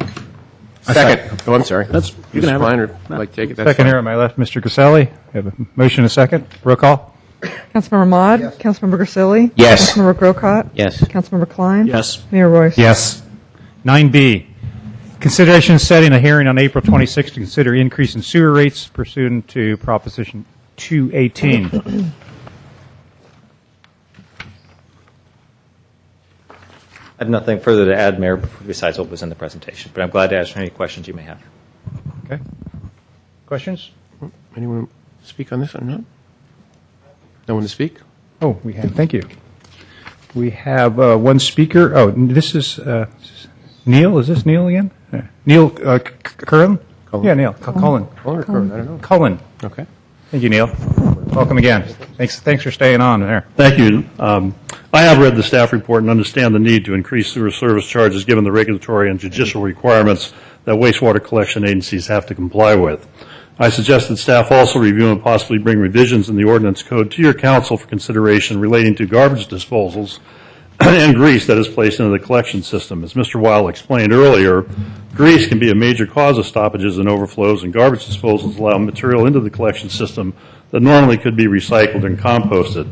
[SPEAKER 4] Second. Oh, I'm sorry.
[SPEAKER 12] You can have
[SPEAKER 4] Klein,
[SPEAKER 12] it.
[SPEAKER 4] or like take it. That's
[SPEAKER 12] Second
[SPEAKER 4] fine.
[SPEAKER 12] here on my left, Mr. Griselli. We have a motion and a second. Roll call.
[SPEAKER 9] Councilmember Maude? Yes. Councilmember Grisilli?
[SPEAKER 6] Yes.
[SPEAKER 9] Councilmember Grocott?
[SPEAKER 6] Yes.
[SPEAKER 9] Councilmember Klein?
[SPEAKER 7] Yes.
[SPEAKER 9] Mayor Royce?
[SPEAKER 12] Yes. 9B, consideration setting a hearing on April 26th to consider increase in sewer rates pursuant to Proposition 218.
[SPEAKER 18] I have nothing further to add, Mayor, besides what was in the presentation, but I'm glad to answer any questions you may have.
[SPEAKER 12] Okay. Questions?
[SPEAKER 4] Anyone speak on this or not? No one to speak?
[SPEAKER 12] Oh, we have. Thank you. We have one speaker. Oh, this is Neil. Is this Neil again? Neil Curran?
[SPEAKER 4] Cullen.
[SPEAKER 12] Yeah, Neil. Cullen.
[SPEAKER 4] Cullen or Curran? I don't know.
[SPEAKER 12] Cullen.
[SPEAKER 4] Okay.
[SPEAKER 12] Thank you, Neil. Welcome again. Thanks for staying on there.
[SPEAKER 10] Thank you. I have read the staff report and understand the need to increase sewer service charges given the regulatory and judicial requirements that wastewater collection agencies have to comply with. I suggest that staff also review and possibly bring revisions in the ordinance code to your council for consideration relating to garbage disposals and grease that is placed into the collection system. As Mr. Weil explained earlier, grease can be a major cause of stoppages and overflows, and garbage disposals allow material into the collection system that normally could be recycled and composted.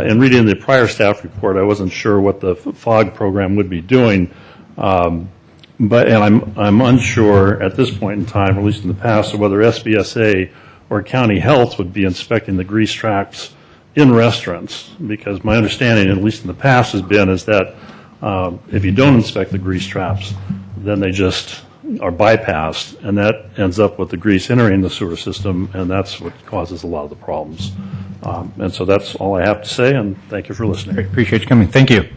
[SPEAKER 10] In reading the prior staff report, I wasn't sure what the FOG program would be doing, but I'm unsure at this point in time, or at least in the past, of whether SBSA or county health would be inspecting the grease traps in restaurants, because my understanding, at least in the past, has been is that if you don't inspect the grease traps, then they just are bypassed, and that ends up with the grease entering the sewer system, and that's what causes a lot of the problems. And so that's all I have to say, and thank you for listening.
[SPEAKER 12] Great. Appreciate you coming. Thank you.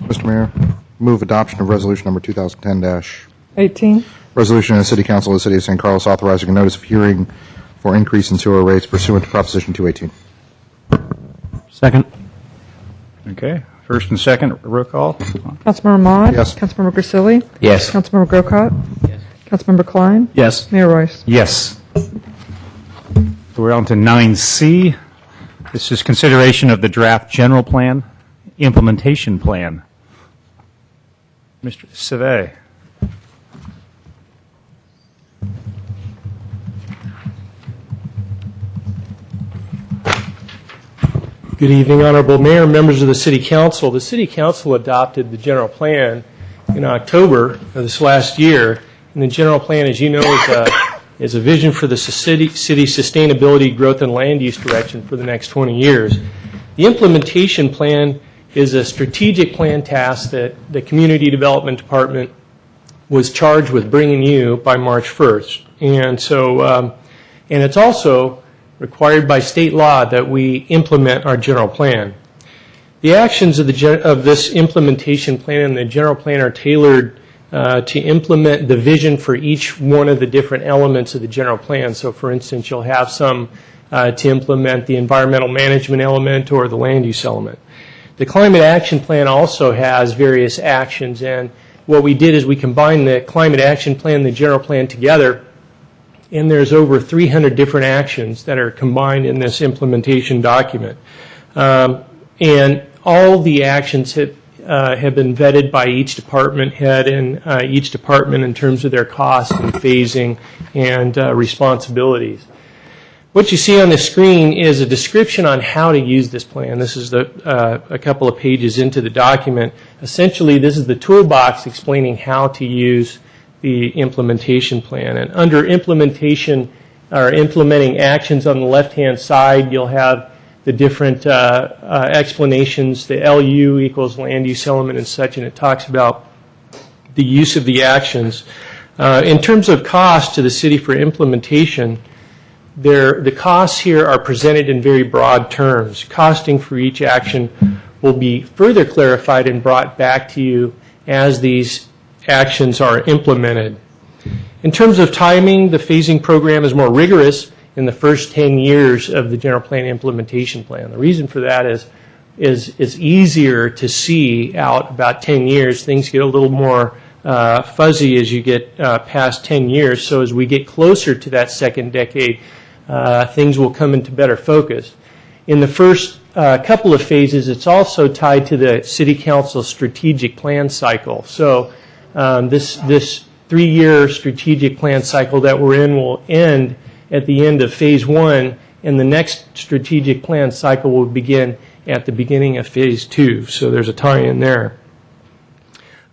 [SPEAKER 3] Mr. Mayor, move adoption of resolution number 2010-18. Resolution of the City Council of the City of San Carlos authorizing a notice of hearing for increase in sewer rates pursuant to Proposition 218.
[SPEAKER 7] Second.
[SPEAKER 12] Okay. First and second, roll call.
[SPEAKER 9] Councilmember Ahmad?
[SPEAKER 3] Yes.
[SPEAKER 9] Councilmember Grisilli?
[SPEAKER 18] Yes.
[SPEAKER 9] Councilmember Grocott? Yes. Councilmember Klein?
[SPEAKER 7] Yes.
[SPEAKER 9] Mayor Royce?
[SPEAKER 12] Yes. So we're on to 9C. This is consideration of the draft general plan, implementation plan. Mr. Savay.
[SPEAKER 20] Good evening, Honorable Mayor, members of the City Council. The City Council adopted the general plan in October of this last year, and the general plan, as you know, is a vision for the city's sustainability, growth, and land use direction for the next 20 years. The implementation plan is a strategic plan task that the Community Development Department was charged with bringing you by March 1st. And so, and it's also required by state law that we implement our general plan. The actions of this implementation plan and the general plan are tailored to implement the vision for each one of the different elements of the general plan. So, for instance, you'll have some to implement the environmental management element or the land use element. The climate action plan also has various actions, and what we did is we combined the climate action plan and the general plan together, and there's over 300 different actions that are combined in this implementation document. And all the actions have been vetted by each department head and each department in terms of their cost and phasing and responsibilities. What you see on the screen is a description on how to use this plan. This is a couple of pages into the document. Essentially, this is the toolbox explaining how to use the implementation plan. And under implementation or implementing actions on the left-hand side, you'll have the different explanations. The LU equals land use element and such, and it talks about the use of the actions. In terms of cost to the city for implementation, the costs here are presented in very broad terms. Costing for each action will be further clarified and brought back to you as these actions are implemented. In terms of timing, the phasing program is more rigorous in the first 10 years of the general plan implementation plan. The reason for that is it's easier to see out about 10 years. Things get a little more fuzzy as you get past 10 years. So as we get closer to that second decade, things will come into better focus. In the first couple of phases, it's also tied to the City Council strategic plan cycle. So this 3-year strategic plan cycle that we're in will end at the end of phase 1, and the next strategic plan cycle will begin at the beginning of phase 2. So there's a tie-in there.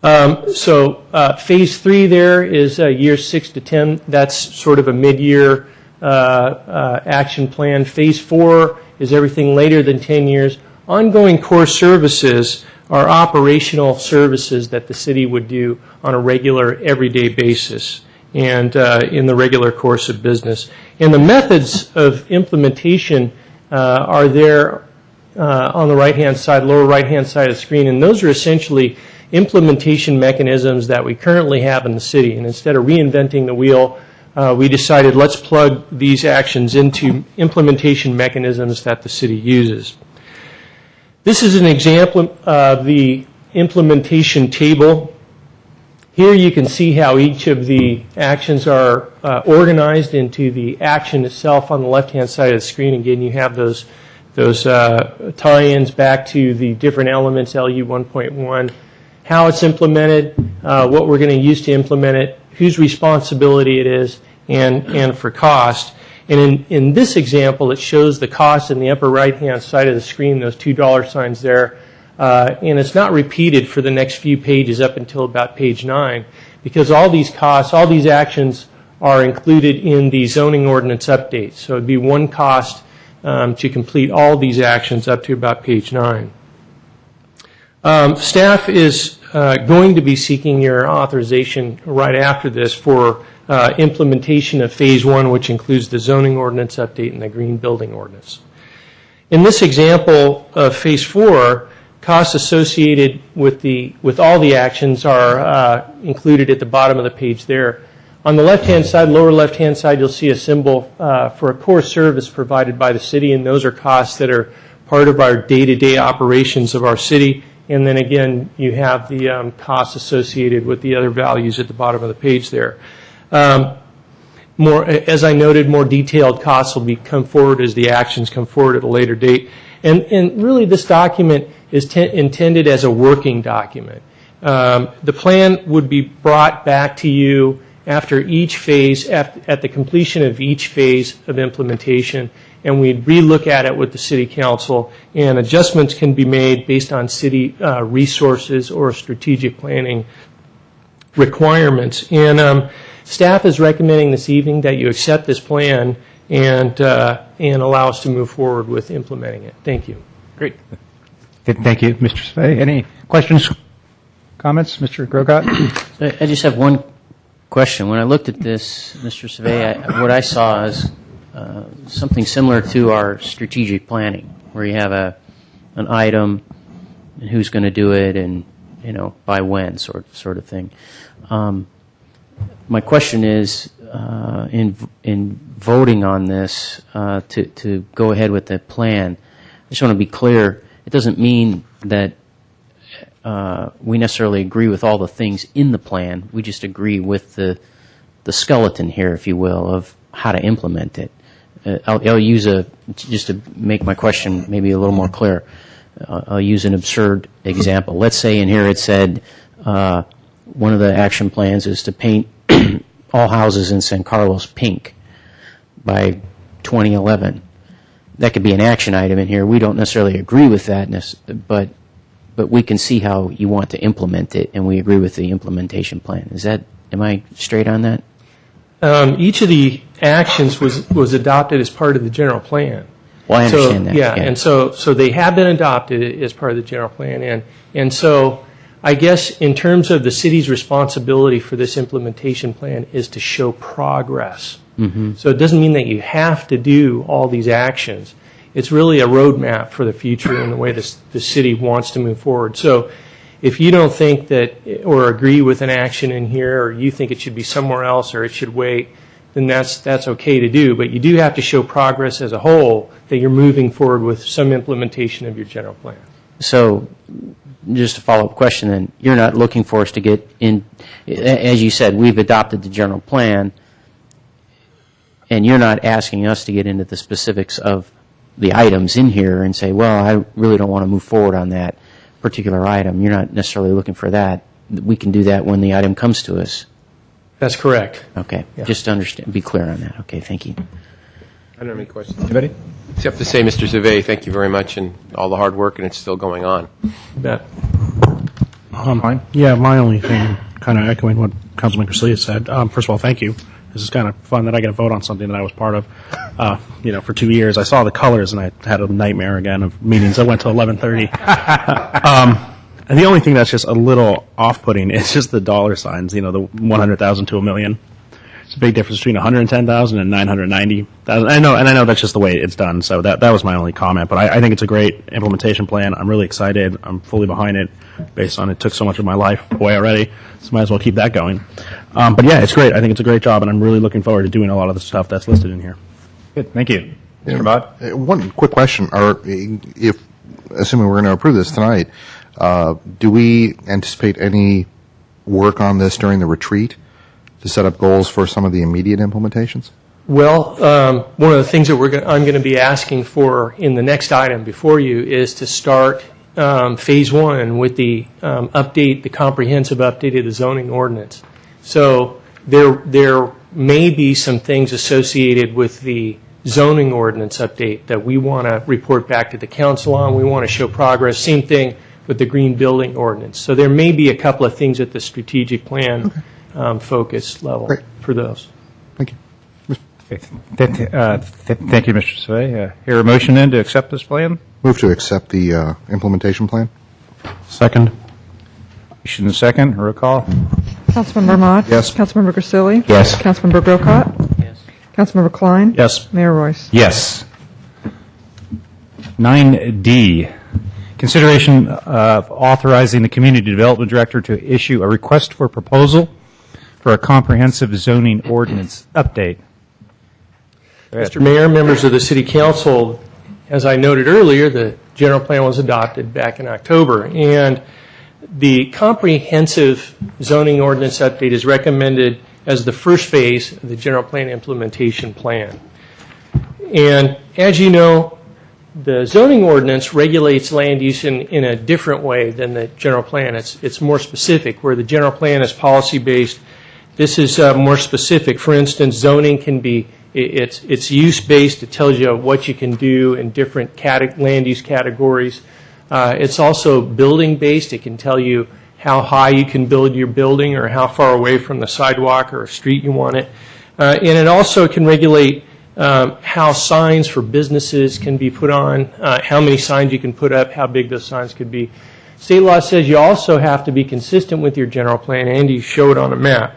[SPEAKER 20] Phase 3 there is years 6 to 10. That's sort of a mid-year action plan. Phase 4 is everything later than 10 years. Ongoing core services are operational services that the city would do on a regular, everyday basis and in the regular course of business. And the methods of implementation are there on the right-hand side, lower right-hand side of the screen, and those are essentially implementation mechanisms that we currently have in the city. And instead of reinventing the wheel, we decided let's plug these actions into implementation mechanisms that the city uses. This is an example of the implementation table. Here you can see how each of the actions are organized into the action itself on the left-hand side of the screen. Again, you have those tie-ins back to the different elements, LU 1.1, how it's implemented, what we're going to use to implement it, whose responsibility it is, and for cost. And in this example, it shows the cost in the upper right-hand side of the screen, those $2 signs there. And it's not repeated for the next few pages up until about page 9, because all these costs, all these actions are included in the zoning ordinance update. So it would be one cost to complete all these actions up to about page 9. Staff is going to be seeking your authorization right after this for implementation of phase 1, which includes the zoning ordinance update and the green building ordinance. In this example of phase 4, costs associated with all the actions are included at the bottom of the page there. On the left-hand side, lower left-hand side, you'll see a symbol for a core service provided by the city, and those are costs that are part of our day-to-day operations of our city. And then again, you have the costs associated with the other values at the bottom of the page there. As I noted, more detailed costs will come forward as the actions come forward at a later date. And really, this document is intended as a working document. The plan would be brought back to you after each phase, at the completion of each phase of implementation, and we'd relook at it with the City Council, and adjustments can be made based on city resources or strategic planning requirements. And staff is recommending this evening that you accept this plan and allow us to move forward with implementing it. Thank you.
[SPEAKER 12] Great. Thank you, Mr. Svay. Any questions, comments, Mr. Grocott?
[SPEAKER 6] I just have one question. When I looked at this, Mr. Svay, what I saw is something similar to our strategic planning, where you have an item and who's going to do it and by when sort of thing. My question is, in voting on this to go ahead with the plan, I just want to be clear. It doesn't mean that we necessarily agree with all the things in the plan. We just agree with the skeleton here, if you will, of how to implement it. I'll use just to make my question maybe a little more clear, I'll use an absurd example. Let's say in here it said one of the action plans is to paint all houses in San Carlos pink by 2011. That could be an action item in here. We don't necessarily agree with that, but we can see how you want to implement it, and we agree with the implementation plan. Am I straight on that?
[SPEAKER 20] Each of the actions was adopted as part of the general plan.
[SPEAKER 6] Well, I understand that.
[SPEAKER 20] Yeah, and so they have been adopted as part of the general plan, and so I guess in terms of the city's responsibility for this implementation plan is to show progress. Mm-hmm. So it doesn't mean that you have to do all these actions. It's really a roadmap for the future and the way the city wants to move forward. So if you don't think that or agree with an action in here, or you think it should be somewhere else or it should wait, then that's okay to do. But you do have to show progress as a whole, that you're moving forward with some implementation of your general plan.
[SPEAKER 6] So just a follow-up question then, you're not looking for us to get in, as you said, we've adopted the general plan, and you're not asking us to get into the specifics of the items in here and say, well, I really don't want to move forward on that particular item. You're not necessarily looking for that. We can do that when the item comes to us.
[SPEAKER 20] That's correct.
[SPEAKER 6] Okay. Yeah. Just to understand, be clear on that. Okay, thank you.
[SPEAKER 4] I don't have any questions. Anybody? Except to say, Mr. Zave, thank you very much, and all the hard work, and it's still going on.
[SPEAKER 20] You bet.
[SPEAKER 7] Yeah, my only thing, kind of echoing what Councilman Grisilli said. First of all, thank you. This is kind of fun that I get to vote on something that I was part of, for 2 years. I saw the colors, and I had a nightmare again of meetings. I went to 11:30. And the only thing that's just a little off-putting is just the dollar signs, the 100,000 to $1 million. It's a big difference between 110,000 and 990,000. I know that's just the way it's done. So that was my only comment. But I think it's a great implementation plan. I'm really excited. I'm fully behind it. based on it took so much of my life away already, so might as well keep that going. But yeah, it's great. I think it's a great job, and I'm really looking forward to doing a lot of the stuff that's listed in here.
[SPEAKER 12] Good, thank you. Mr. Bott?
[SPEAKER 3] One quick question. If, assuming we're going to approve this tonight, do we anticipate any work on this during the retreat to set up goals for some of the immediate implementations?
[SPEAKER 20] Well, one of the things that I'm going to be asking for in the next item before you is to start phase one with the the comprehensive update of the zoning ordinance. So there may be some things associated with the zoning ordinance update that we want to report back to the council on. We want to show progress. Same thing with the green building ordinance. So there may be a couple of things at the strategic plan focus level for those.
[SPEAKER 3] Thank you.
[SPEAKER 12] Okay. Thank you, Mr. Survey. Hear a motion then to accept this plan?
[SPEAKER 3] Move to accept the implementation plan.
[SPEAKER 7] Second.
[SPEAKER 12] Motion and second. Roll call.
[SPEAKER 9] Councilmember Mott?
[SPEAKER 3] Yes.
[SPEAKER 9] Councilmember Grisilli?
[SPEAKER 12] Yes.
[SPEAKER 9] Councilmember Grocott?
[SPEAKER 6] Yes.
[SPEAKER 9] Councilmember Klein?
[SPEAKER 7] Yes.
[SPEAKER 9] Mayor Royce?
[SPEAKER 12] Yes. 9D, consideration of authorizing the Community Development Director to issue a request for proposal for a comprehensive zoning ordinance update.
[SPEAKER 20] Mr. Mayor, members of the City Council, as I noted earlier, the general plan was adopted back in October, and the comprehensive zoning ordinance update is recommended as the first phase of the general plan implementation plan. And as you know, the zoning ordinance regulates land use in a different way than the general plan. It's more specific, where the general plan is policy-based. This is more specific. For instance, zoning can be it's use-based. It tells you what you can do in different land use categories. It's also building-based. It can tell you how high you can build your building or how far away from the sidewalk or a street you want it. And it also can regulate how signs for businesses can be put on, how many signs you can put up, how big those signs could be. State law says you also have to be consistent with your general plan and you show it on a map.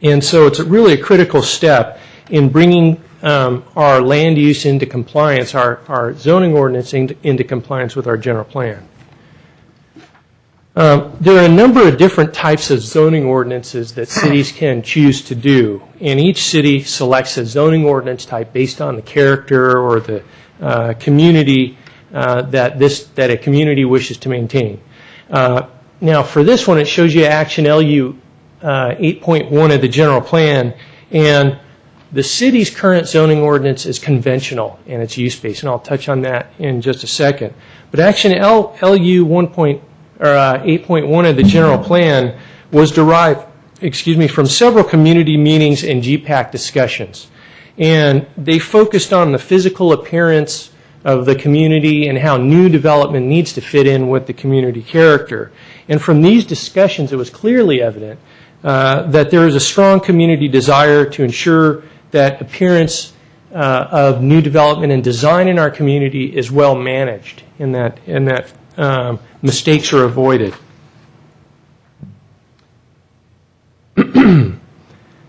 [SPEAKER 20] And so it's really a critical step in bringing our land use into compliance, our zoning ordinance into compliance with our general plan. There are a number of different types of zoning ordinances that cities can choose to do, and each city selects a zoning ordinance type based on the character or the community that a community wishes to maintain. Now, for this one, it shows you Action LU 8.1 of the general plan, and the city's current zoning ordinance is conventional and it's use-based, and I'll touch on that in just a second. But Action LU 8.1 of the general plan was derived, from several community meetings and GPAC discussions. And they focused on the physical appearance of the community and how new development needs to fit in with the community character. And from these discussions, it was clearly evident that there is a strong community desire to ensure that appearance of new development and design in our community is well managed, and that mistakes are avoided.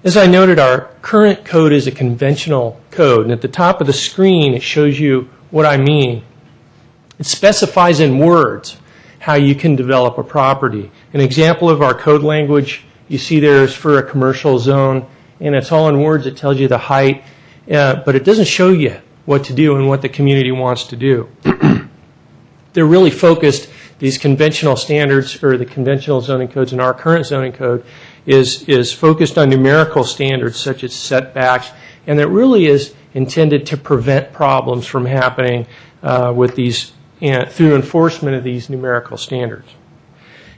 [SPEAKER 20] As I noted, our current code is a conventional code, and at the top of the screen it shows you what I mean. It specifies in words how you can develop a property. An example of our code language you see there is for a commercial zone, and it's all in words. It tells you the height, but it doesn't show you what to do and what the community wants to do. They're really focused, these conventional standards, or the conventional zoning codes in our current zoning code, is focused on numerical standards such as setbacks, and it really is intended to prevent problems from happening with these through enforcement of these numerical standards.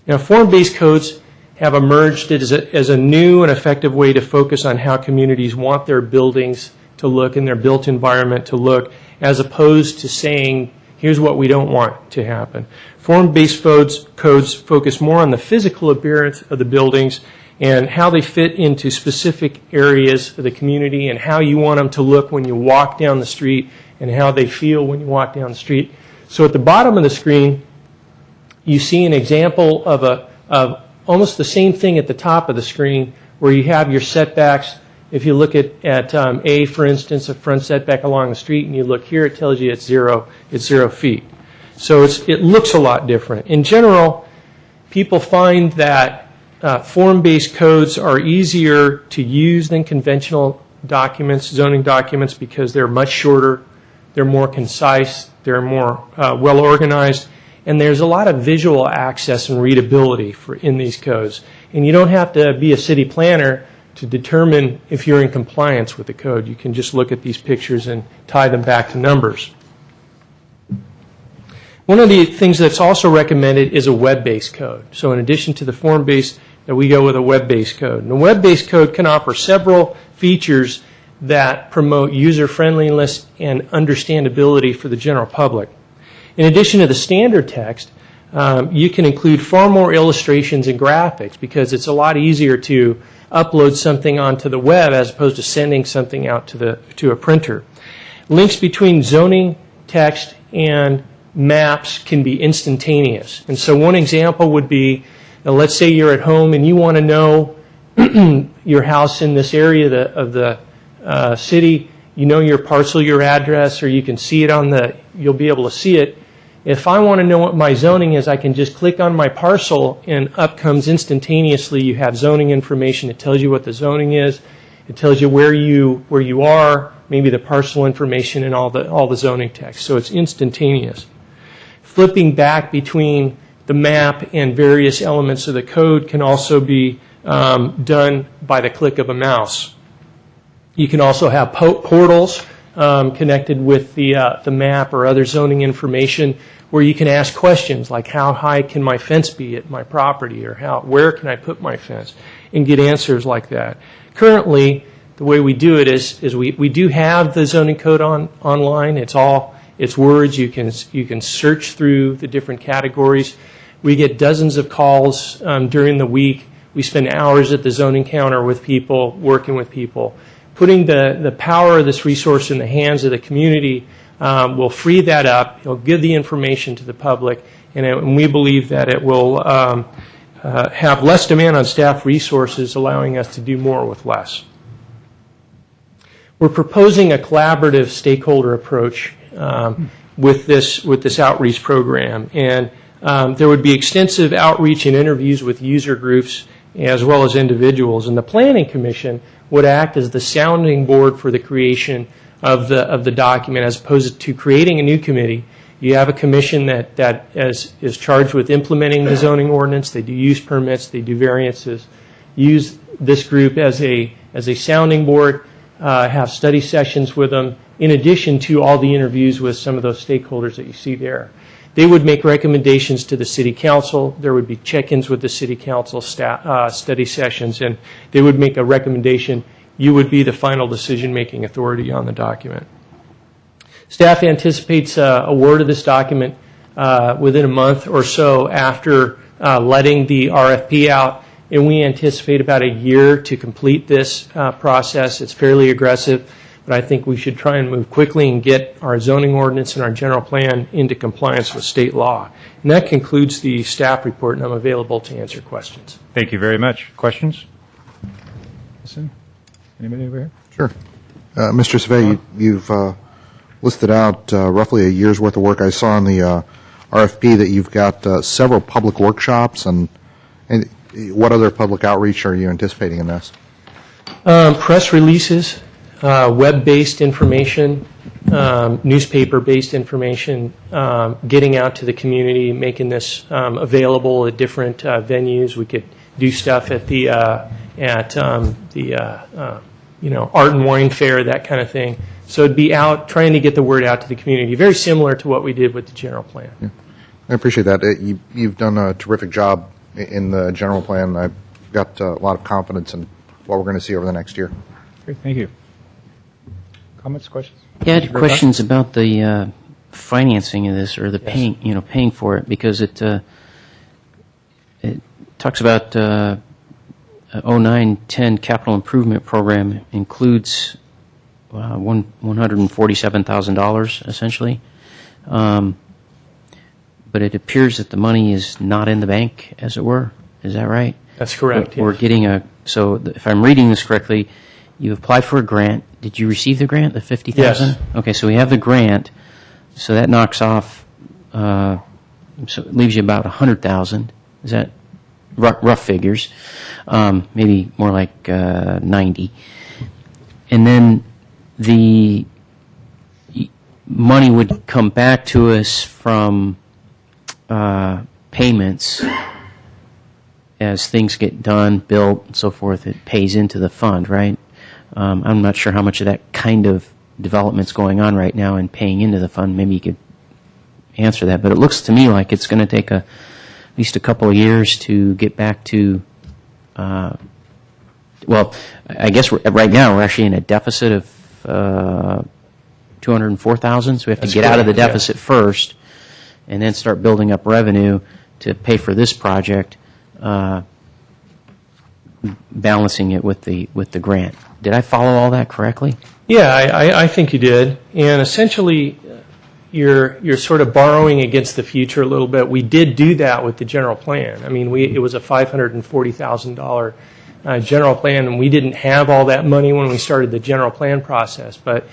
[SPEAKER 20] Now, form-based codes have emerged as a new and effective way to focus on how communities want their buildings to look and their built environment to look, as opposed to saying, here's what we don't want to happen. Form-based codes focus more on the physical appearance of the buildings and how they fit into specific areas of the community and how you want them to look when you walk down the street and how they feel when you walk down the street. So at the bottom of the screen, you see an example of almost the same thing at the top of the screen, where you have your setbacks. If you look at A, for instance, a front setback along the street, and you look here, it tells you it's 0 feet. So it looks a lot different. In general, people find that form-based codes are easier to use than conventional documents, zoning documents, because they're much shorter, they're more concise, they're more well organized, and there's a lot of visual access and readability in these codes. And you don't have to be a city planner to determine if you're in compliance with the code. You can just look at these pictures and tie them back to numbers. One of the things that's also recommended is a web-based code. So in addition to the form-based, that we go with a web-based code. And a web-based code can offer several features that promote user-friendliness and understandability for the general public. In addition to the standard text, you can include far more illustrations and graphics because it's a lot easier to upload something onto the web as opposed to sending something out to a printer. Links between zoning text and maps can be instantaneous. And so one example would be, let's say you're at home and you want to know your house in this area of the city, you know your parcel, your address, or you can see it you'll be able to see it. If I want to know what my zoning is, I can just click on my parcel and up comes instantaneously. You have zoning information. It tells you what the zoning is. It tells you where you are, maybe the parcel information and all the zoning text. So it's instantaneous. Flipping back between the map and various elements of the code can also be done by the click of a mouse. You can also have portals connected with the map or other zoning information where you can ask questions like how high can my fence be at my property, or where can I put my fence, and get answers like that. Currently, the way we do it is we do have the zoning code online. It's words. You can search through the different categories. We get dozens of calls during the week. We spend hours at the zoning counter with people, working with people. Putting the power of this resource in the hands of the community will free that up. It'll give the information to the public, and we believe that it will have less demand on staff resources, allowing us to do more with less. We're proposing a collaborative stakeholder approach with this outreach program, and there would be extensive outreach and interviews with user groups as well as individuals, and the Planning Commission would act as the sounding board for the creation of the document, as opposed to creating a new committee. You have a commission that is charged with implementing the zoning ordinance. They do use permits, they do variances. Use this group as a sounding board, have study sessions with them, in addition to all the interviews with some of those stakeholders that you see there. They would make recommendations to the City Council. There would be check-ins with the City Council study sessions, and they would make a recommendation. You would be the final decision-making authority on the document. Staff anticipates award of this document within a month or so after letting the RFP out, and we anticipate about a year to complete this process. It's fairly aggressive, but I think we should try and move quickly and get our zoning ordinance and our general plan into compliance with state law. And that concludes the staff report, and I'm available to answer questions.
[SPEAKER 12] Thank you very much. Questions? Listen. Anybody over here?
[SPEAKER 3] Sure. Mr. Savay, you've listed out roughly a year's worth of work. I saw in the RFP that you've got several public workshops, and what other public outreach are you anticipating in this?
[SPEAKER 20] Press releases, web-based information, newspaper-based information, getting out to the community, making this available at different venues. We could do stuff at the art and wine fair, that kind of thing. So it'd be out trying to get the word out to the community, very similar to what we did with the general plan.
[SPEAKER 3] Yeah. I appreciate that. You've done a terrific job in the general plan. I've got a lot of confidence in what we're going to see over the next year.
[SPEAKER 12] Great, thank you. Comments, questions?
[SPEAKER 6] Yeah, I had questions about the financing of this, or the paying for it, because it talks about 09-10 capital improvement program includes $147,000 essentially, but it appears that the money is not in the bank, as it were. Is that right?
[SPEAKER 20] That's correct.
[SPEAKER 6] We're getting so if I'm reading this correctly, you applied for a grant. Did you receive the grant, the $50,000?
[SPEAKER 20] Yes.
[SPEAKER 6] Okay, so we have the grant, so that knocks off, so it leaves you about $100,000. Is that rough figures, maybe more like 90. And then the money would come back to us from payments as things get done, built, and so forth. It pays into the fund, right? I'm not sure how much of that kind of development's going on right now and paying into the fund. Maybe you could answer that. But it looks to me like it's going to take at least a couple of years to get back to, well, I guess right now we're actually in a deficit of $204,000, so we have to get out of the deficit first and then start building up revenue to pay for this project, balancing it with the grant. Did I follow all that correctly?
[SPEAKER 20] Yeah, I think you did. And essentially, you're sort of borrowing against the future a little bit. We did do that with the general plan. I mean, it was a $540,000 general plan, and we didn't have all that money when we started the general plan process. But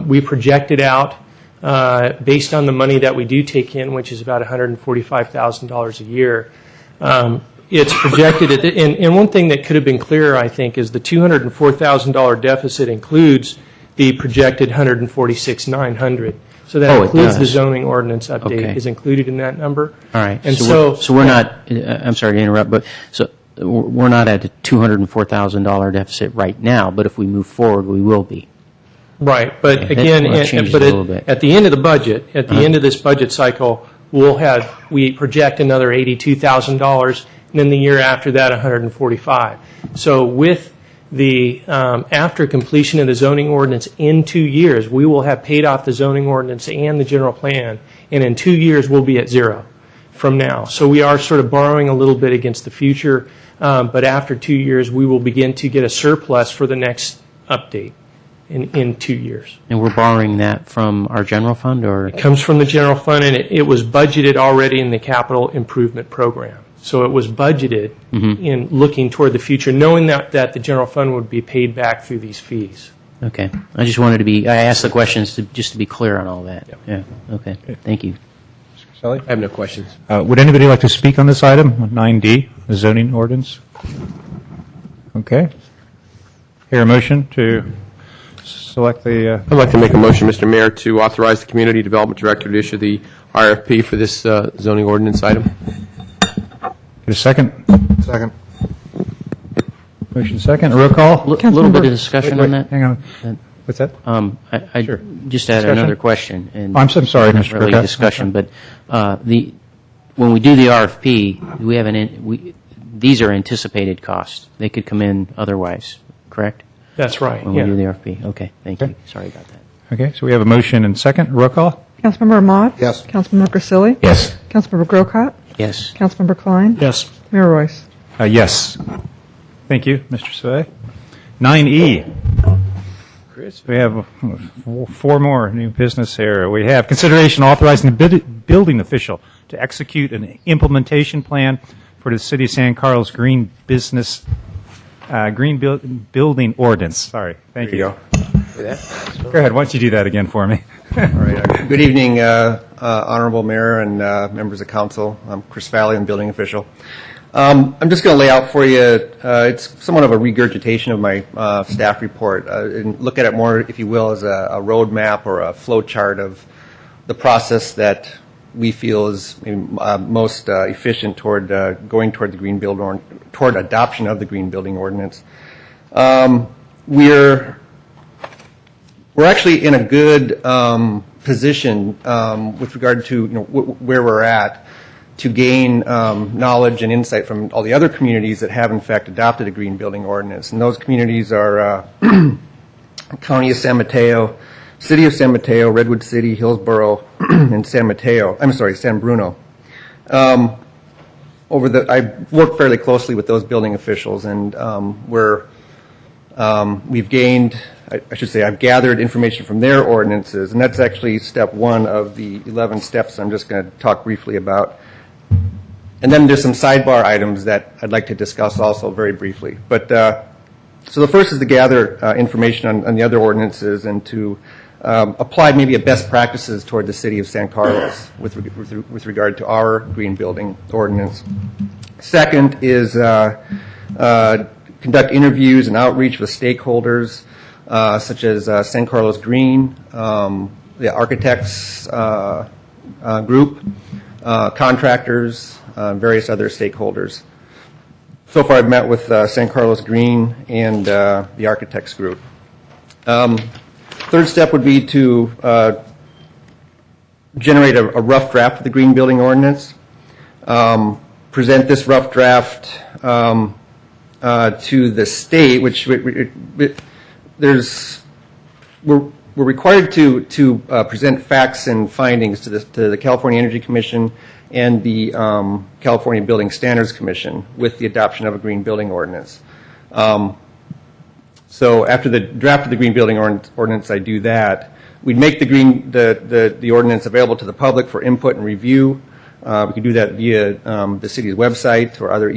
[SPEAKER 20] we projected out based on the money that we do take in, which is about $145,000 a year. It's projected, and one thing that could have been clearer, I think, is the $204,000 deficit includes the projected $146,900. So that includes the zoning ordinance update is included in that number.
[SPEAKER 6] All right.
[SPEAKER 20] And
[SPEAKER 6] so we're not. I'm sorry to interrupt, but so we're not at a $204,000 deficit right now. But if we move forward, we will be.
[SPEAKER 20] Right. But again, at the end of the budget, at the end of this budget cycle, we project another $82,000. And then the year after that, $145,000. So with the after completion of the zoning ordinance in 2 years, we will have paid off the zoning ordinance and the general plan, and in 2 years we'll be at zero from now. So we are sort of borrowing a little bit against the future, but after 2 years we will begin to get a surplus for the next update in 2 years.
[SPEAKER 6] And we're borrowing that from our general fund, or
[SPEAKER 20] it comes from the general fund, and it was budgeted already in the capital improvement program. So it was budgeted in looking toward the future, knowing that the general fund would be paid back through these fees.
[SPEAKER 6] Okay. I just wanted to I asked the questions just to be clear on all that. Yeah. Okay. Thank you.
[SPEAKER 4] I have no questions.
[SPEAKER 12] Would anybody like to speak on this item, 9D, the zoning ordinance? Okay. Hear a motion to select the...
[SPEAKER 4] I'd like to make a motion, Mr. Mayor, to authorize the Community Development Director to issue the RFP for this zoning ordinance item.
[SPEAKER 12] Get a second?
[SPEAKER 3] Second.
[SPEAKER 12] Motion second. Roll call?
[SPEAKER 6] A little bit of discussion on that.
[SPEAKER 12] Hang on. What's that?
[SPEAKER 6] I
[SPEAKER 12] Sure.
[SPEAKER 6] just had another question. And
[SPEAKER 12] I'm sorry,
[SPEAKER 6] not
[SPEAKER 12] Mr.
[SPEAKER 6] really
[SPEAKER 12] Crockett.
[SPEAKER 6] discussion, but when we do the RFP, these are anticipated costs. They could come in otherwise, correct?
[SPEAKER 20] That's right.
[SPEAKER 6] When we do the RFP. Okay. Thank you. Sorry about that.
[SPEAKER 12] Okay, so we have a motion and second. Roll call?
[SPEAKER 9] Councilmember Ahmad?
[SPEAKER 3] Yes.
[SPEAKER 9] Councilmember Grisilli?
[SPEAKER 12] Yes.
[SPEAKER 9] Councilmember Grocott?
[SPEAKER 6] Yes.
[SPEAKER 9] Councilmember Klein?
[SPEAKER 20] Yes.
[SPEAKER 9] Mayor Royce?
[SPEAKER 12] Yes. Thank you, Mr. Sway. 9E. We have four more new business here. We have consideration authorizing the building official to execute an implementation plan for the City of San Carlos Green Building Ordinance. Sorry. Thank you.
[SPEAKER 4] Go
[SPEAKER 12] ahead. Why don't you do that again for me?
[SPEAKER 21] All right. Good evening, Honorable Mayor and members of Council. I'm Chris Valley, I'm building official. I'm just going to lay out for you, it's somewhat of a regurgitation of my staff report, and look at it more, if you will, as a roadmap or a flow chart of the process that we feel is most efficient toward going toward the green building, toward adoption of the green building ordinance. We're actually in a good position with regard to where we're at to gain knowledge and insight from all the other communities that have in fact adopted a green building ordinance. And those communities are County of San Mateo, City of San Mateo, Redwood City, Hillsborough, and San Bruno. I work fairly closely with those building officials, and we've gained, I've gathered information from their ordinances, and that's actually step one of the 11 steps I'm just going to talk briefly about. And then there's some sidebar items that I'd like to discuss also very briefly. But so the first is to gather information on the other ordinances and to apply maybe a best practices toward the City of San Carlos with regard to our green building ordinance. Second is conduct interviews and outreach with stakeholders such as San Carlos Green, the architects group, contractors, various other stakeholders. So far I've met with San Carlos Green and the architects group. Third step would be to generate a rough draft of the green building ordinance, present this rough draft to the state, which we're required to present facts and findings to the California Energy Commission and the California Building Standards Commission with the adoption of a green building ordinance. So after the draft of the green building ordinance, I do that. We'd make the ordinance available to the public for input and review. We can do that via the city's website or other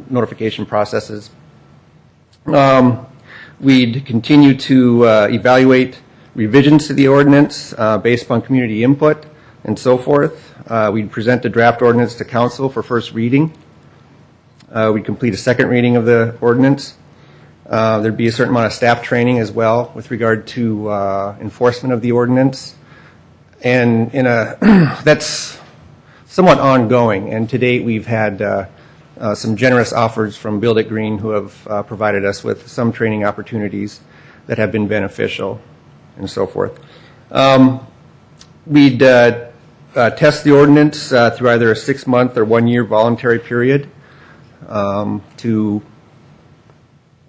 [SPEAKER 21] notification processes. We'd continue to evaluate revisions to the ordinance based upon community input and so forth. We'd present the draft ordinance to council for first reading. We'd complete a second reading of the ordinance. There'd be a certain amount of staff training as well with regard to enforcement of the ordinance. And that's somewhat ongoing. And to date, we've had some generous offers from Build It Green who have provided us with some training opportunities that have been beneficial and so forth. We'd test the ordinance through either a 6-month or 1-year voluntary period to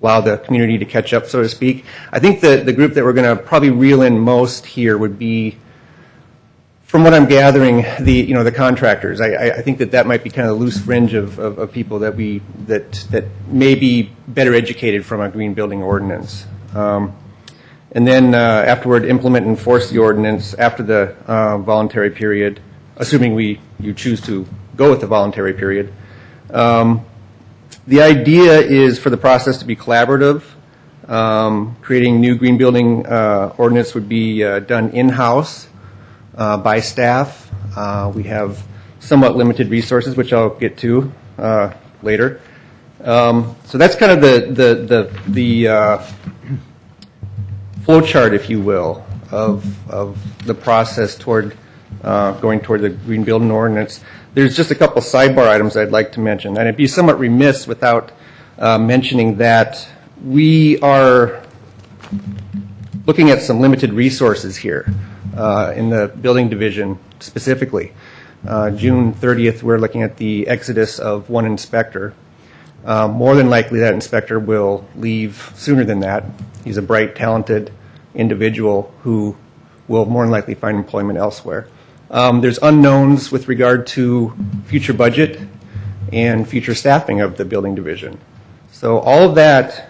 [SPEAKER 21] allow the community to catch up, so to speak. I think the group that we're going to probably reel in most here would be, from what I'm gathering, the contractors. I think that might be kind of the loose fringe of people that may be better educated from a green building ordinance. And then afterward, implement and enforce the ordinance after the voluntary period, assuming you choose to go with the voluntary period. The idea is for the process to be collaborative. Creating new green building ordinance would be done in-house by staff. We have somewhat limited resources, which I'll get to later. So that's kind of the flow chart, if you will, of the process toward going toward the green building ordinance. There's just a couple sidebar items I'd like to mention, and I'd be somewhat remiss without mentioning that we are looking at some limited resources here in the building division specifically. June 30th, we're looking at the exodus of one inspector. More than likely that inspector will leave sooner than that. He's a bright, talented individual who will more than likely find employment elsewhere. There's unknowns with regard to future budget and future staffing of the building division. So all of that,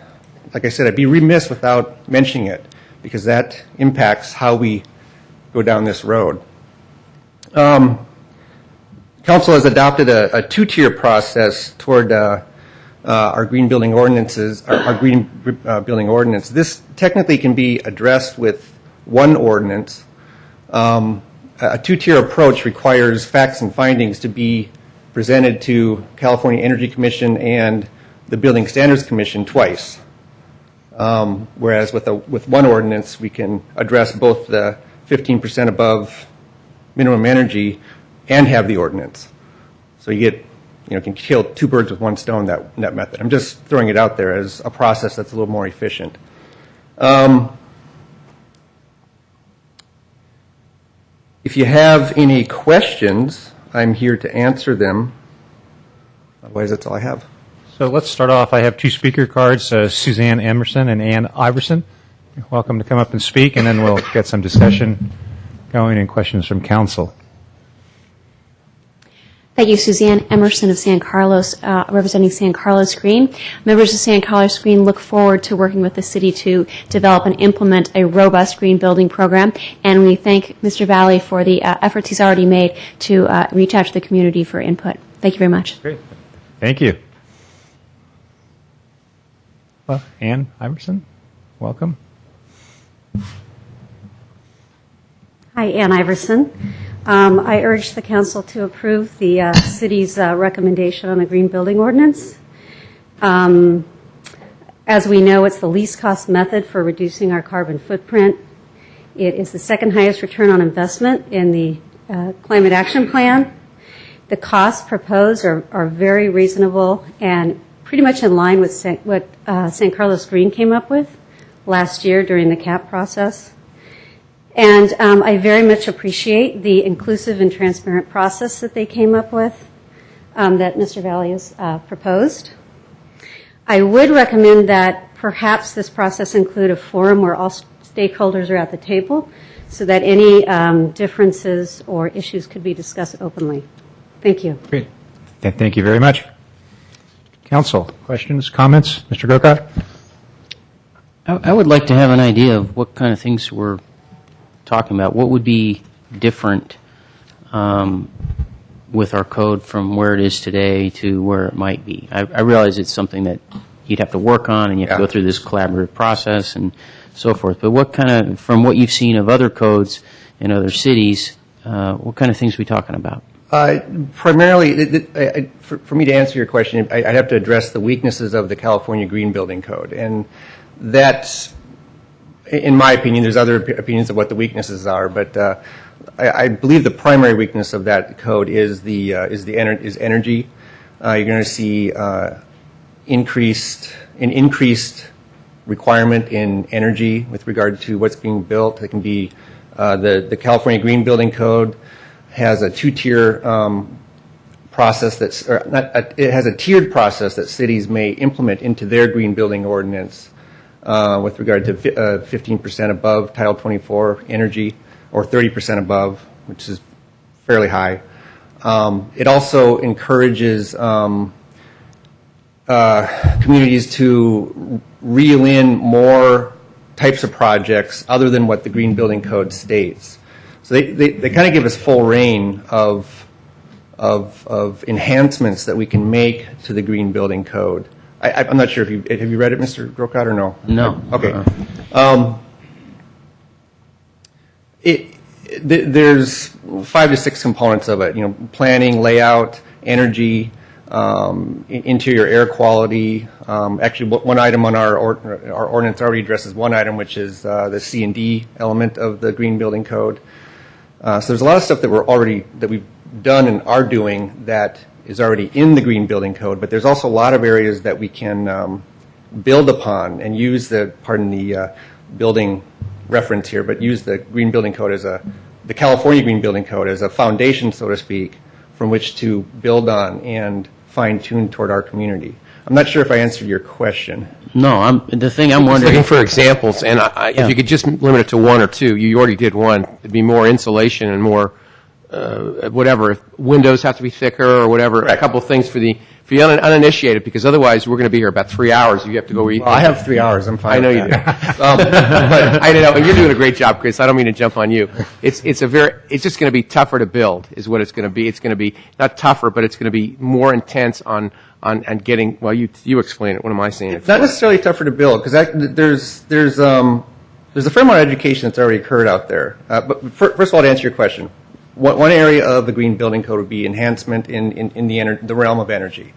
[SPEAKER 21] like I said, I'd be remiss without mentioning it because that impacts how we go down this road. Council has adopted a 2-tier process toward our green building ordinances, our green building ordinance. This technically can be addressed with one ordinance. A 2-tier approach requires facts and findings to be presented to California Energy Commission and the Building Standards Commission twice. Whereas with one ordinance, we can address both the 15% above minimum energy and have the ordinance. So you can kill 2 birds with 1 stone that method. I'm just throwing it out there as a process that's a little more efficient. If you have any questions, I'm here to answer them. Otherwise, that's all I have.
[SPEAKER 12] So let's start off. I have 2 speaker cards, Suzanne Emerson and Ann Iverson. You're welcome to come up and speak, and then we'll get some discussion going and questions from council.
[SPEAKER 14] Thank you, Suzanne Emerson of San Carlos, representing San Carlos Green. Members of San Carlos Green look forward to working with the city to develop and implement a robust green building program, and we thank Mr. Valley for the efforts he's already made to reach out to the community for input. Thank you very much.
[SPEAKER 12] Great. Thank you. Well, Ann Iverson, welcome.
[SPEAKER 1] Hi, Ann Iverson. I urge the council to approve the city's recommendation on the green building ordinance. As we know, it's the least cost method for reducing our carbon footprint. It is the second highest return on investment in the Climate Action Plan. The costs proposed are very reasonable and pretty much in line with what San Carlos Green came up with last year during the CAP process. And I very much appreciate the inclusive and transparent process that they came up with, that Mr. Valius proposed. I would recommend that perhaps this process include a forum where all stakeholders are at the table so that any differences or issues could be discussed openly. Thank you.
[SPEAKER 12] Great. Thank you very much. Council, questions, comments? Mr. Grocott?
[SPEAKER 6] I would like to have an idea of what kind of things we're talking about. What would be different with our code from where it is today to where it might be? I realize it's something that you'd have to work on and you have to go through this collaborative process and so forth. But what kind of, from what you've seen of other codes in other cities, what kind of things are we talking about?
[SPEAKER 21] Primarily, for me to answer your question, I'd have to address the weaknesses of the California Green Building Code. And that's, in my opinion, there's other opinions of what the weaknesses are, but I believe the primary weakness of that code is energy. You're going to see increased requirement in energy with regard to what's being built. It can be the California Green Building Code has a two-tier process that's, or not, it has a tiered process that cities may implement into their green building ordinance with regard to 15% above Title 24 energy or 30% above, which is fairly high. It also encourages communities to reel in more types of projects other than what the Green Building Code states. So they kind of give us full reign of enhancements that we can make to the Green Building Code. I'm not sure if have you read it, Mr. Grocott, or no?
[SPEAKER 6] No.
[SPEAKER 21] Okay. There's 5 to 6 components of it. You know, planning, layout, energy, interior air quality. Actually, one item on our ordinance already addresses one item, which is the C&D element of the Green Building Code. So there's a lot of stuff that we've done and are doing that is already in the Green Building Code, but there's also a lot of areas that we can build upon and use pardon the building reference here, but use the Green Building Code the California Green Building Code as a foundation, so to speak, from which to build on and fine-tune toward our community. I'm not sure if I answered your question.
[SPEAKER 6] No, the thing I'm wondering...
[SPEAKER 4] Looking for examples, and if you could just limit it to one or two. You already did one. It'd be more insulation and more whatever. If windows have to be thicker or whatever, a couple of things for the uninitiated, because otherwise we're going to be here about 3 hours. You have to go eat.
[SPEAKER 21] Well, I have 3 hours. I'm fine.
[SPEAKER 4] I know you do. But I know you're doing a great job, Chris. I don't mean to jump on you. It's just going to be tougher to build, is what it's going to be. It's going to be not tougher, but it's going to be more intense on getting. Well, you explain it. What am I saying?
[SPEAKER 21] It's not necessarily tougher to build, because there's a fair amount of education that's already occurred out there. But first of all, to answer your question. One area of the Green Building Code would be enhancement in the realm of energy.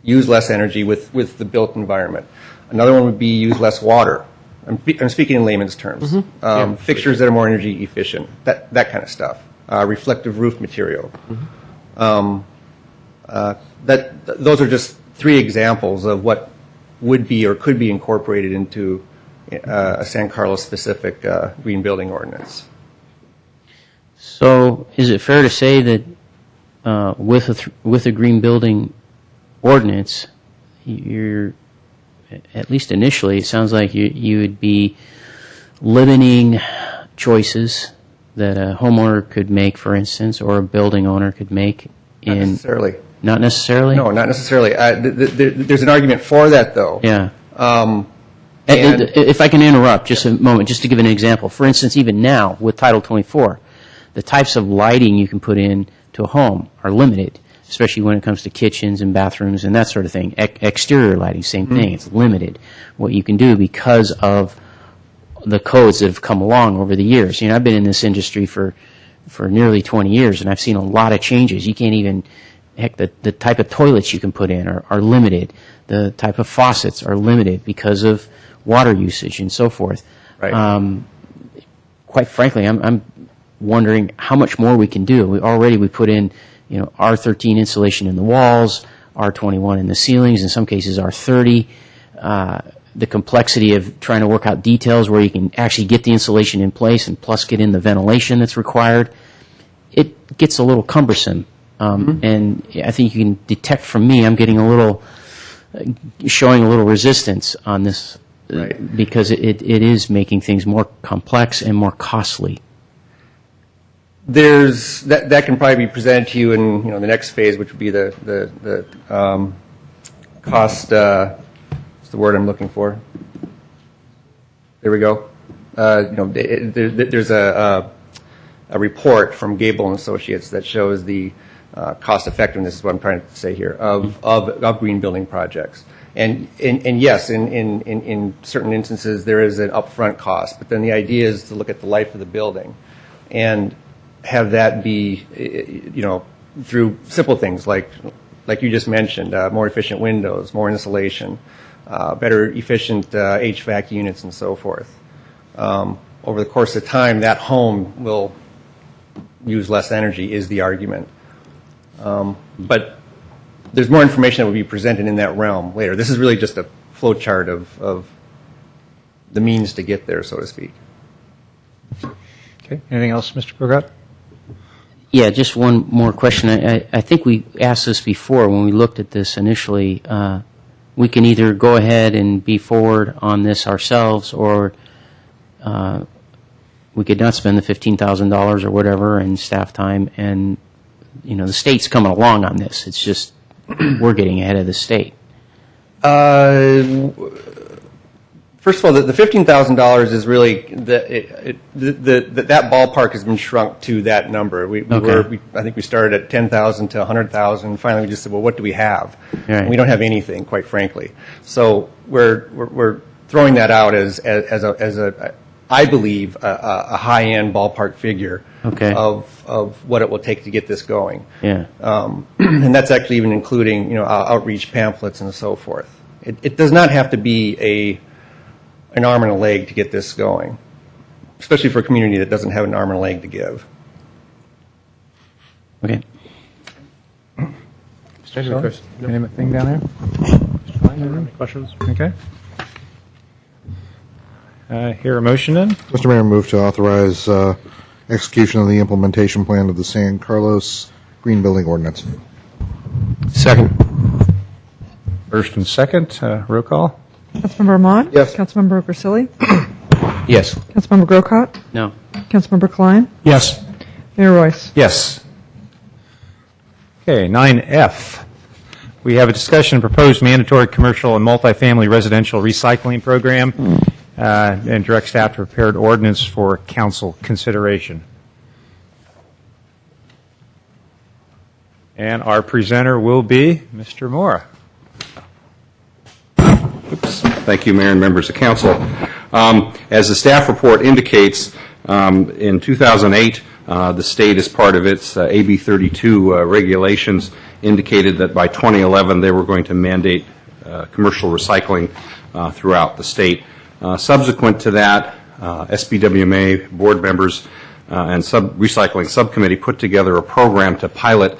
[SPEAKER 21] Use less energy with the built environment. Another one would be use less water. I'm speaking in layman's terms.
[SPEAKER 4] Mm-hmm.
[SPEAKER 21] Fixtures that are more energy efficient. That kind of stuff. Reflective roof material. Those are just 3 examples of what would be or could be incorporated into a San Carlos specific green building ordinance.
[SPEAKER 6] So, is it fair to say that with a green building ordinance, you're, at least initially, it sounds like you would be limiting choices that a homeowner could make, for instance, or a building owner could make?
[SPEAKER 21] Not necessarily.
[SPEAKER 6] Not necessarily?
[SPEAKER 21] No, not necessarily. There's an argument for that, though.
[SPEAKER 6] Yeah. If I can interrupt just a moment, just to give an example. For instance, even now, with Title 24, the types of lighting you can put in to a home are limited, especially when it comes to kitchens and bathrooms and that sort of thing. Exterior lighting, same thing. It's limited what you can do because of the codes that have come along over the years. You know, I've been in this industry for for nearly 20 years, and I've seen a lot of changes. You can't even, heck, the type of toilets you can put in are limited. The type of faucets are limited because of water usage and so forth.
[SPEAKER 21] Right.
[SPEAKER 6] Quite frankly, I'm wondering how much more we can do. We put in, R13 insulation in the walls, R21 in the ceilings, in some cases R30. The complexity of trying to work out details where you can actually get the insulation in place and plus get in the ventilation that's required, it gets a little cumbersome. And I think you can detect from me, I'm getting showing a little resistance on this, because it is making things more complex and more costly.
[SPEAKER 21] There's that can probably be presented to you in the next phase, which would be the cost. What's the word I'm looking for? There we go. There's a report from Gable and Associates that shows the cost effectiveness, is what I'm trying to say here, of green building projects. And yes, in certain instances there is an upfront cost, but then the idea is to look at the life of the building and have that be, through simple things like you just mentioned, more efficient windows, more insulation, better efficient HVAC units, and so forth. Over the course of time, that home will use less energy, is the argument. But there's more information that will be presented in that realm later. This is really just a flow chart of the means to get there, so to speak.
[SPEAKER 12] Okay. Anything else, Mr. Bogat?
[SPEAKER 6] Yeah, just one more question. I think we asked this before when we looked at this initially. We can either go ahead and be forward on this ourselves, or we could not spend the $15,000 or whatever in staff time. And the state's coming along on this. It's just we're getting ahead of the state.
[SPEAKER 21] First of all, the $15,000 is really that ballpark has been shrunk to that number. I think we started at 10,000 to 100,000. Finally, we just said, well, what do we have?
[SPEAKER 6] Right.
[SPEAKER 21] We don't have anything, quite frankly. So we're throwing that out as I believe a high-end ballpark figure of what it will take to get this going.
[SPEAKER 6] Yeah.
[SPEAKER 21] And that's actually even including outreach pamphlets and so forth. It does not have to be an arm and a leg to get this going, especially for a community that doesn't have an arm and a leg to give.
[SPEAKER 6] Okay.
[SPEAKER 12] Anything down there?
[SPEAKER 7] Any questions?
[SPEAKER 12] Okay. Hear a motion then?
[SPEAKER 3] Mr. Mayor, move to authorize execution of the implementation plan of the San Carlos Green Building Ordinance.
[SPEAKER 4] Second.
[SPEAKER 12] First and second, roll call.
[SPEAKER 9] Councilmember Ahmad?
[SPEAKER 3] Yes.
[SPEAKER 9] Councilmember Grisilli?
[SPEAKER 4] Yes.
[SPEAKER 9] Councilmember Grocott?
[SPEAKER 6] No.
[SPEAKER 9] Councilmember Klein?
[SPEAKER 7] Yes.
[SPEAKER 9] Mayor Royce?
[SPEAKER 12] Yes. Okay, 9F. We have a discussion of proposed mandatory commercial and multifamily residential recycling program and direct staff to prepare an ordinance for council consideration. And our presenter will be Mr. Moore.
[SPEAKER 17] Thank you, Mayor and members of council. As the staff report indicates, in 2008, the state, as part of its AB 32 regulations, indicated that by 2011 they were going to mandate commercial recycling throughout the state. Subsequent to that, SBWMA board members and recycling subcommittee put together a program to pilot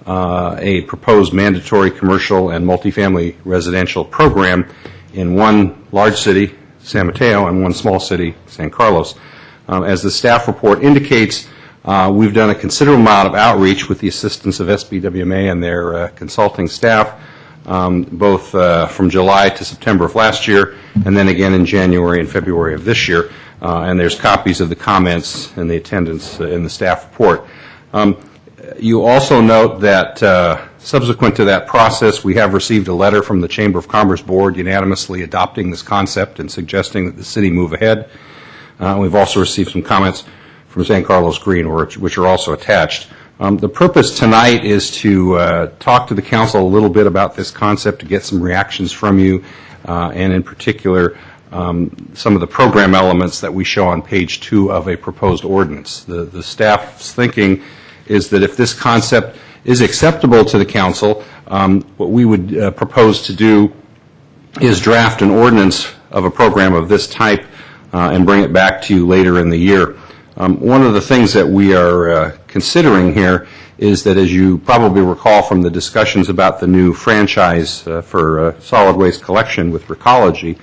[SPEAKER 17] a proposed mandatory commercial and multifamily residential program in one large city, San Mateo, and one small city, San Carlos. As the staff report indicates, we've done a considerable amount of outreach with the assistance of SBWMA and their consulting staff, both from July to September of last year, and then again in January and February of this year. And there's copies of the comments and the attendance in the staff report. You also note that subsequent to that process, we have received a letter from the Chamber of Commerce Board unanimously adopting this concept and suggesting that the city move ahead. We've also received some comments from San Carlos Green, which are also attached. The purpose tonight is to talk to the council a little bit about this concept, to get some reactions from you, and in particular, some of the program elements that we show on page 2 of a proposed ordinance. The staff's thinking is that if this concept is acceptable to the council, what we would propose to do is draft an ordinance of a program of this type and bring it back to you later in the year. One of the things that we are considering here is that, as you probably recall from the discussions about the new franchise for solid waste collection with Recology,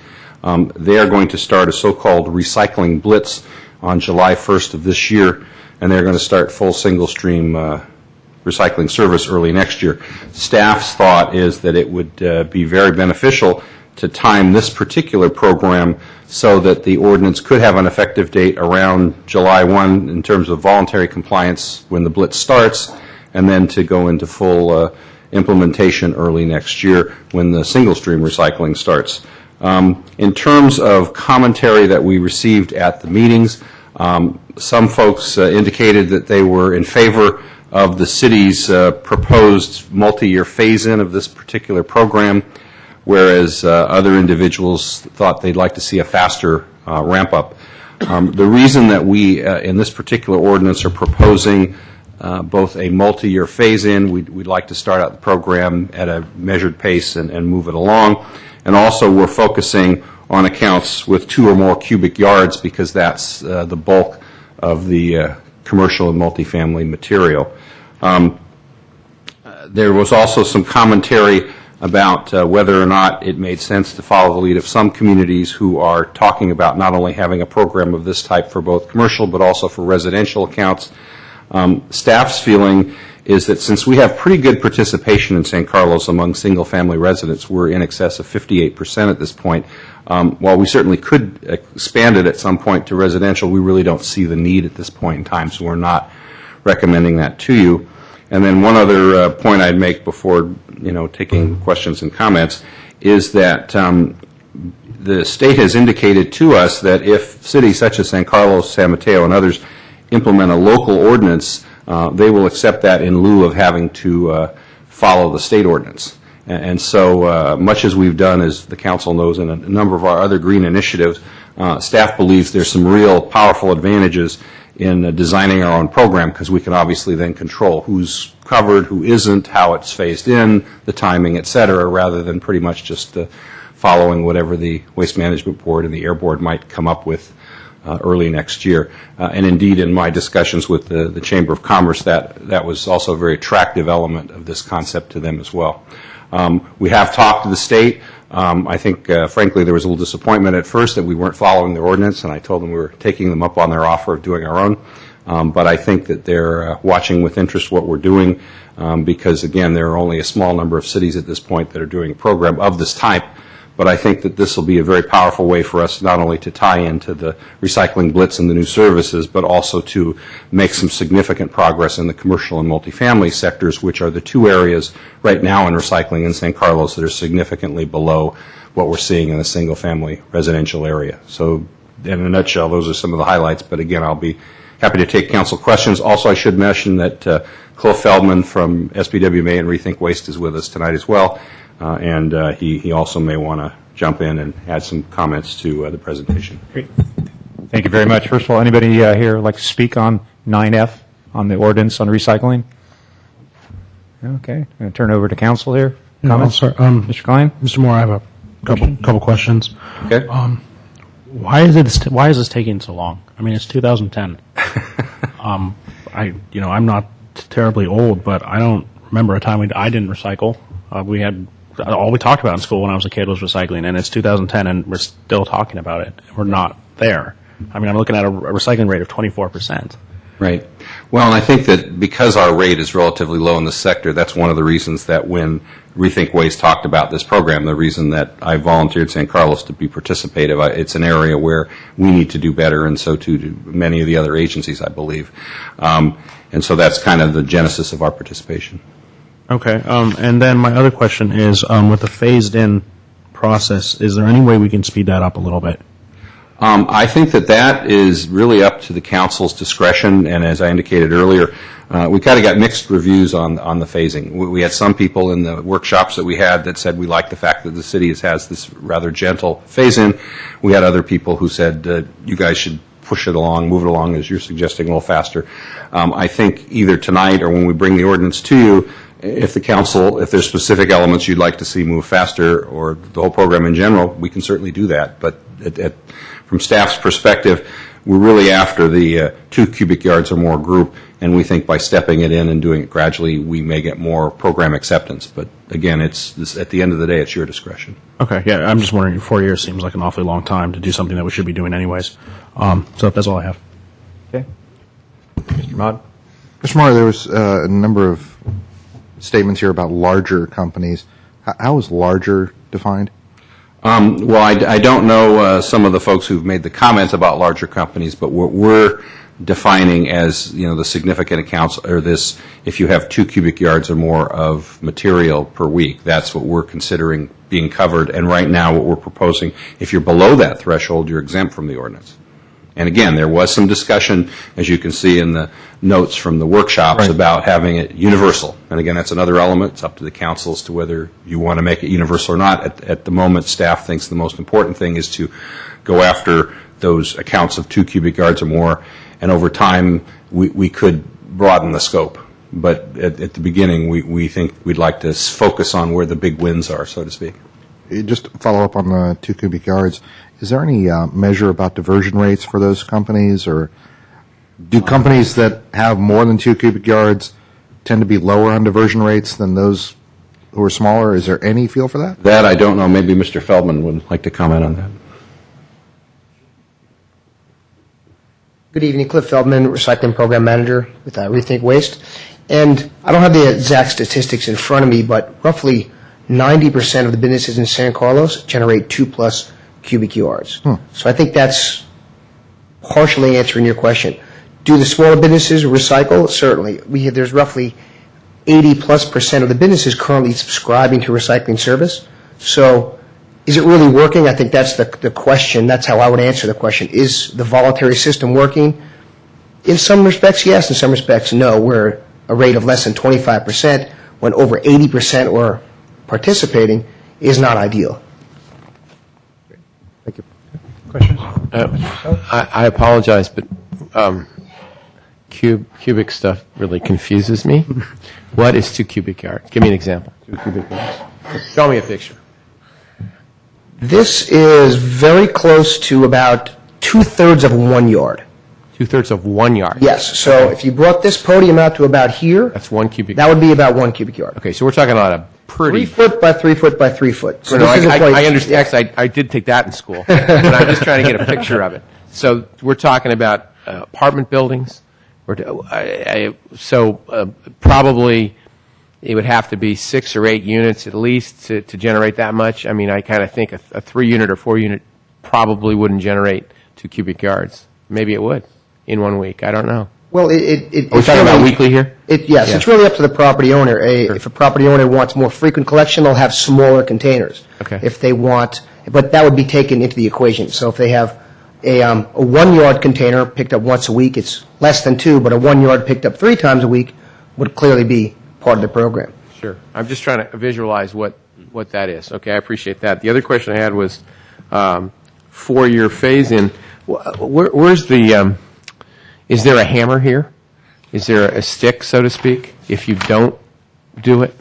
[SPEAKER 17] they are going to start a so-called recycling blitz on July 1st of this year, and they're going to start full single-stream recycling service early next year. Staff's thought is that it would be very beneficial to time this particular program so that the ordinance could have an effective date around July 1 in terms of voluntary compliance when the blitz starts, and then to go into full implementation early next year when the single-stream recycling starts. In terms of commentary that we received at the meetings, some folks indicated that they were in favor of the city's proposed multi-year phase-in of this particular program, whereas other individuals thought they'd like to see a faster ramp-up. The reason that we, in this particular ordinance, are proposing both a multi-year phase-in, we'd like to start out the program at a measured pace and move it along, and also we're focusing on accounts with 2 or more cubic yards because that's the bulk of the commercial and multifamily material. There was also some commentary about whether or not it made sense to follow the lead of some communities who are talking about not only having a program of this type for both commercial but also for residential accounts. Staff's feeling is that since we have pretty good participation in San Carlos among single-family residents, we're in excess of 58% at this point. While we certainly could expand it at some point to residential, we really don't see the need at this point in time, so we're not recommending that to you. And then one other point I'd make before taking questions and comments is that the state has indicated to us that if cities such as San Carlos, San Mateo, and others implement a local ordinance, they will accept that in lieu of having to follow the state ordinance. And so much as we've done, as the council knows, in a number of our other green initiatives, staff believes there's some real powerful advantages in designing our own program because we can obviously then control who's covered, who isn't, how it's phased in, the timing, et cetera, rather than pretty much just following whatever the Waste Management Board and the Air Board might come up with early next year. And indeed, in my discussions with the Chamber of Commerce, that was also a very attractive element of this concept to them as well. We have talked to the state. I think, frankly, there was a little disappointment at first that we weren't following their ordinance, and I told them we were taking them up on their offer of doing our own. But I think that they're watching with interest what we're doing because, again, there are only a small number of cities at this point that are doing a program of this type. But I think that this will be a very powerful way for us not only to tie into the recycling blitz and the new services, but also to make some significant progress in the commercial and multifamily sectors, which are the 2 areas right now in recycling in San Carlos that are significantly below what we're seeing in the single-family residential area. So in a nutshell, those are some of the highlights. But again, I'll be happy to take council questions. Also, I should mention that Cliff Feldman from SBWMA and Rethink Waste is with us tonight as well. And he also may want to jump in and add some comments to the presentation.
[SPEAKER 12] Great. Thank you very much. First of all, anybody here like to speak on 9F, on the ordinance on recycling? Okay. I'm going to turn over to council here. Comments? Mr. Klein?
[SPEAKER 7] Mr. Moore, I have a couple questions.
[SPEAKER 17] Okay.
[SPEAKER 7] Why is this taking so long? I mean, it's 2010. I'm not terribly old, but I don't remember a time I didn't recycle. All we talked about in school when I was a kid was recycling, and it's 2010, and we're still talking about it. We're not there. I mean, I'm looking at a recycling rate of 24%.
[SPEAKER 17] Right. Well, and I think that because our rate is relatively low in the sector, that's one of the reasons that when Rethink Waste talked about this program, the reason that I volunteered San Carlos to be participative, it's an area where we need to do better, and so too do many of the other agencies, I believe. And so that's kind of the genesis of our participation.
[SPEAKER 7] Okay. And then my other question is, with the phased-in process, is there any way we can speed that up a little bit?
[SPEAKER 17] I think that is really up to the council's discretion, and as I indicated earlier, we kind of got mixed reviews on the phasing. We had some people in the workshops that we had that said we like the fact that the city has this rather gentle phase-in. We had other people who said you guys should push it along, move it along, as you're suggesting, a little faster. I think either tonight or when we bring the ordinance to you, if the council, if there's specific elements you'd like to see move faster, or the whole program in general, we can certainly do that. But from staff's perspective, we're really after the 2 cubic yards or more group, and we think by stepping it in and doing it gradually, we may get more program acceptance. But again, at the end of the day, it's your discretion.
[SPEAKER 7] Okay, yeah, I'm just wondering, 4 years seems like an awfully long time to do something that we should be doing anyways. So that's all I have.
[SPEAKER 4] Okay. Mr. Mott?
[SPEAKER 3] Mr. Moore, there was a number of statements here about larger companies. How is larger defined?
[SPEAKER 17] Well, I don't know some of the folks who've made the comments about larger companies, but what we're defining as, the significant accounts are this: if you have 2 cubic yards or more of material per week, that's what we're considering being covered. And right now, what we're proposing, if you're below that threshold, you're exempt from the ordinance. And again, there was some discussion, as you can see in the notes from the workshops, about having it universal. And again, that's another element. It's up to the council as to whether you want to make it universal or not. At the moment, staff thinks the most important thing is to go after those accounts of 2 cubic yards or more. And over time, we could broaden the scope. But at the beginning, we think we'd like to focus on where the big wins are, so to speak.
[SPEAKER 3] Just to follow up on the 2 cubic yards, is there any measure about diversion rates for those companies, or do companies that have more than 2 cubic yards tend to be lower on diversion rates than those who are smaller? Is there any feel for that?
[SPEAKER 17] That I don't know. Maybe Mr. Feldman would like to comment on that.
[SPEAKER 11] Good evening, Cliff Feldman, Recycling Program Manager with Rethink Waste. And I don't have the exact statistics in front of me, but roughly 90% of the businesses in San Carlos generate 2+ cubic yards. So I think that's partially answering your question. Do the smaller businesses recycle? Certainly. There's roughly 80+% of the businesses currently subscribing to recycling service. So is it really working? I think that's the question. That's how I would answer the question. Is the voluntary system working? In some respects, yes. In some respects, no. We're a rate of less than 25% when over 80% were participating is not ideal.
[SPEAKER 3] Thank you.
[SPEAKER 4] Questions? I apologize, but cubic stuff really confuses me. What is 2 cubic yards? Give me an example. 2 cubic yards. Show me a picture.
[SPEAKER 11] This is very close to about 2/3 of 1 yard.
[SPEAKER 4] 2/3 of 1 yard?
[SPEAKER 11] Yes. So if you brought this podium out to about here,
[SPEAKER 4] that's 1 cubic.
[SPEAKER 11] That would be about 1 cubic yard.
[SPEAKER 4] Okay, so we're talking about a pretty
[SPEAKER 11] 3 foot by 3 foot by 3 foot. So
[SPEAKER 4] no,
[SPEAKER 11] this isn't quite,
[SPEAKER 4] I understand. Actually, I did take that in school, but I'm just trying to get a picture of it. So we're talking about apartment buildings. Probably it would have to be 6 or 8 units at least to generate that much. I mean, I kind of think a 3-unit or 4-unit probably wouldn't generate 2 cubic yards. Maybe it would in 1 week. I don't know.
[SPEAKER 11] Well,
[SPEAKER 4] Are we talking about weekly here?
[SPEAKER 11] Yes, it's really up to the property owner. If a property owner wants more frequent collection, they'll have smaller containers.
[SPEAKER 4] Okay.
[SPEAKER 11] If they want, but that would be taken into the equation. So if they have a 1 yard container picked up once a week, it's less than 2, but a 1 yard picked up 3 times a week would clearly be part of the program.
[SPEAKER 4] Sure. I'm just trying to visualize what that is. Okay, I appreciate that. The other question I had was 4-year phase-in. Where's the is there a hammer here? Is there a stick, so to speak, if you don't do it?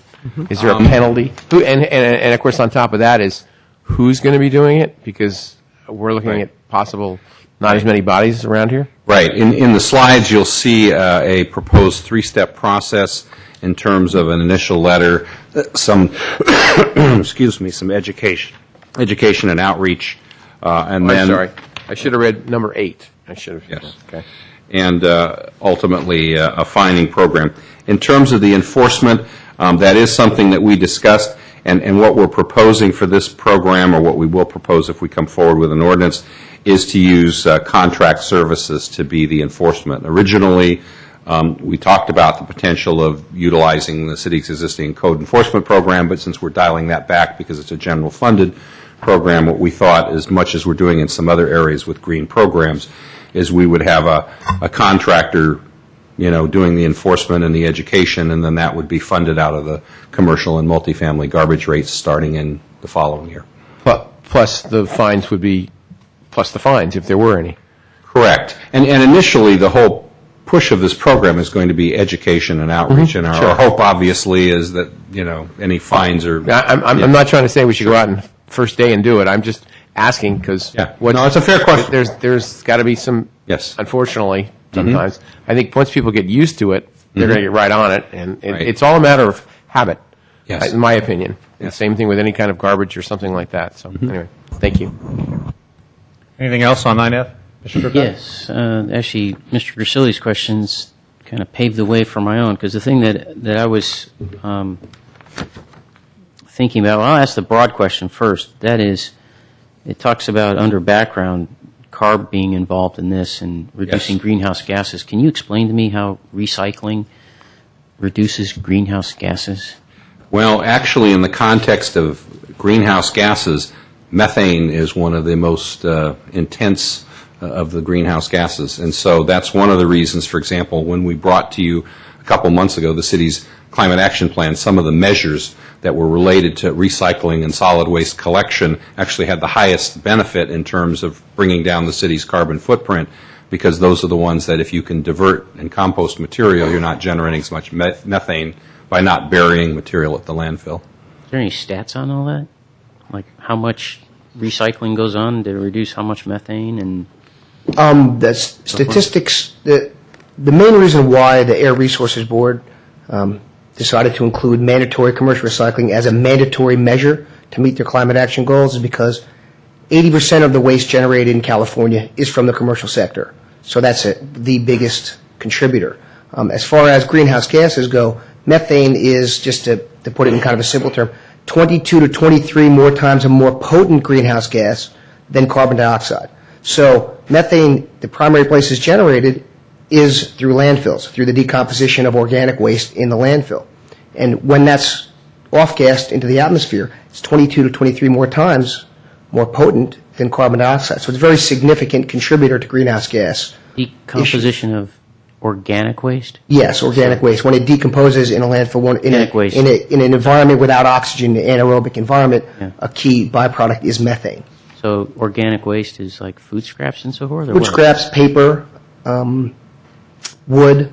[SPEAKER 4] Is there a penalty? And of course, on top of that is who's going to be doing it? Because we're looking at possible not as many bodies around here.
[SPEAKER 17] Right. In the slides, you'll see a proposed 3-step process in terms of an initial letter, some some education and outreach, and then.
[SPEAKER 4] I'm sorry, I should have read number 8. I should have.
[SPEAKER 17] Yes. Okay. And ultimately a fining program. In terms of the enforcement, that is something that we discussed, and what we're proposing for this program, or what we will propose if we come forward with an ordinance, is to use contract services to be the enforcement. Originally, we talked about the potential of utilizing the city's existing code enforcement program, but since we're dialing that back because it's a general funded program, what we thought, as much as we're doing in some other areas with green programs, is we would have a contractor, doing the enforcement and the education, and then that would be funded out of the commercial and multifamily garbage rates starting in the following year.
[SPEAKER 4] Plus the fines would be, plus the fines if there were any.
[SPEAKER 17] Correct. And initially, the whole push of this program is going to be education and outreach, and our hope, obviously, is that, any fines are...
[SPEAKER 4] I'm not trying to say we should go out and first day and do it. I'm just asking because...
[SPEAKER 17] No, it's a fair question.
[SPEAKER 4] There's got to be some...
[SPEAKER 17] Yes.
[SPEAKER 4] Unfortunately, sometimes. I think once people get used to it, they're going to get right on it, and
[SPEAKER 17] Right.
[SPEAKER 4] it's all a matter of habit,
[SPEAKER 17] Yes.
[SPEAKER 4] in my opinion. And same thing with any kind of garbage or something like that. So anyway, thank you.
[SPEAKER 12] Anything else on 9F? Mr. Kirkland?
[SPEAKER 6] Yes, actually, Mr. Grisilli's questions kind of paved the way for my own, because the thing that I was thinking about, well, I'll ask the broad question first. That is, it talks about under background, CARB being involved in this and reducing greenhouse gases. Can you explain to me how recycling reduces greenhouse gases?
[SPEAKER 17] Well, actually, in the context of greenhouse gases, methane is one of the most intense of the greenhouse gases. And so that's one of the reasons, for example, when we brought to you a couple months ago the city's climate action plan, some of the measures that were related to recycling and solid waste collection actually had the highest benefit in terms of bringing down the city's carbon footprint, because those are the ones that if you can divert and compost material, you're not generating as much methane by not burying material at the landfill.
[SPEAKER 6] Is there any stats on all that? Like how much recycling goes on to reduce how much methane and...
[SPEAKER 11] The statistics, the main reason why the Air Resources Board decided to include mandatory commercial recycling as a mandatory measure to meet their climate action goals is because 80% of the waste generated in California is from the commercial sector. So that's the biggest contributor. As far as greenhouse gases go, methane is, just to put it in kind of a simple term, 22 to 23 more times a more potent greenhouse gas than carbon dioxide. So methane, the primary place it's generated is through landfills, through the decomposition of organic waste in the landfill. And when that's off-gassed into the atmosphere, it's 22 to 23 more times more potent than carbon dioxide. So it's a very significant contributor to greenhouse gas.
[SPEAKER 6] Decomposition of organic waste?
[SPEAKER 11] Yes, organic waste. When it decomposes in a landfill, in an environment without oxygen, an anaerobic environment, a key byproduct is methane.
[SPEAKER 6] So organic waste is like food scraps and so forth? Or
[SPEAKER 11] Food
[SPEAKER 6] what?
[SPEAKER 11] scraps, paper, wood,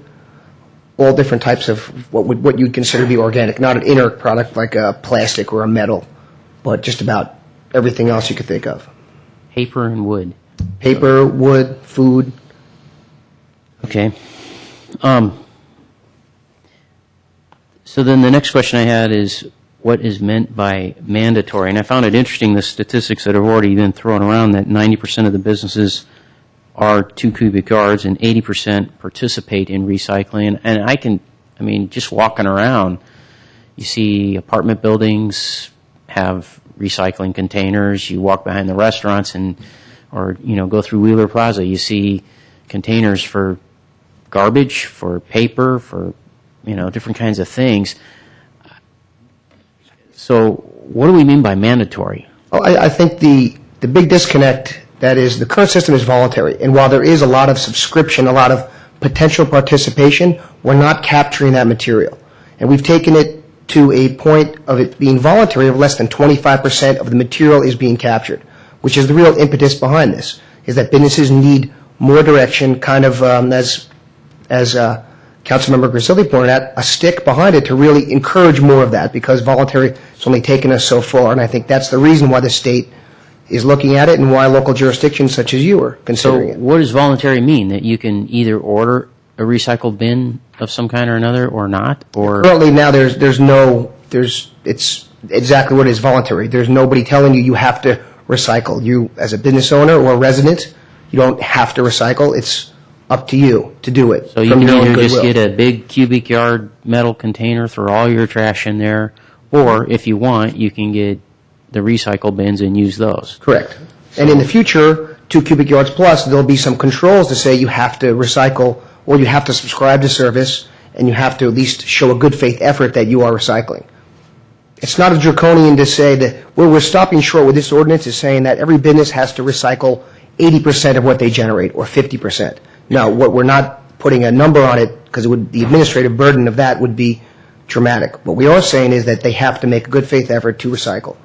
[SPEAKER 11] all different types of what you'd consider to be organic, not an inert product like a plastic or a metal, but just about everything else you could think of.
[SPEAKER 6] Paper and wood.
[SPEAKER 11] Paper, wood, food.
[SPEAKER 6] Okay. So then the next question I had is, what is meant by mandatory? And I found it interesting, the statistics that have already been thrown around, that 90% of the businesses are 2 cubic yards and 80% participate in recycling. And just walking around, you see apartment buildings have recycling containers. You walk behind the restaurants or go through Wheeler Plaza, you see containers for garbage, for paper, for, different kinds of things. So what do we mean by mandatory?
[SPEAKER 11] I think the big disconnect, that is, the current system is voluntary. And while there is a lot of subscription, a lot of potential participation, we're not capturing that material. And we've taken it to a point of it being voluntary of less than 25% of the material is being captured, which is the real impetus behind this, is that businesses need more direction, kind of as Councilmember Grisilli pointed out, a stick behind it to really encourage more of that, because voluntary has only taken us so far, and I think that's the reason why the state is looking at it and why local jurisdictions such as you are considering it.
[SPEAKER 6] What does voluntary mean? That you can either order a recycled bin of some kind or another or not? Or
[SPEAKER 11] currently now it's exactly what it is, voluntary. There's nobody telling you have to recycle. You, as a business owner or a resident, you don't have to recycle. It's up to you to do it.
[SPEAKER 6] So you can either just get a big cubic yard metal container, throw all your trash in there, or if you want, you can get the recycle bins and use those.
[SPEAKER 11] Correct. And in the future, 2 cubic yards plus, there'll be some controls to say you have to recycle, or you have to subscribe to service, and you have to at least show a good faith effort that you are recycling. It's not as draconian to say that where we're stopping short with this ordinance is saying that every business has to recycle 80% of what they generate or 50%. No, what we're not putting a number on it because the administrative burden of that would be dramatic. What we are saying is that they have to make a good faith effort to recycle.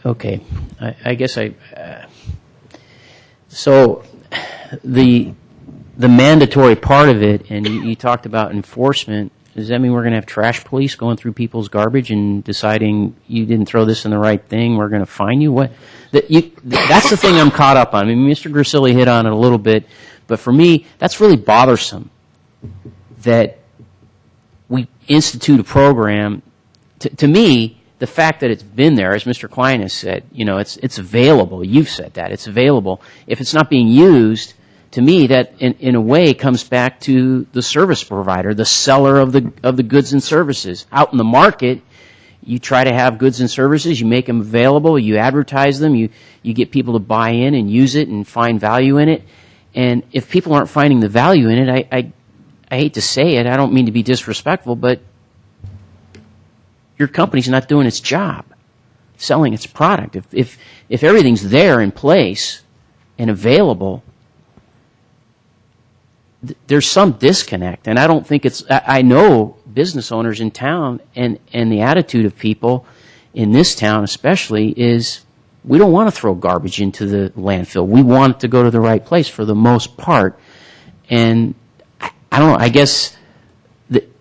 [SPEAKER 6] Okay. I guess so the mandatory part of it, and you talked about enforcement, does that mean we're going to have trash police going through people's garbage and deciding you didn't throw this in the right thing, we're going to fine you? That's the thing I'm caught up on. I mean, Mr. Grisilli hit on it a little bit, but for me, that's really bothersome that we institute a program. To me, the fact that it's been there, as Mr. Klein has said, it's available. You've said that. It's available. If it's not being used, to me, that in a way comes back to the service provider, the seller of the goods and services. Out in the market, you try to have goods and services, you make them available, you advertise them, you get people to buy in and use it and find value in it. And if people aren't finding the value in it, I hate to say it, I don't mean to be disrespectful, but your company's not doing its job, selling its product. If everything's there in place and available, there's some disconnect, and I don't think I know business owners in town, and the attitude of people in this town especially is we don't want to throw garbage into the landfill. We want it to go to the right place for the most part. And I don't know, I guess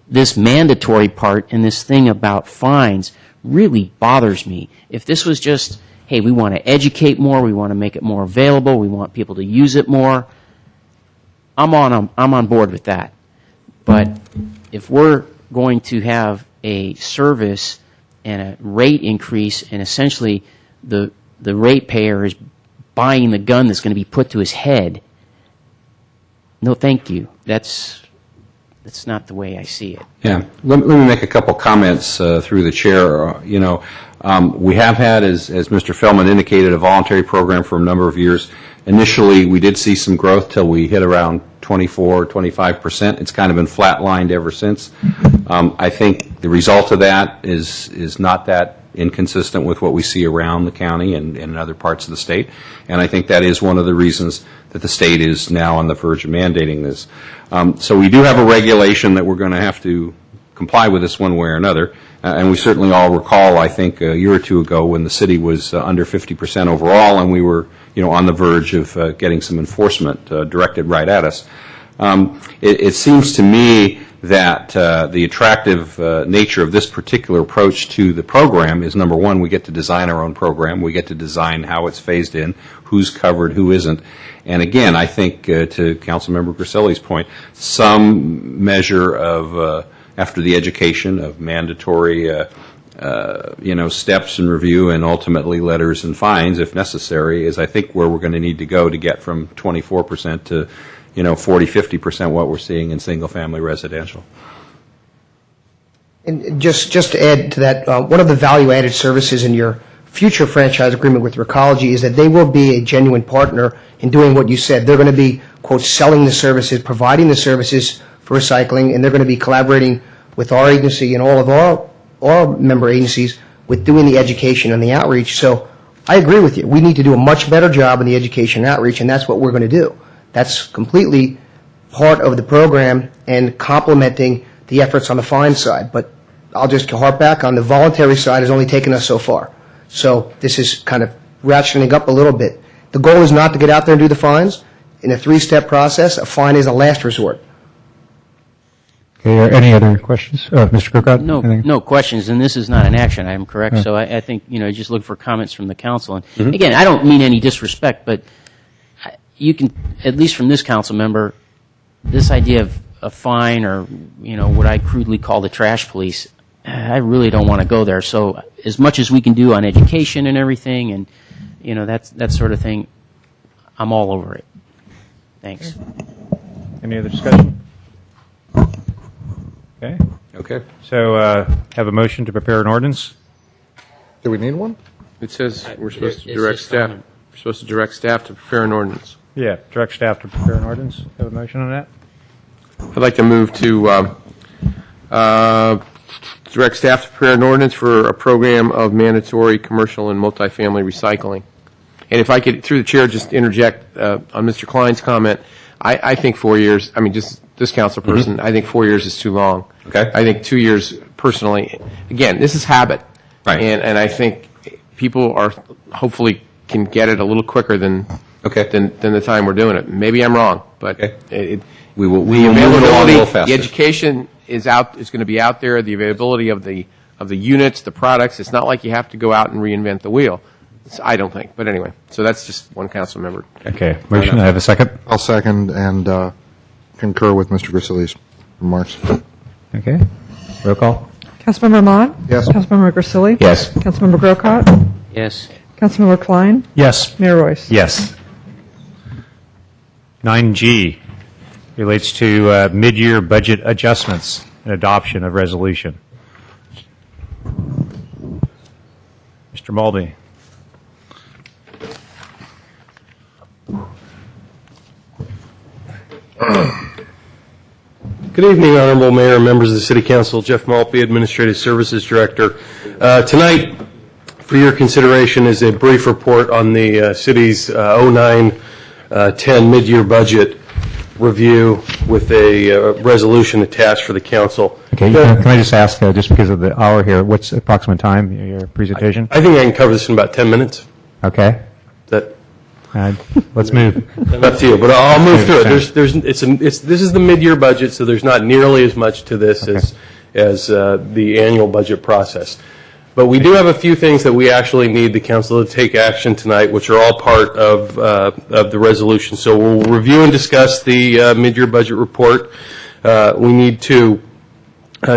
[SPEAKER 6] this mandatory part and this thing about fines really bothers me. If this was just, hey, we want to educate more, we want to make it more available, we want people to use it more, I'm on board with that. But if we're going to have a service and a rate increase, and essentially the ratepayer is buying the gun that's going to be put to his head, no, thank you. That's not the way I see it.
[SPEAKER 17] Yeah. Let me make a couple comments through the chair. We have had, as Mr. Feldman indicated, a voluntary program for a number of years. Initially, we did see some growth till we hit around 24-25%. It's kind of been flatlined ever since. I think the result of that is not that inconsistent with what we see around the county and in other parts of the state. And I think that is one of the reasons that the state is now on the verge of mandating this. So we do have a regulation that we're going to have to comply with this one way or another. And we certainly all recall, I think, a year or two ago when the city was under 50% overall, and we were, on the verge of getting some enforcement directed right at us. It seems to me that the attractive nature of this particular approach to the program is, number one, we get to design our own program. We get to design how it's phased in, who's covered, who isn't. And again, I think, to Councilmember Grisilli's point, some measure of after the education of mandatory, steps and review and ultimately letters and fines, if necessary, is I think where we're going to need to go to get from 24% to, 40-50% what we're seeing in single-family residential.
[SPEAKER 11] And just to add to that, one of the value-added services in your future franchise agreement with Recology is that they will be a genuine partner in doing what you said. They're going to be, quote, selling the services, providing the services for recycling, and they're going to be collaborating with our agency and all of our member agencies with doing the education and the outreach. So I agree with you. We need to do a much better job in the education and outreach, and that's what we're going to do. That's completely part of the program and complementing the efforts on the fine side. But I'll just harp back on the voluntary side has only taken us so far. So this is kind of ratcheting up a little bit. The goal is not to get out there and do the fines. In a three-step process, a fine is a last resort.
[SPEAKER 12] Okay, any other questions? Mr. Krokot?
[SPEAKER 6] No questions, and this is not an action item, correct? So I think, just look for comments from the council. And again, I don't mean any disrespect, but you can, at least from this council member, this idea of a fine or, what I crudely call the trash police, I really don't want to go there. So as much as we can do on education and everything and, that sort of thing, I'm all over it. Thanks.
[SPEAKER 12] Any other discussion? Okay. So have a motion to prepare an ordinance?
[SPEAKER 3] Do we need one?
[SPEAKER 4] It says we're supposed to direct staff. We're supposed to direct staff to prepare an ordinance.
[SPEAKER 12] Yeah, direct staff to prepare an ordinance. Have a motion on that?
[SPEAKER 4] I'd like to move to direct staff to prepare an ordinance for a program of mandatory commercial and multifamily recycling. And if I could, through the chair, just interject on Mr. Klein's comment, I think 4 years, I mean, just this council person, I think 4 years is too long.
[SPEAKER 17] Okay.
[SPEAKER 4] I think 2 years, personally, again, this is habit.
[SPEAKER 17] Right.
[SPEAKER 4] And I think people are, hopefully, can get it a little quicker than the time we're doing it. Maybe I'm wrong, but
[SPEAKER 17] we will move it along a little faster.
[SPEAKER 4] The education is going to be out there. The availability of the units, the products. It's not like you have to go out and reinvent the wheel. I don't think. But anyway, so that's just one council member.
[SPEAKER 12] Okay. Motion. I have a second.
[SPEAKER 3] I'll second and concur with Mr. Grisilli's remarks.
[SPEAKER 12] Okay. Roll call.
[SPEAKER 9] Councilmember Mott?
[SPEAKER 3] Yes.
[SPEAKER 9] Councilmember Grisilli?
[SPEAKER 12] Yes.
[SPEAKER 9] Councilmember Grocott?
[SPEAKER 6] Yes.
[SPEAKER 9] Councilmember Klein?
[SPEAKER 7] Yes.
[SPEAKER 9] Mayor Royce?
[SPEAKER 12] Yes. 9G relates to mid-year budget adjustments and adoption of resolution. Mr. Mulvey.
[SPEAKER 20] Good evening, Honorable Mayor and members of the City Council. Jeff Maltby, Administrative Services Director. Tonight, for your consideration, is a brief report on the city's 09-10 mid-year budget review with a resolution attached for the council.
[SPEAKER 12] Okay. Can I just ask, just because of the hour here, what's the approximate time of your presentation?
[SPEAKER 20] I think I can cover this in about 10 minutes.
[SPEAKER 12] Okay. Let's move.
[SPEAKER 20] Up to you, but I'll move through it. This is the mid-year budget, so there's not nearly as much to this as the annual budget process. But we do have a few things that we actually need the council to take action tonight, which are all part of the resolution. So we'll review and discuss the mid-year budget report. We need to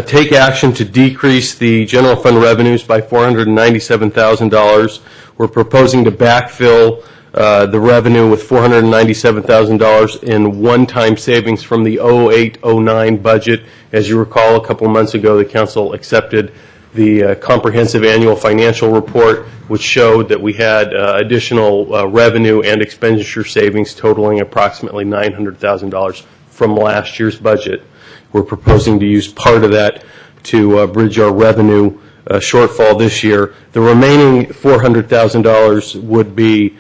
[SPEAKER 20] take action to decrease the general fund revenues by $497,000. We're proposing to backfill the revenue with $497,000 in one-time savings from the 08-09 budget. As you recall, a couple months ago, the council accepted the comprehensive annual financial report, which showed that we had additional revenue and expenditure savings totaling approximately $900,000 from last year's budget. We're proposing to use part of that to bridge our revenue shortfall this year. The remaining $400,000 would be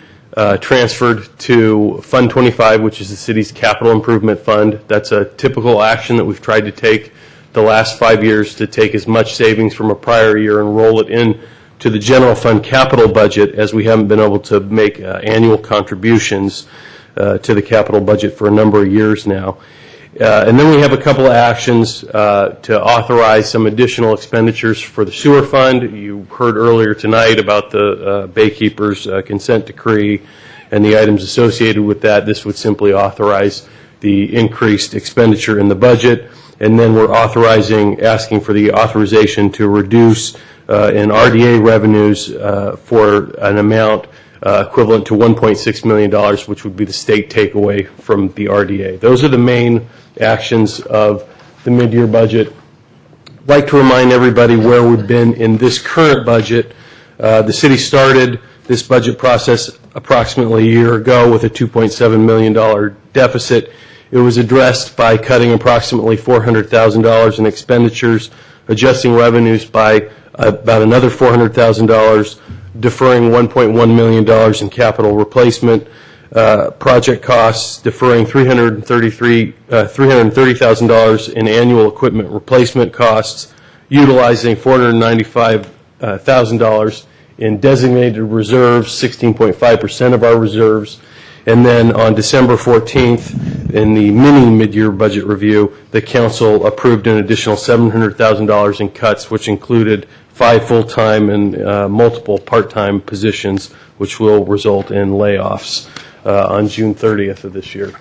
[SPEAKER 20] transferred to Fund 25, which is the city's capital improvement fund. That's a typical action that we've tried to take the last 5 years, to take as much savings from a prior year and roll it in to the general fund capital budget, as we haven't been able to make annual contributions to the capital budget for a number of years now. And then we have a couple of actions to authorize some additional expenditures for the sewer fund. You heard earlier tonight about the Baykeeper's consent decree and the items associated with that. This would simply authorize the increased expenditure in the budget. And then we're asking for the authorization to reduce in RDA revenues for an amount equivalent to $1.6 million, which would be the state takeaway from the RDA. Those are the main actions of the mid-year budget. I'd like to remind everybody where we've been in this current budget. The city started this budget process approximately a year ago with a $2.7 million deficit. It was addressed by cutting approximately $400,000 in expenditures, adjusting revenues by about another $400,000, deferring $1.1 million in capital replacement project costs, deferring $330,000 in annual equipment replacement costs, utilizing $495,000 in designated reserves, 16.5% of our reserves. And then on December 14th, in the mini mid-year budget review, the council approved an additional $700,000 in cuts, which included 5 full-time and multiple part-time positions, which will result in layoffs on June 30th of this year.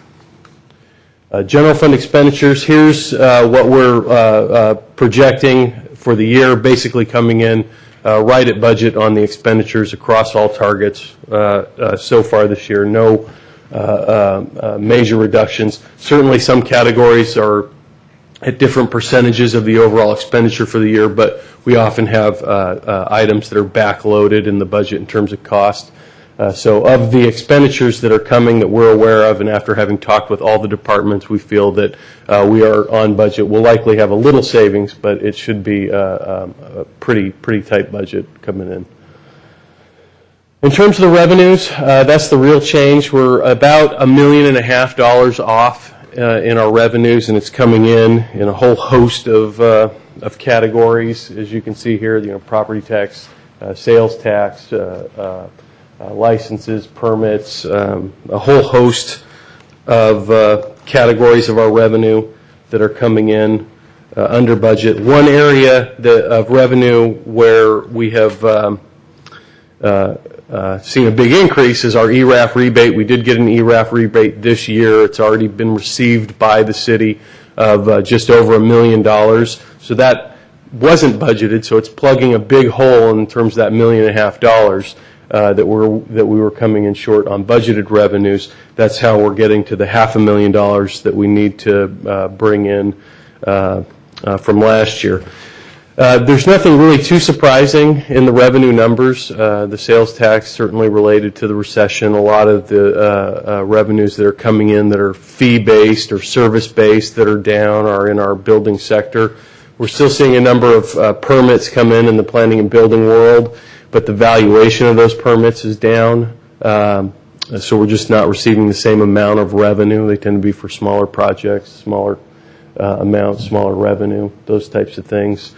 [SPEAKER 20] General fund expenditures, here's what we're projecting for the year, basically coming in right at budget on the expenditures across all targets so far this year. No major reductions. Certainly some categories are at different percentages of the overall expenditure for the year, but we often have items that are backloaded in the budget in terms of cost. So of the expenditures that are coming that we're aware of, and after having talked with all the departments, we feel that we are on budget. We'll likely have a little savings, but it should be a pretty tight budget coming in. In terms of the revenues, that's the real change. We're about $1.5 million off in our revenues, and it's coming in a whole host of categories, as you can see here. Property tax, sales tax, licenses, permits, a whole host of categories of our revenue that are coming in under budget. One area of revenue where we have seen a big increase is our ERAF rebate. We did get an ERAF rebate this year. It's already been received by the city of just over $1 million. So that wasn't budgeted, so it's plugging a big hole in terms of that $1.5 million that we were coming in short on budgeted revenues. That's how we're getting to the $500,000 that we need to bring in from last year. There's nothing really too surprising in the revenue numbers. The sales tax certainly related to the recession. A lot of the revenues that are coming in that are fee-based or service-based that are down are in our building sector. We're still seeing a number of permits come in the planning and building world, but the valuation of those permits is down. So we're just not receiving the same amount of revenue. They tend to be for smaller projects, smaller amounts, smaller revenue, those types of things.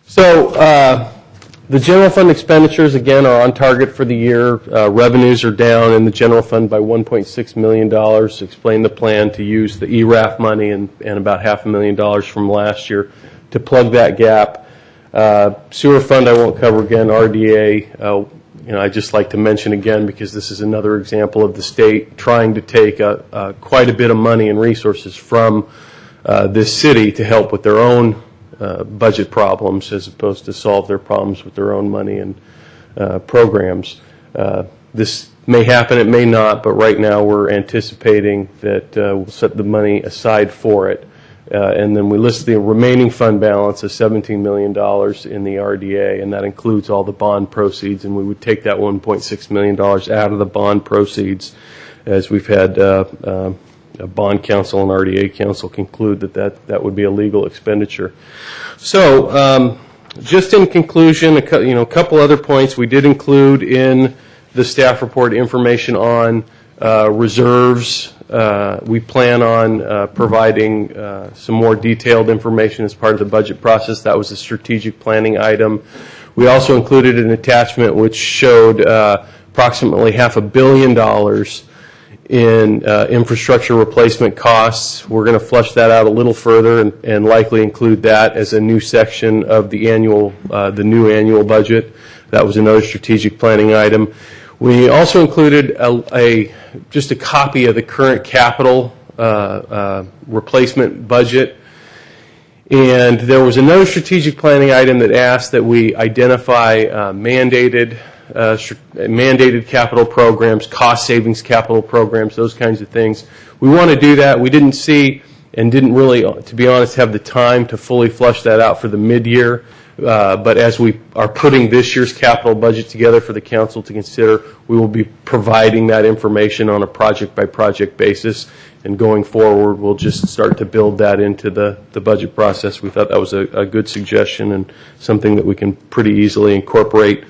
[SPEAKER 20] So the general fund expenditures, again, are on target for the year. Revenues are down in the general fund by $1.6 million. Explain the plan to use the ERAF money and about $500,000 from last year to plug that gap. Sewer fund I won't cover again. RDA, I'd just like to mention again, because this is another example of the state trying to take quite a bit of money and resources from this city to help with their own budget problems, as opposed to solve their problems with their own money and programs. This may happen, it may not, but right now we're anticipating that we'll set the money aside for it. And then we list the remaining fund balance of $17 million in the RDA, and that includes all the bond proceeds, and we would take that $1.6 million out of the bond proceeds, as we've had a bond council and RDA council conclude that would be a legal expenditure. So just in conclusion, a couple other points. We did include in the staff report information on reserves. We plan on providing some more detailed information as part of the budget process. That was a strategic planning item. We also included an attachment which showed approximately $500 million in infrastructure replacement costs. We're going to flush that out a little further and likely include that as a new section of the new annual budget. That was another strategic planning item. We also included just a copy of the current capital replacement budget. And there was another strategic planning item that asked that we identify mandated capital programs, cost savings capital programs, those kinds of things. We want to do that. We didn't see and didn't really, to be honest, have the time to fully flush that out for the mid-year. But as we are putting this year's capital budget together for the council to consider, we will be providing that information on a project-by-project basis. And going forward, we'll just start to build that into the budget process. We thought that was a good suggestion and something that we can pretty easily incorporate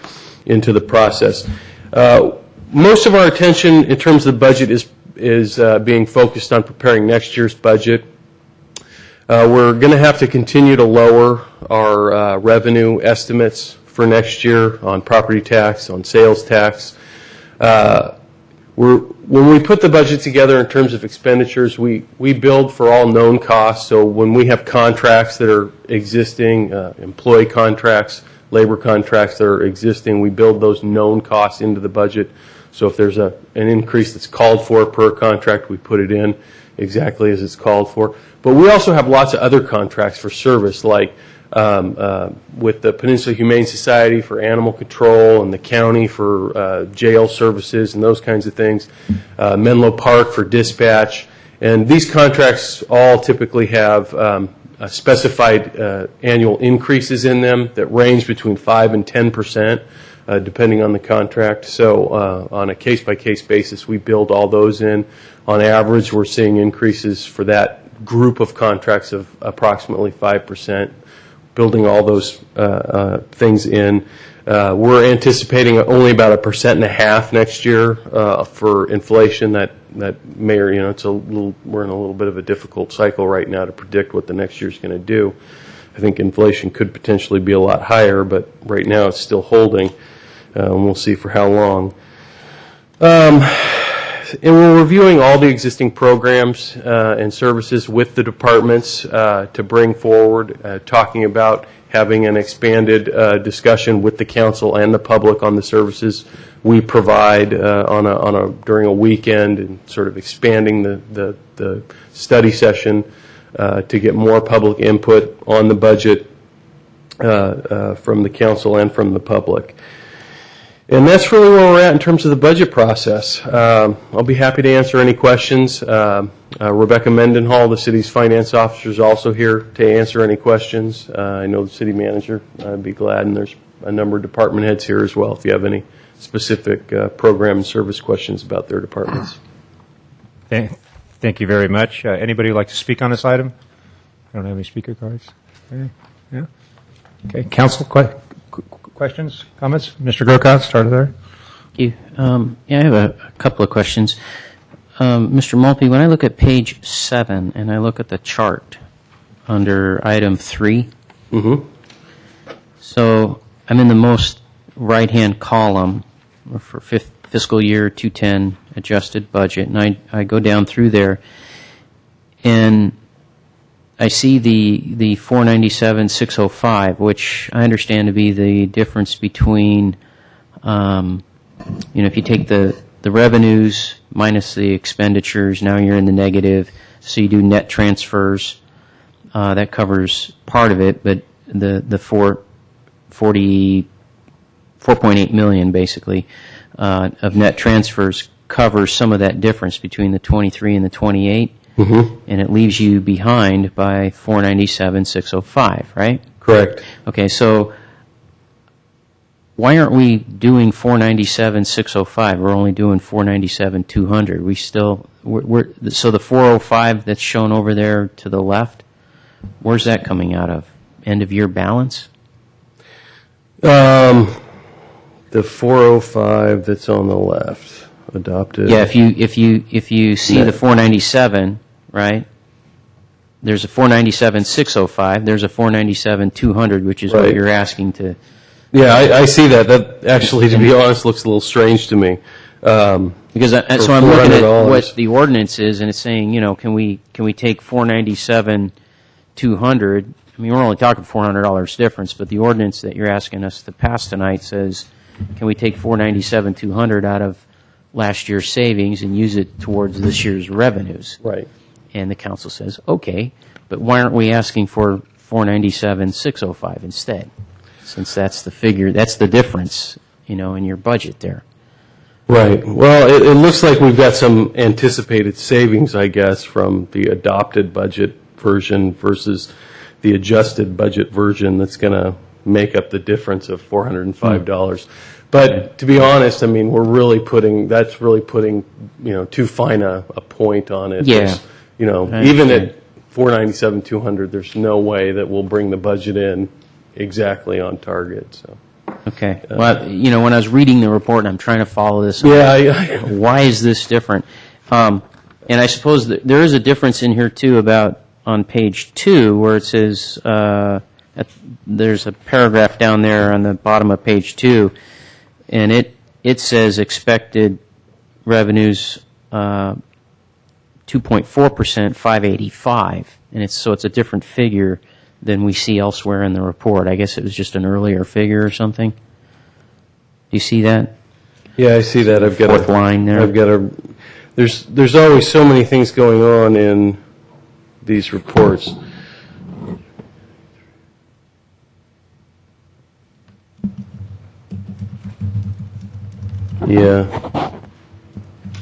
[SPEAKER 20] into the process. Most of our attention in terms of the budget is being focused on preparing next year's budget. We're going to have to continue to lower our revenue estimates for next year on property tax, on sales tax. When we put the budget together in terms of expenditures, we build for all known costs. So when we have contracts that are existing, employee contracts, labor contracts that are existing, we build those known costs into the budget. So if there's an increase that's called for per contract, we put it in exactly as it's called for. But we also have lots of other contracts for service, like with the Peninsula Humane Society for animal control and the county for jail services and those kinds of things, Menlo Park for dispatch. And these contracts all typically have specified annual increases in them that range between 5 and 10%, depending on the contract. So on a case-by-case basis, we build all those in. On average, we're seeing increases for that group of contracts of approximately 5%, building all those things in. We're anticipating only about 1.5% next year for inflation. That may, or we're in a little bit of a difficult cycle right now to predict what the next year's going to do. I think inflation could potentially be a lot higher, but right now it's still holding, and we'll see for how long. And we're reviewing all the existing programs and services with the departments to bring forward, talking about having an expanded discussion with the council and the public on the services we provide during a weekend, and sort of expanding the study session to get more public input on the budget from the council and from the public. And that's really where we're at in terms of the budget process. I'll be happy to answer any questions. Rebecca Mendenhall, the city's finance officer, is also here to answer any questions. I know the city manager. I'd be glad, and there's a number of department heads here as well if you have any specific program and service questions about their departments.
[SPEAKER 12] Thank you very much. Anybody would like to speak on this item? I don't have any speaker cards. Okay. Yeah. Okay. Council questions, comments? Mr. Grocott, start there.
[SPEAKER 6] Thank you. I have a couple of questions. Mr. Malpe, when I look at page 7 and I look at the chart under item 3, so I'm in the most right-hand column for fiscal year 2010 adjusted budget, and I go down through there, and I see the 497,605, which I understand to be the difference between, if you take the revenues minus the expenditures, now you're in the negative, so you do net transfers. That covers part of it, but the 4.8 million basically of net transfers covers some of that difference between the 23 and the 28. And it leaves you behind by 497,605, right?
[SPEAKER 20] Correct.
[SPEAKER 6] Okay, so why aren't we doing 497,605? We're only doing 497,200. So the 405 that's shown over there to the left, where's that coming out of? End of year balance?
[SPEAKER 20] The 405 that's on the left, adopted.
[SPEAKER 6] Yeah, if you see the 497, right? There's a 497,605. There's a 497,200, which is what you're asking to.
[SPEAKER 20] Yeah, I see that. That actually, to be honest, looks a little strange to me.
[SPEAKER 6] Because so I'm looking at what the ordinance is, and it's saying, can we take 497,200? I mean, we're only talking $400 difference, but the ordinance that you're asking us to pass tonight says, can we take 497,200 out of last year's savings and use it towards this year's revenues?
[SPEAKER 20] Right.
[SPEAKER 6] And the council says, okay, but why aren't we asking for 497,605 instead? Since that's the figure, that's the difference, in your budget there.
[SPEAKER 20] Right. Well, it looks like we've got some anticipated savings, I guess, from the adopted budget version versus the adjusted budget version that's going to make up the difference of $405. But to be honest, I mean, that's really putting, too fine a point on it.
[SPEAKER 6] Yeah.
[SPEAKER 20] Even at 497,200, there's no way that we'll bring the budget in exactly on target. So.
[SPEAKER 6] Okay. Well, when I was reading the report and I'm trying to follow this, why is this different? And I suppose that there is a difference in here too about on page 2 where it says there's a paragraph down there on the bottom of page 2, and it says expected revenues 2.4%, 585, and it's a different figure than we see elsewhere in the report. I guess it was just an earlier figure or something. Do you see that?
[SPEAKER 20] Yeah, I see that. I've got
[SPEAKER 6] fourth line there.
[SPEAKER 20] There's always so many things going on in these reports. Yeah.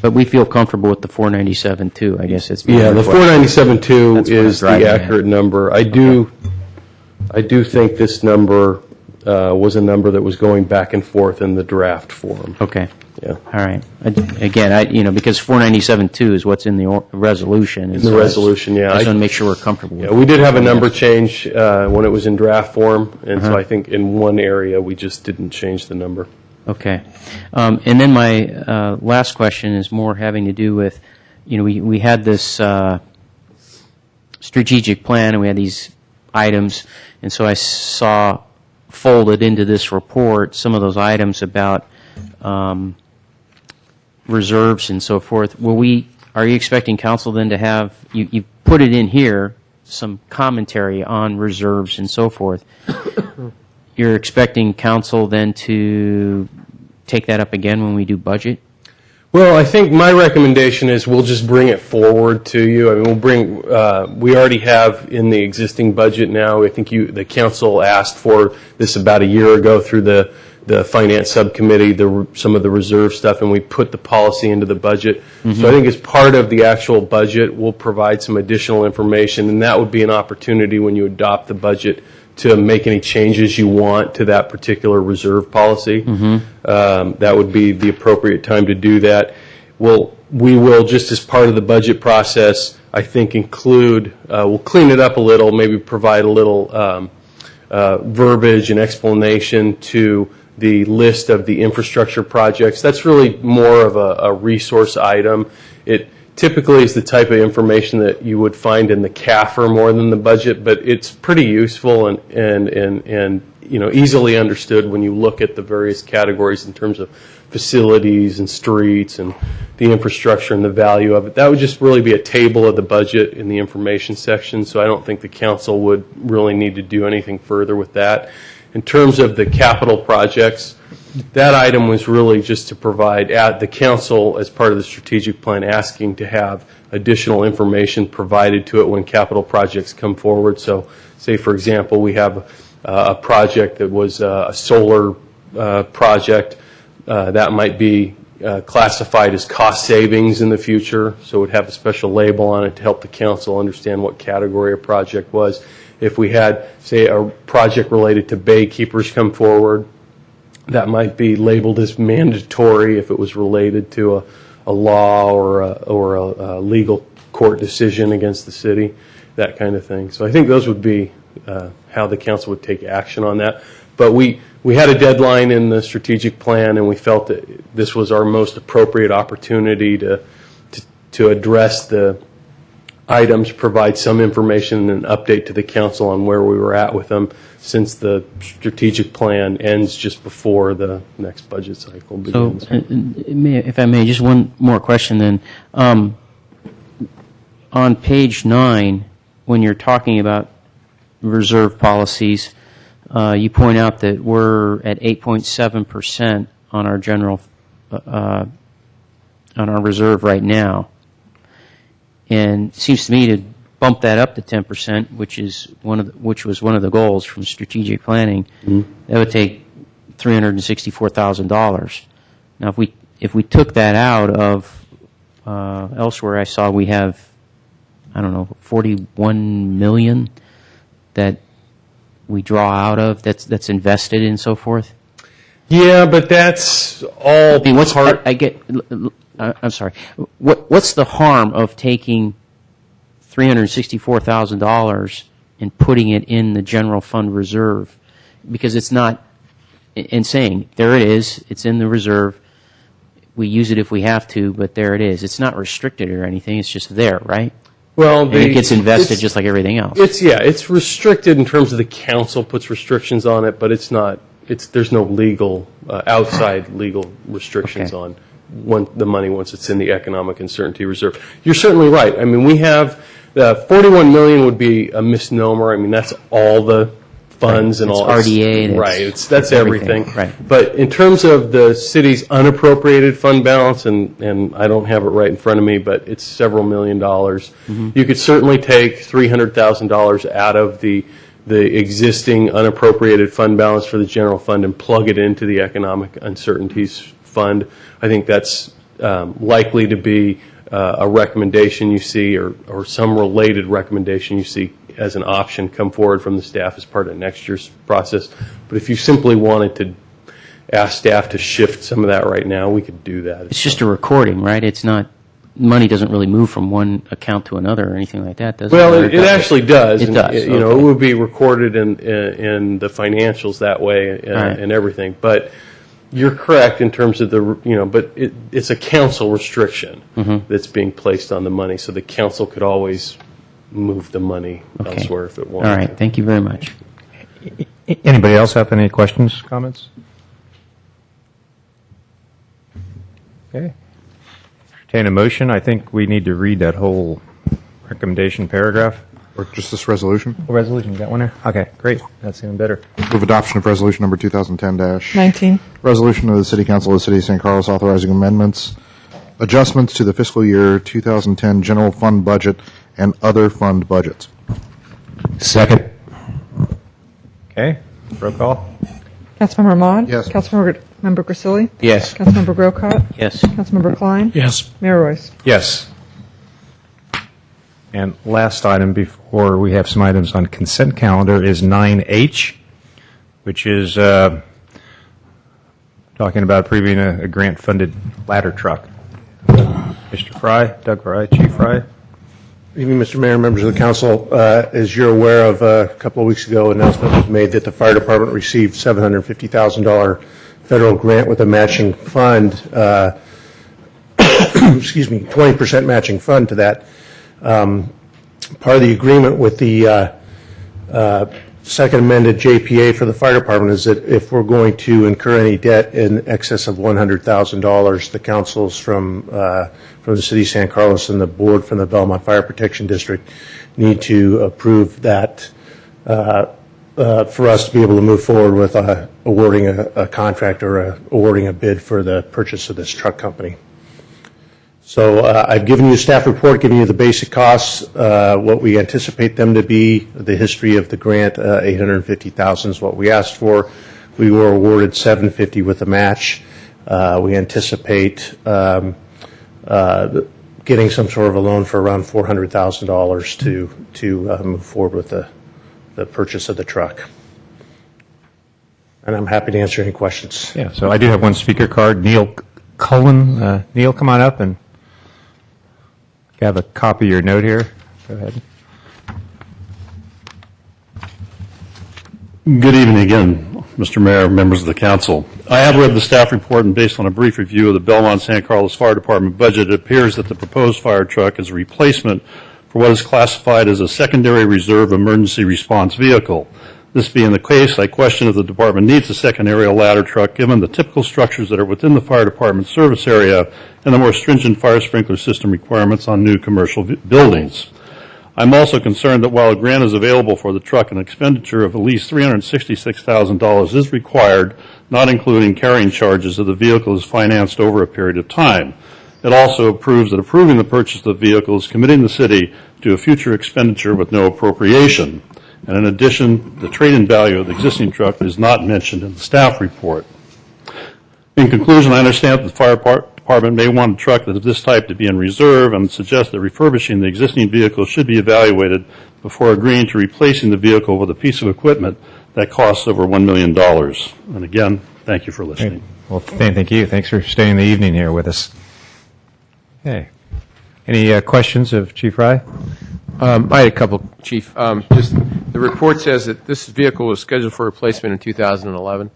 [SPEAKER 6] But we feel comfortable with the 497 too. I guess it's
[SPEAKER 4] Yeah, the 497.2
[SPEAKER 6] That's what
[SPEAKER 4] is
[SPEAKER 6] I'm driving
[SPEAKER 4] the
[SPEAKER 6] at.
[SPEAKER 4] accurate number. I do think this number was a number that was going back and forth in the draft form.
[SPEAKER 6] Okay.
[SPEAKER 4] Yeah.
[SPEAKER 6] All right. Again, because 497.2 is what's in the resolution.
[SPEAKER 4] In the resolution, yeah.
[SPEAKER 6] I just want to make sure we're comfortable with
[SPEAKER 4] Yeah, we did have a number change when it was in draft form, and so I think in one area we just didn't change the number.
[SPEAKER 6] Okay. And then my last question is more having to do with, we had this strategic plan and we had these items, and so I saw folded into this report some of those items about reserves and so forth. Are you expecting council then to have, you put it in here, some commentary on reserves and so forth. You're expecting council then to take that up again when we do budget?
[SPEAKER 4] Well, I think my recommendation is we'll just bring it forward to you. I mean, we already have in the existing budget now, I think the council asked for this about a year ago through the finance subcommittee, some of the reserve stuff, and we put the policy into the budget.
[SPEAKER 6] Mm-hmm.
[SPEAKER 4] So I think as part of the actual budget, we'll provide some additional information, and that would be an opportunity when you adopt the budget to make any changes you want to that particular reserve policy.
[SPEAKER 6] Mm-hmm.
[SPEAKER 4] That would be the appropriate time to do that. We will, just as part of the budget process, I think we'll clean it up a little, maybe provide a little verbiage and explanation to the list of the infrastructure projects. That's really more of a resource item. It typically is the type of information that you would find in the CAFR more than the budget, but it's pretty useful and easily understood when you look at the various categories in terms of facilities and streets and the infrastructure and the value of it. That would just really be a table of the budget in the information section, so I don't think the council would really need to do anything further with that. In terms of the capital projects, that item was really just to provide the council, as part of the strategic plan, asking to have additional information provided to it when capital projects come forward. So, say, for example, we have a project that was a solar project that might be classified as cost savings in the future, so it would have a special label on it to help the council understand what category a project was. If we had, say, a project related to bay keepers come forward, that might be labeled as mandatory if it was related to a law or a legal court decision against the city, that kind of thing. So I think those would be how the council would take action on that. But we had a deadline in the strategic plan, and we felt that this was our most appropriate opportunity to address the items, provide some information and an update to the council on where we were at with them, since the strategic plan ends just before the next budget cycle begins.
[SPEAKER 6] So, if I may, just one more question then. On page 9, when you're talking about reserve policies, you point out that we're at 8.7% on our general, on our reserve right now. And it seems to me to bump that up to 10%, which was one of the goals from strategic planning, that would take $364,000. Now, if we took that out of elsewhere, I saw we have, I don't know, 41 million that we draw out of that's invested and so forth.
[SPEAKER 4] Yeah, but that's all part.
[SPEAKER 6] I'm sorry. What's the harm of taking $364,000 and putting it in the general fund reserve? Because it's not, and saying, there it is, it's in the reserve, we use it if we have to, but there it is. It's not restricted or anything, it's just there, right?
[SPEAKER 4] Well,
[SPEAKER 6] and it gets invested just like everything else.
[SPEAKER 4] It's restricted in terms of the council puts restrictions on it, but it's not. There's no legal outside legal restrictions on the money once it's in the economic uncertainty reserve. You're certainly right. I mean, we have 41 million would be a misnomer. I mean, that's all the funds and all.
[SPEAKER 6] It's RDA.
[SPEAKER 4] Right. That's everything.
[SPEAKER 6] Right.
[SPEAKER 4] But in terms of the city's unappropriated fund balance, and I don't have it right in front of me, but it's several $1 million.
[SPEAKER 6] Mm-hmm.
[SPEAKER 4] You could certainly take $300,000 out of the existing unappropriated fund balance for the general fund and plug it into the economic uncertainties fund. I think that's
[SPEAKER 13] likely to be a recommendation you see or some related recommendation you see as an option come forward from the staff as part of next year's process. But if you simply wanted to ask staff to shift some of that right now, we could do that.
[SPEAKER 6] It's just a recording, right? It's not, money doesn't really move from one account to another or anything like that, does it?
[SPEAKER 13] Well, it actually does.
[SPEAKER 6] It
[SPEAKER 13] And,
[SPEAKER 6] does.
[SPEAKER 13] You know, it would be recorded in the financials that way
[SPEAKER 6] Right.
[SPEAKER 13] and everything. But you're correct in terms of but it's a council restriction that's being placed on the money, so the council could always move the money elsewhere if it wanted.
[SPEAKER 6] All right, thank you very much.
[SPEAKER 12] Anybody else have any questions, comments? Okay. Entertain a motion. I think we need to read that whole recommendation paragraph.
[SPEAKER 3] Or just this resolution?
[SPEAKER 12] Resolution, you got one there? Okay, great. That's even better.
[SPEAKER 3] Move adoption of resolution number 2010-
[SPEAKER 9] 19.
[SPEAKER 3] Resolution of the City Council of the City of San Carlos authorizing amendments, adjustments to the fiscal year 2010 general fund budget and other fund budgets.
[SPEAKER 4] Second.
[SPEAKER 12] Okay, roll call.
[SPEAKER 9] Councilmember Ahmad?
[SPEAKER 3] Yes.
[SPEAKER 9] Councilmember Grisilli?
[SPEAKER 4] Yes.
[SPEAKER 9] Councilmember Grocott?
[SPEAKER 6] Yes.
[SPEAKER 9] Councilmember Klein?
[SPEAKER 7] Yes.
[SPEAKER 9] Mayor Royce?
[SPEAKER 4] Yes.
[SPEAKER 12] And last item before we have some items on consent calendar is 9H, which is talking about approving a grant-funded ladder truck. Mr. Fry, Doug Fry, Chief Fry.
[SPEAKER 22] Good evening, Mr. Mayor, members of the council. As you're aware of, a couple of weeks ago, an announcement was made that the fire department received $750,000 federal grant with a matching fund, excuse me, 20% matching fund to that. Part of the agreement with the second amended JPA for the fire department is that if we're going to incur any debt in excess of $100,000, the councils from the city of San Carlos and the board from the Belmont Fire Protection District need to approve that for us to be able to move forward with awarding a contract or awarding a bid for the purchase of this truck company. So I've given you a staff report, giving you the basic costs, what we anticipate them to be, the history of the grant. $850,000 is what we asked for. We were awarded $750,000 with a match. We anticipate getting some sort of a loan for around $400,000 to move forward with the purchase of the truck. And I'm happy to answer any questions.
[SPEAKER 12] Yeah, so I do have one speaker card. Neil Cullen. Neil, come on up and have a copy of your note here. Go ahead.
[SPEAKER 10] Good evening again, Mr. Mayor, members of the council. I have read the staff report, and based on a brief review of the Belmont San Carlos Fire Department budget, it appears that the proposed fire truck is a replacement for what is classified as a secondary reserve emergency response vehicle. This being the case, I question if the department needs a second aerial ladder truck given the typical structures that are within the fire department service area and the more stringent fire sprinkler system requirements on new commercial buildings. I'm also concerned that while a grant is available for the truck, an expenditure of at least $366,000 is required, not including carrying charges if the vehicle is financed over a period of time. It also proves that approving the purchase of the vehicle is committing the city to a future expenditure with no appropriation. And in addition, the trade-in value of the existing truck is not mentioned in the staff report. In conclusion, I understand that the fire department may want a truck of this type to be in reserve and suggest that refurbishing the existing vehicle should be evaluated before agreeing to replacing the vehicle with a piece of equipment that costs over $1 million. And again, thank you for listening.
[SPEAKER 12] Well, thank you. Thanks for staying the evening here with us. Okay. Any questions of Chief Fry?
[SPEAKER 4] I had a couple, Chief. Just the report says that this vehicle was scheduled for replacement in 2011.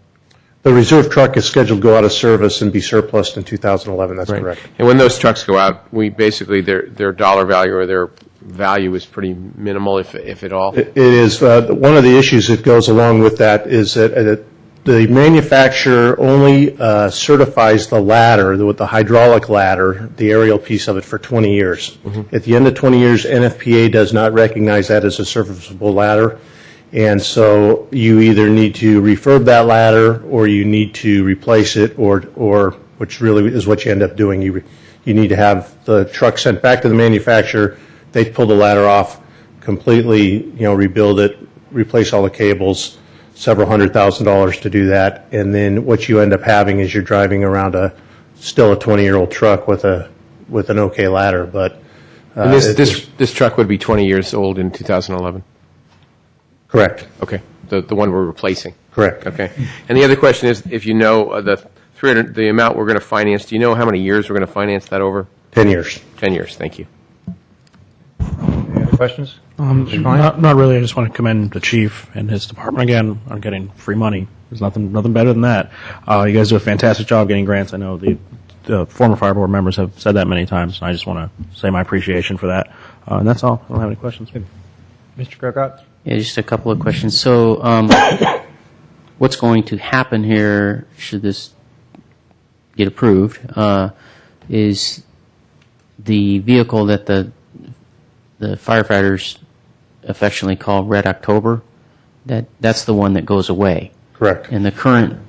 [SPEAKER 22] The reserve truck is scheduled to go out of service and be surplused in 2011. That's
[SPEAKER 4] Right.
[SPEAKER 22] correct.
[SPEAKER 4] And when those trucks go out, we basically their dollar value or their value is pretty minimal, if at all.
[SPEAKER 22] It is. One of the issues that goes along with that is that the manufacturer only certifies the ladder, the hydraulic ladder, the aerial piece of it, for 20 years. Mm-hmm. At the end of 20 years, NFPA does not recognize that as a serviceable ladder. And so you either need to refurb that ladder or you need to replace it, or which really is what you end up doing. You need to have the truck sent back to the manufacturer. They pull the ladder off completely, rebuild it, replace all the cables, several $100,000 to do that. And then what you end up having is you're driving around a still a 20-year-old truck with an okay ladder, but.
[SPEAKER 4] And this truck would be 20 years old in 2011?
[SPEAKER 22] Correct.
[SPEAKER 4] Okay, the one we're replacing?
[SPEAKER 22] Correct.
[SPEAKER 4] Okay. And the other question is, if you know the amount we're going to finance, do you know how many years we're going to finance that over?
[SPEAKER 22] 10 years.
[SPEAKER 4] 10 years, thank you.
[SPEAKER 17] Any other questions?
[SPEAKER 7] Not really. I just want to commend the chief and his department again on getting free money. There's nothing better than that. You guys do a fantastic job getting grants. I know the former fire board members have said that many times, and I just want to say my appreciation for that. And that's all. I don't have any questions.
[SPEAKER 18] Mr. Grocott?
[SPEAKER 6] Yeah, just a couple of questions. So, what's going to happen here, should this get approved, is the vehicle that the firefighters affectionately call Red October, that's the one that goes away.
[SPEAKER 22] Correct.
[SPEAKER 6] And the current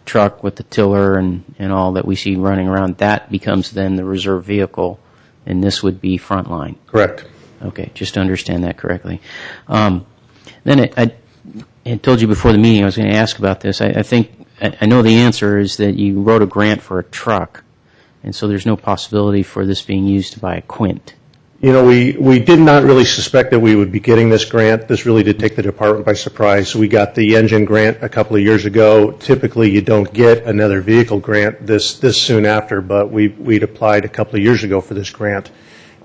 [SPEAKER 6] truck with the tiller and all that we see running around, that becomes then the reserve vehicle, and this would be frontline.
[SPEAKER 22] Correct.
[SPEAKER 6] Okay, just to understand that correctly. Then I had told you before the meeting I was going to ask about this. I know the answer is that you wrote a grant for a truck, and so there's no possibility for this being used to buy a Quint.
[SPEAKER 22] You know, we did not really suspect that we would be getting this grant. This really did take the department by surprise. We got the engine grant a couple of years ago. Typically, you don't get another vehicle grant this soon after, but we'd applied a couple of years ago for this grant.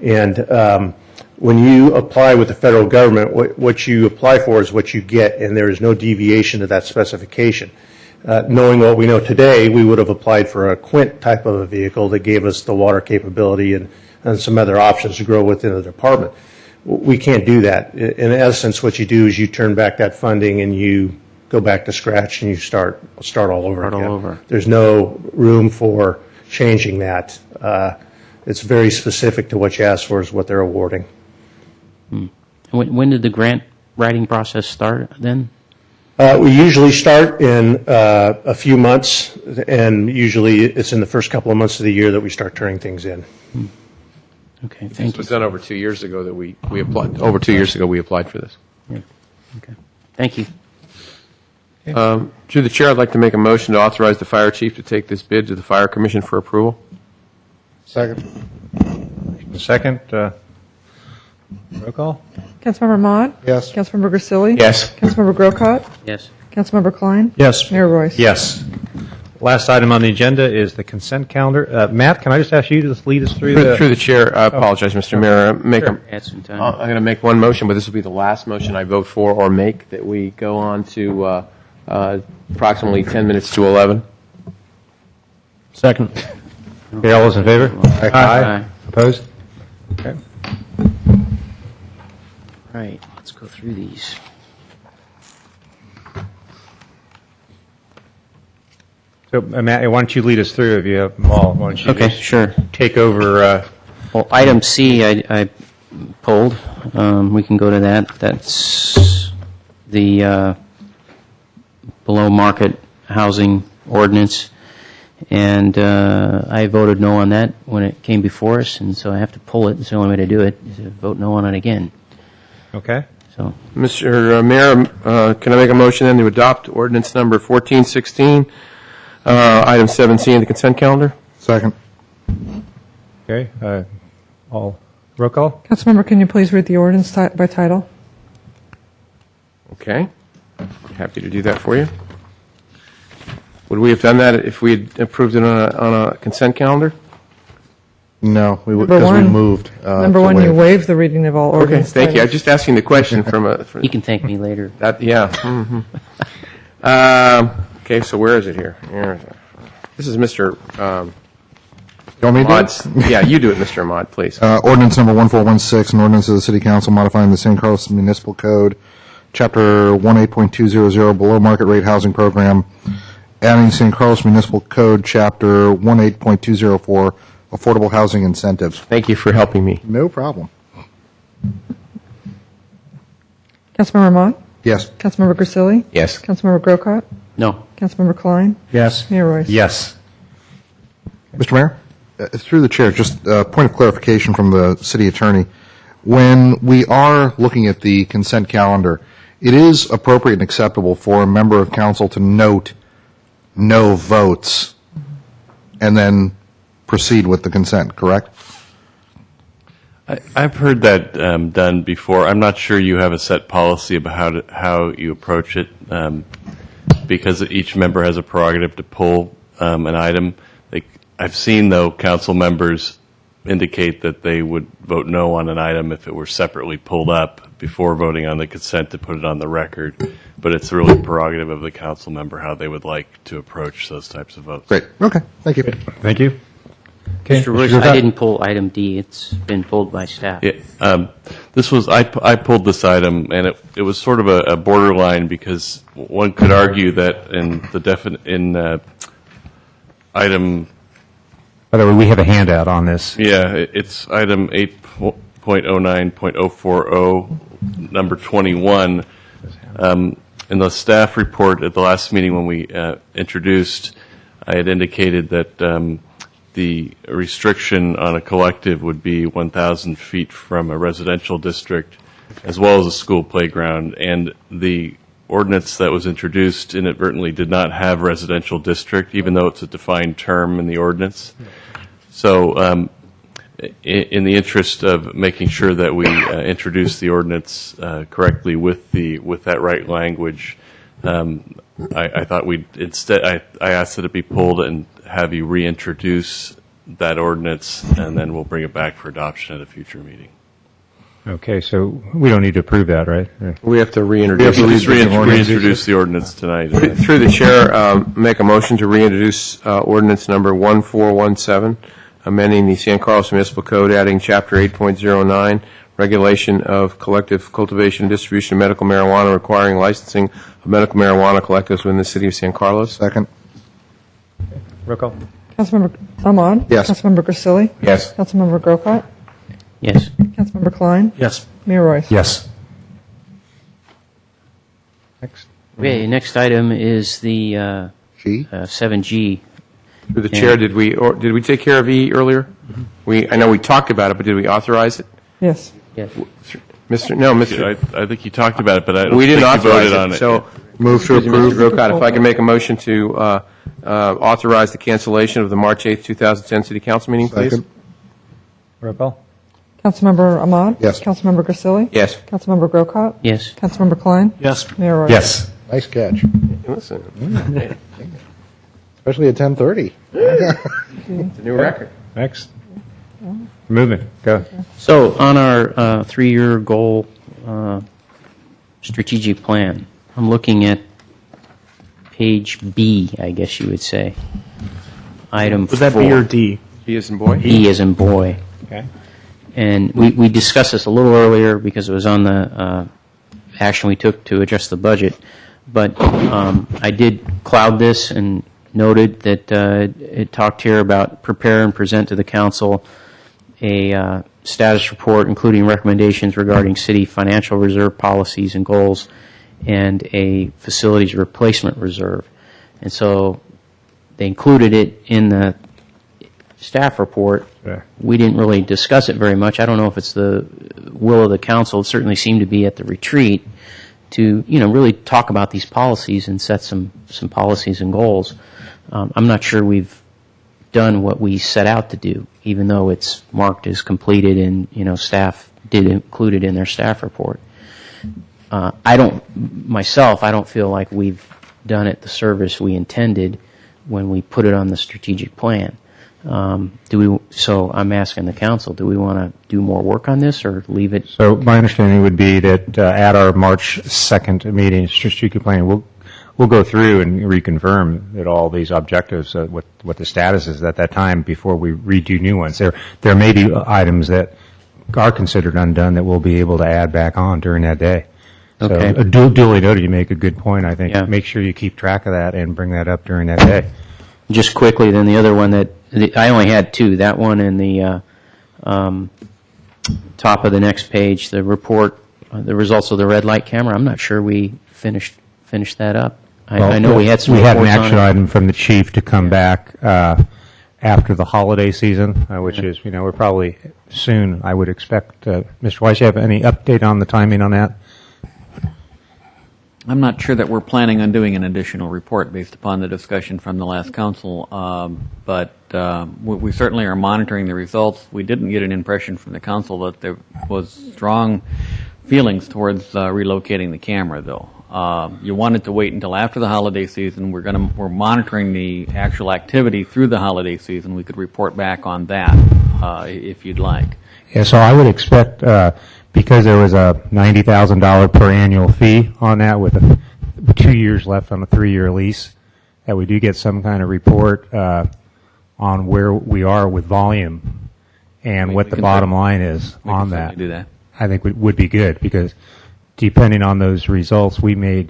[SPEAKER 22] And when you apply with the federal government, what you apply for is what you get, and there is no deviation to that specification. Knowing what we know today, we would have applied for a Quint type of a vehicle that gave us the water capability and some other options to grow within the department. We can't do that. In essence, what you do is you turn back that funding and you go back to scratch and you start all over again. There's no room for changing that. It's very specific to what you asked for is what they're awarding.
[SPEAKER 6] When did the grant writing process start then?
[SPEAKER 22] We usually start in a few months, and usually it's in the first couple of months of the year that we start turning things in.
[SPEAKER 6] Okay,
[SPEAKER 4] This was done over 2 years ago that we applied. Over 2 years ago, we applied for this.
[SPEAKER 6] Yeah. Okay. Thank you.
[SPEAKER 4] Through the chair, I'd like to make a motion to authorize the fire chief to take this bid to the fire commission for approval.
[SPEAKER 22] Second.
[SPEAKER 17] Second. Roll call.
[SPEAKER 9] Councilmember Maude?
[SPEAKER 22] Yes.
[SPEAKER 9] Councilmember Grisilli?
[SPEAKER 4] Yes.
[SPEAKER 9] Councilmember Grocott?
[SPEAKER 6] Yes.
[SPEAKER 9] Councilmember Klein?
[SPEAKER 7] Yes.
[SPEAKER 9] Mayor Royce?
[SPEAKER 17] Yes. Last item on the agenda is the consent calendar. Matt, can I just ask you to lead us through
[SPEAKER 4] Through the chair, I apologize, Mr. Mayor.
[SPEAKER 6] Add some time.
[SPEAKER 4] I'm going to make one motion, but this will be the last motion I vote for or make, that we go on to approximately 10 minutes to 11.
[SPEAKER 7] Second.
[SPEAKER 17] Okay, all those in favor?
[SPEAKER 6] Aye.
[SPEAKER 17] Opposed? Okay.
[SPEAKER 6] Right, let's go through these.
[SPEAKER 17] So, Matt, why don't you lead us through if you have them all? Why don't you
[SPEAKER 6] Okay,
[SPEAKER 17] just
[SPEAKER 6] sure.
[SPEAKER 17] take over?
[SPEAKER 6] Well, item C I pulled. We can go to that. That's the below market housing ordinance. And I voted no on that when it came before us, and so I have to pull it. It's the only way to do it, is to vote no on it again.
[SPEAKER 17] Okay.
[SPEAKER 6] So,
[SPEAKER 4] Mr. Mayor, can I make a motion then to adopt ordinance number 1416, item 7C in the consent calendar?
[SPEAKER 3] Second.
[SPEAKER 17] Okay. All roll call.
[SPEAKER 9] Councilmember, can you please read the ordinance by title?
[SPEAKER 4] Okay. Happy to do that for you. Would we have done that if we had approved it on a consent calendar?
[SPEAKER 3] No, we would,
[SPEAKER 9] Number
[SPEAKER 3] because we
[SPEAKER 9] one.
[SPEAKER 3] moved.
[SPEAKER 9] Number one, you waive the reading of all
[SPEAKER 4] Okay,
[SPEAKER 9] ordinance
[SPEAKER 4] thank you. I'm
[SPEAKER 9] titles.
[SPEAKER 4] just asking the question from a...
[SPEAKER 6] you can thank me later.
[SPEAKER 4] Yeah. Okay, so where is it here? Here is it. This is Mr.
[SPEAKER 3] You want me to do
[SPEAKER 4] Ahmad's.
[SPEAKER 3] it?
[SPEAKER 4] Yeah, you do it, Mr. Ahmad, please.
[SPEAKER 3] Ordinance number 1416, an ordinance of the City Council modifying the San Carlos Municipal Code, Chapter 18.200, below market rate housing program, adding San Carlos Municipal Code, Chapter 18.204, affordable housing incentives.
[SPEAKER 4] Thank you for helping me.
[SPEAKER 3] No problem.
[SPEAKER 9] Councilmember Maude?
[SPEAKER 3] Yes.
[SPEAKER 9] Councilmember Grisilli?
[SPEAKER 4] Yes.
[SPEAKER 9] Councilmember Grocott?
[SPEAKER 6] No.
[SPEAKER 9] Councilmember Klein?
[SPEAKER 7] Yes.
[SPEAKER 9] Mayor Royce?
[SPEAKER 17] Yes.
[SPEAKER 3] Mr. Mayor, through the chair, just a point of clarification from the city attorney. When we are looking at the consent calendar, it is appropriate and acceptable for a member of council to note no votes and then proceed with the consent, correct?
[SPEAKER 5] I've heard that done before. I'm not sure you have a set policy about how you approach it, because each member has a prerogative to pull an item. I've seen, though, council members indicate that they would vote no on an item if it were separately pulled up before voting on the consent to put it on the record. But it's really prerogative of the council member how they would like to approach those types of votes.
[SPEAKER 3] Great. Okay. Thank you.
[SPEAKER 12] Thank you. Okay.
[SPEAKER 6] Mr. Royce, I didn't pull item D. It's been pulled by staff.
[SPEAKER 5] Yeah, this was I pulled this item, and it was sort of a borderline, because one could argue that in the item.
[SPEAKER 12] By the way, we have a handout on this.
[SPEAKER 5] Yeah, it's item 8.09.040, number 21. In the staff report at the last meeting when we introduced, I had indicated that the restriction on a collective would be 1,000 feet from a residential district as well as a school playground. And the ordinance that was introduced inadvertently did not have residential district, even though it's a defined term in the ordinance. So in the interest of making sure that we introduce the ordinance correctly with that right language, I thought we'd instead, I asked that it be pulled and have you reintroduce that ordinance, and then we'll bring it back for adoption at a future meeting.
[SPEAKER 12] Okay, so we don't need to approve that, right?
[SPEAKER 4] We have to reintroduce.
[SPEAKER 5] Reintroduce the ordinance tonight.
[SPEAKER 4] Through the chair, make a motion to reintroduce ordinance number 1417, amending the San Carlos Municipal Code, adding Chapter 8.09, regulation of collective cultivation and distribution of medical marijuana, requiring licensing of medical marijuana collectives within the city of San Carlos.
[SPEAKER 3] Second.
[SPEAKER 18] Roll call.
[SPEAKER 9] Councilmember Ahmad?
[SPEAKER 3] Yes.
[SPEAKER 9] Councilmember Grisilli?
[SPEAKER 3] Yes.
[SPEAKER 9] Councilmember Grocott?
[SPEAKER 6] Yes.
[SPEAKER 9] Councilmember Klein?
[SPEAKER 7] Yes.
[SPEAKER 9] Mayor Royce?
[SPEAKER 12] Yes. Next.
[SPEAKER 6] Okay, next item is the
[SPEAKER 3] G?
[SPEAKER 6] 7G.
[SPEAKER 4] Through the chair, did we take care of E earlier? I know we talked about it, but did we authorize it?
[SPEAKER 9] Yes.
[SPEAKER 6] Yes.
[SPEAKER 5] I think you talked about it, but I don't
[SPEAKER 4] We
[SPEAKER 5] think
[SPEAKER 4] didn't
[SPEAKER 5] you voted
[SPEAKER 4] authorize
[SPEAKER 5] on
[SPEAKER 4] it.
[SPEAKER 5] it.
[SPEAKER 4] So,
[SPEAKER 3] Move to approve.
[SPEAKER 4] Mr. Grocott, if I can make a motion to authorize the cancellation of the March 8th, 2010 City Council meeting, please.
[SPEAKER 3] Second.
[SPEAKER 18] Roll call.
[SPEAKER 9] Councilmember Ahmad?
[SPEAKER 3] Yes.
[SPEAKER 9] Councilmember Grisilli?
[SPEAKER 4] Yes.
[SPEAKER 9] Councilmember Grocott?
[SPEAKER 6] Yes.
[SPEAKER 9] Councilmember Klein?
[SPEAKER 7] Yes.
[SPEAKER 9] Mayor Royce?
[SPEAKER 12] Yes.
[SPEAKER 3] Nice catch.
[SPEAKER 4] Listen,
[SPEAKER 3] Especially at 10:30.
[SPEAKER 4] it's a new record.
[SPEAKER 12] Next. Moving. Go.
[SPEAKER 6] So on our 3-year goal strategic plan, I'm looking at page B, I guess you would say. Item 4.
[SPEAKER 7] Was that B or D?
[SPEAKER 4] E as in boy?
[SPEAKER 6] E as in boy.
[SPEAKER 12] Okay.
[SPEAKER 6] And we discussed this a little earlier because it was on the action we took to adjust the budget. But I did cloud this and noted that it talked here about prepare and present to the council a status report, including recommendations regarding city financial reserve policies and goals, and a facilities replacement reserve. And so they included it in the staff report.
[SPEAKER 12] Sure.
[SPEAKER 6] We didn't really discuss it very much. I don't know if it's the will of the council. It certainly seemed to be at the retreat to, really talk about these policies and set some policies and goals. I'm not sure we've done what we set out to do, even though it's marked as completed and, staff did include it in their staff report. I don't feel like we've done it the service we intended when we put it on the strategic plan. So I'm asking the council, do we want to do more work on this or leave it?
[SPEAKER 12] So my understanding would be that at our March 2nd meeting, strategic plan, we'll go through and reconfirm that all these objectives, what the status is at that time before we redo new ones. There may be items that are considered undone that we'll be able to add back on during that day.
[SPEAKER 6] Okay.
[SPEAKER 12] So duly noted, you make a good point, I think.
[SPEAKER 6] Yeah.
[SPEAKER 12] Make sure you keep track of that and bring that up during that day.
[SPEAKER 6] Just quickly, then the other one I only had two, that one and the top of the next page, the report, the results of the red light camera. I'm not sure we finished that up. I know we had some
[SPEAKER 12] We had an
[SPEAKER 6] reports on
[SPEAKER 12] action
[SPEAKER 6] it.
[SPEAKER 12] item from the chief to come back after the holiday season, which is, we're probably soon, I would expect. Mr. Weiss, you have any update on the timing on that?
[SPEAKER 2] I'm not sure that we're planning on doing an additional report based upon the discussion from the last council, but we certainly are monitoring the results. We didn't get an impression from the council that there was strong feelings towards relocating the camera, though. You wanted to wait until after the holiday season. We're monitoring the actual activity through the holiday season. We could report back on that if you'd like.
[SPEAKER 12] Yeah, so I would expect, because there was a $90,000 per annual fee on that with 2 years left on a 3-year lease, that we do get some kind of report on where we are with volume and what the bottom line is on that.
[SPEAKER 2] Do that.
[SPEAKER 12] I think would be good, because depending on those results, we may,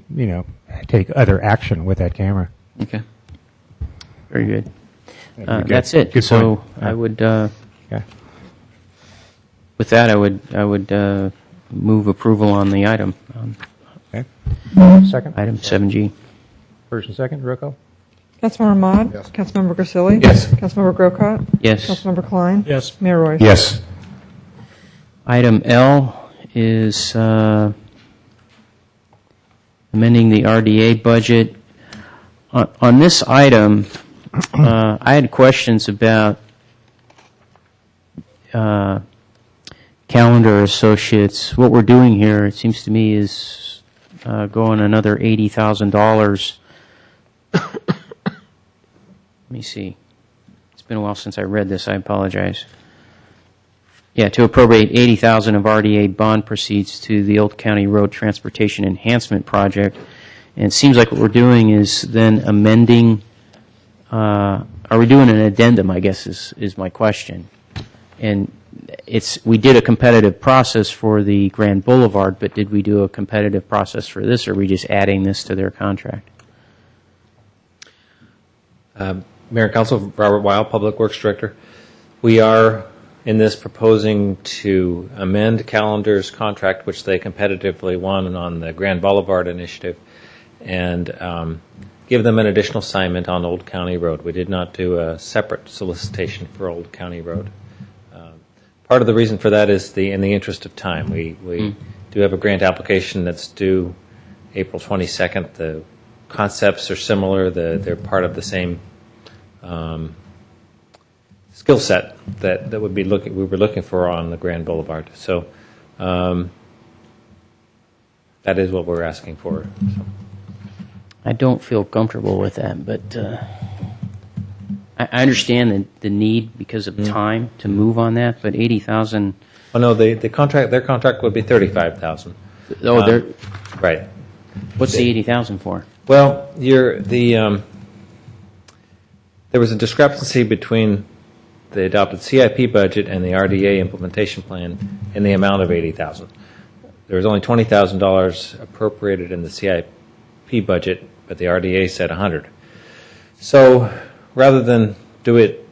[SPEAKER 12] take other action with that camera.
[SPEAKER 2] Okay.
[SPEAKER 6] Very good.
[SPEAKER 12] That'd be good.
[SPEAKER 6] That's it.
[SPEAKER 12] Good
[SPEAKER 6] So
[SPEAKER 12] point.
[SPEAKER 6] I would, with that, I would move approval on the item.
[SPEAKER 12] Okay. Second?
[SPEAKER 6] Item 7G.
[SPEAKER 12] First and second, roll call.
[SPEAKER 9] Councilmember Ahmad? Yes. Councilmember Grisilli?
[SPEAKER 4] Yes.
[SPEAKER 9] Councilmember Grocott?
[SPEAKER 6] Yes.
[SPEAKER 9] Councilmember Klein?
[SPEAKER 7] Yes.
[SPEAKER 9] Mayor Royce?
[SPEAKER 17] Yes.
[SPEAKER 6] Item L is amending the RDA budget. On this item, I had questions about Calendar Associates. What we're doing here, it seems to me, is going another $80,000. Let me see. It's been a while since I read this. I apologize. Yeah, to appropriate $80,000 of RDA bond proceeds to the Old County Road Transportation Enhancement Project. And it seems like what we're doing is then amending, are we doing an addendum, I guess is my question. And we did a competitive process for the Grand Boulevard, but did we do a competitive process for this, or are we just adding this to their contract?
[SPEAKER 18] Mayor and Council, Robert Weil, Public Works Director. We are in this proposing to amend Calendar's contract, which they competitively won on the Grand Boulevard initiative, and give them an additional assignment on Old County Road. We did not do a separate solicitation for Old County Road. Part of the reason for that is in the interest of time. We do have a grant application that's due April 22nd. The concepts are similar. They're part of the same skill set that we were looking for on the Grand Boulevard. So that is what we're asking for. So.
[SPEAKER 6] I don't feel comfortable with that, but I understand the need because of time to move on that, but $80,000.
[SPEAKER 18] Oh no, their contract would be $35,000.
[SPEAKER 6] Oh, they're
[SPEAKER 18] right.
[SPEAKER 6] What's the $80,000 for?
[SPEAKER 18] Well, there was a discrepancy between the adopted CIP budget and the RDA implementation plan in the amount of $80,000. There was only $20,000 appropriated in the CIP budget, but the RDA said $100,000. So rather than do it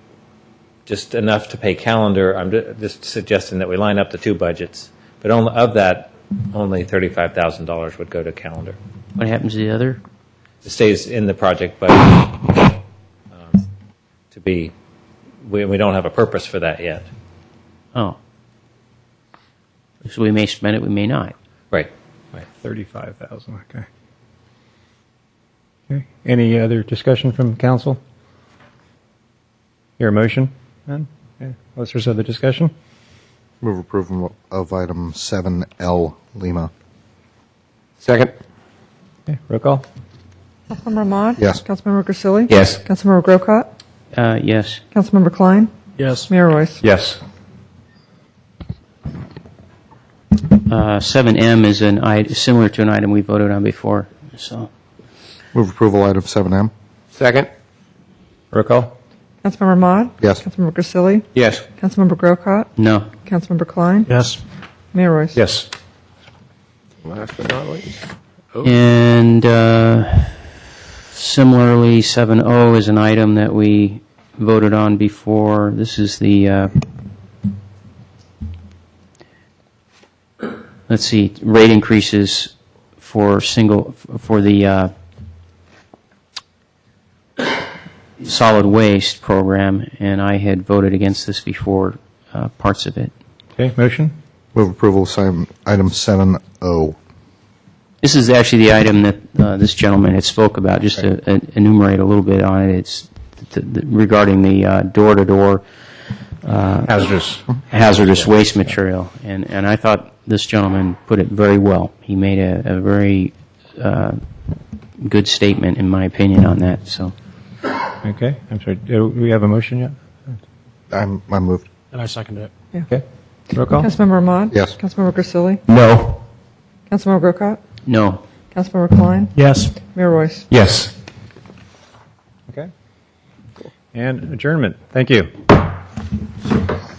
[SPEAKER 18] just enough to pay Calendar, I'm just suggesting that we line up the two budgets. But of that, only $35,000 would go to Calendar.
[SPEAKER 6] What happens to the other?
[SPEAKER 18] It stays in the project budget. We don't have a purpose for that yet.
[SPEAKER 6] Oh. So we may spend it, we may not.
[SPEAKER 18] Right.
[SPEAKER 12] 35,000. Okay. Okay. Any other discussion from council? Your motion? None? Okay. Unless there's other discussion?
[SPEAKER 3] Move approval of item 7L, Lima.
[SPEAKER 4] Second.
[SPEAKER 12] Okay. Roll call.
[SPEAKER 9] Councilmember Ahmad?
[SPEAKER 3] Yes.
[SPEAKER 9] Councilmember Grisilli?
[SPEAKER 4] Yes.
[SPEAKER 9] Councilmember Grocott?
[SPEAKER 6] Yes.
[SPEAKER 9] Councilmember Klein?
[SPEAKER 7] Yes.
[SPEAKER 9] Mayor Royce?
[SPEAKER 4] Yes.
[SPEAKER 6] 7M is similar to an item we voted on before. So
[SPEAKER 3] Move approval item 7M.
[SPEAKER 4] Second. Roll call.
[SPEAKER 9] Councilmember Ahmad?
[SPEAKER 3] Yes.
[SPEAKER 9] Councilmember Grisilli?
[SPEAKER 4] Yes.
[SPEAKER 9] Councilmember Grocott?
[SPEAKER 6] no.
[SPEAKER 9] Councilmember Klein?
[SPEAKER 7] Yes.
[SPEAKER 9] Mayor Royce?
[SPEAKER 4] Yes. Last but not least.
[SPEAKER 6] And similarly, 7O is an item that we voted on before. This is the rate increases for the solid waste program, and I had voted against this before, parts of it.
[SPEAKER 12] Okay. Motion?
[SPEAKER 3] Move approval of item 7O.
[SPEAKER 6] This is actually the item that this gentleman had spoke about, just to enumerate a little bit on it. It's regarding the door-to-door hazardous waste material. And I thought this gentleman put it very well. He made a very good statement, in my opinion, on that. So,
[SPEAKER 12] Okay, I'm sorry. Do we have a motion yet?
[SPEAKER 3] I moved.
[SPEAKER 7] And I second it.
[SPEAKER 9] Yeah.
[SPEAKER 12] Okay. Roll call.
[SPEAKER 9] Councilmember Ahmad?
[SPEAKER 3] Yes.
[SPEAKER 9] Councilmember Grisilli?
[SPEAKER 4] No.
[SPEAKER 9] Councilmember Grocott?
[SPEAKER 6] no.
[SPEAKER 9] Councilmember Klein?
[SPEAKER 7] Yes.
[SPEAKER 9] Mayor Royce?
[SPEAKER 4] Yes.
[SPEAKER 12] Okay. And adjournment. Thank you.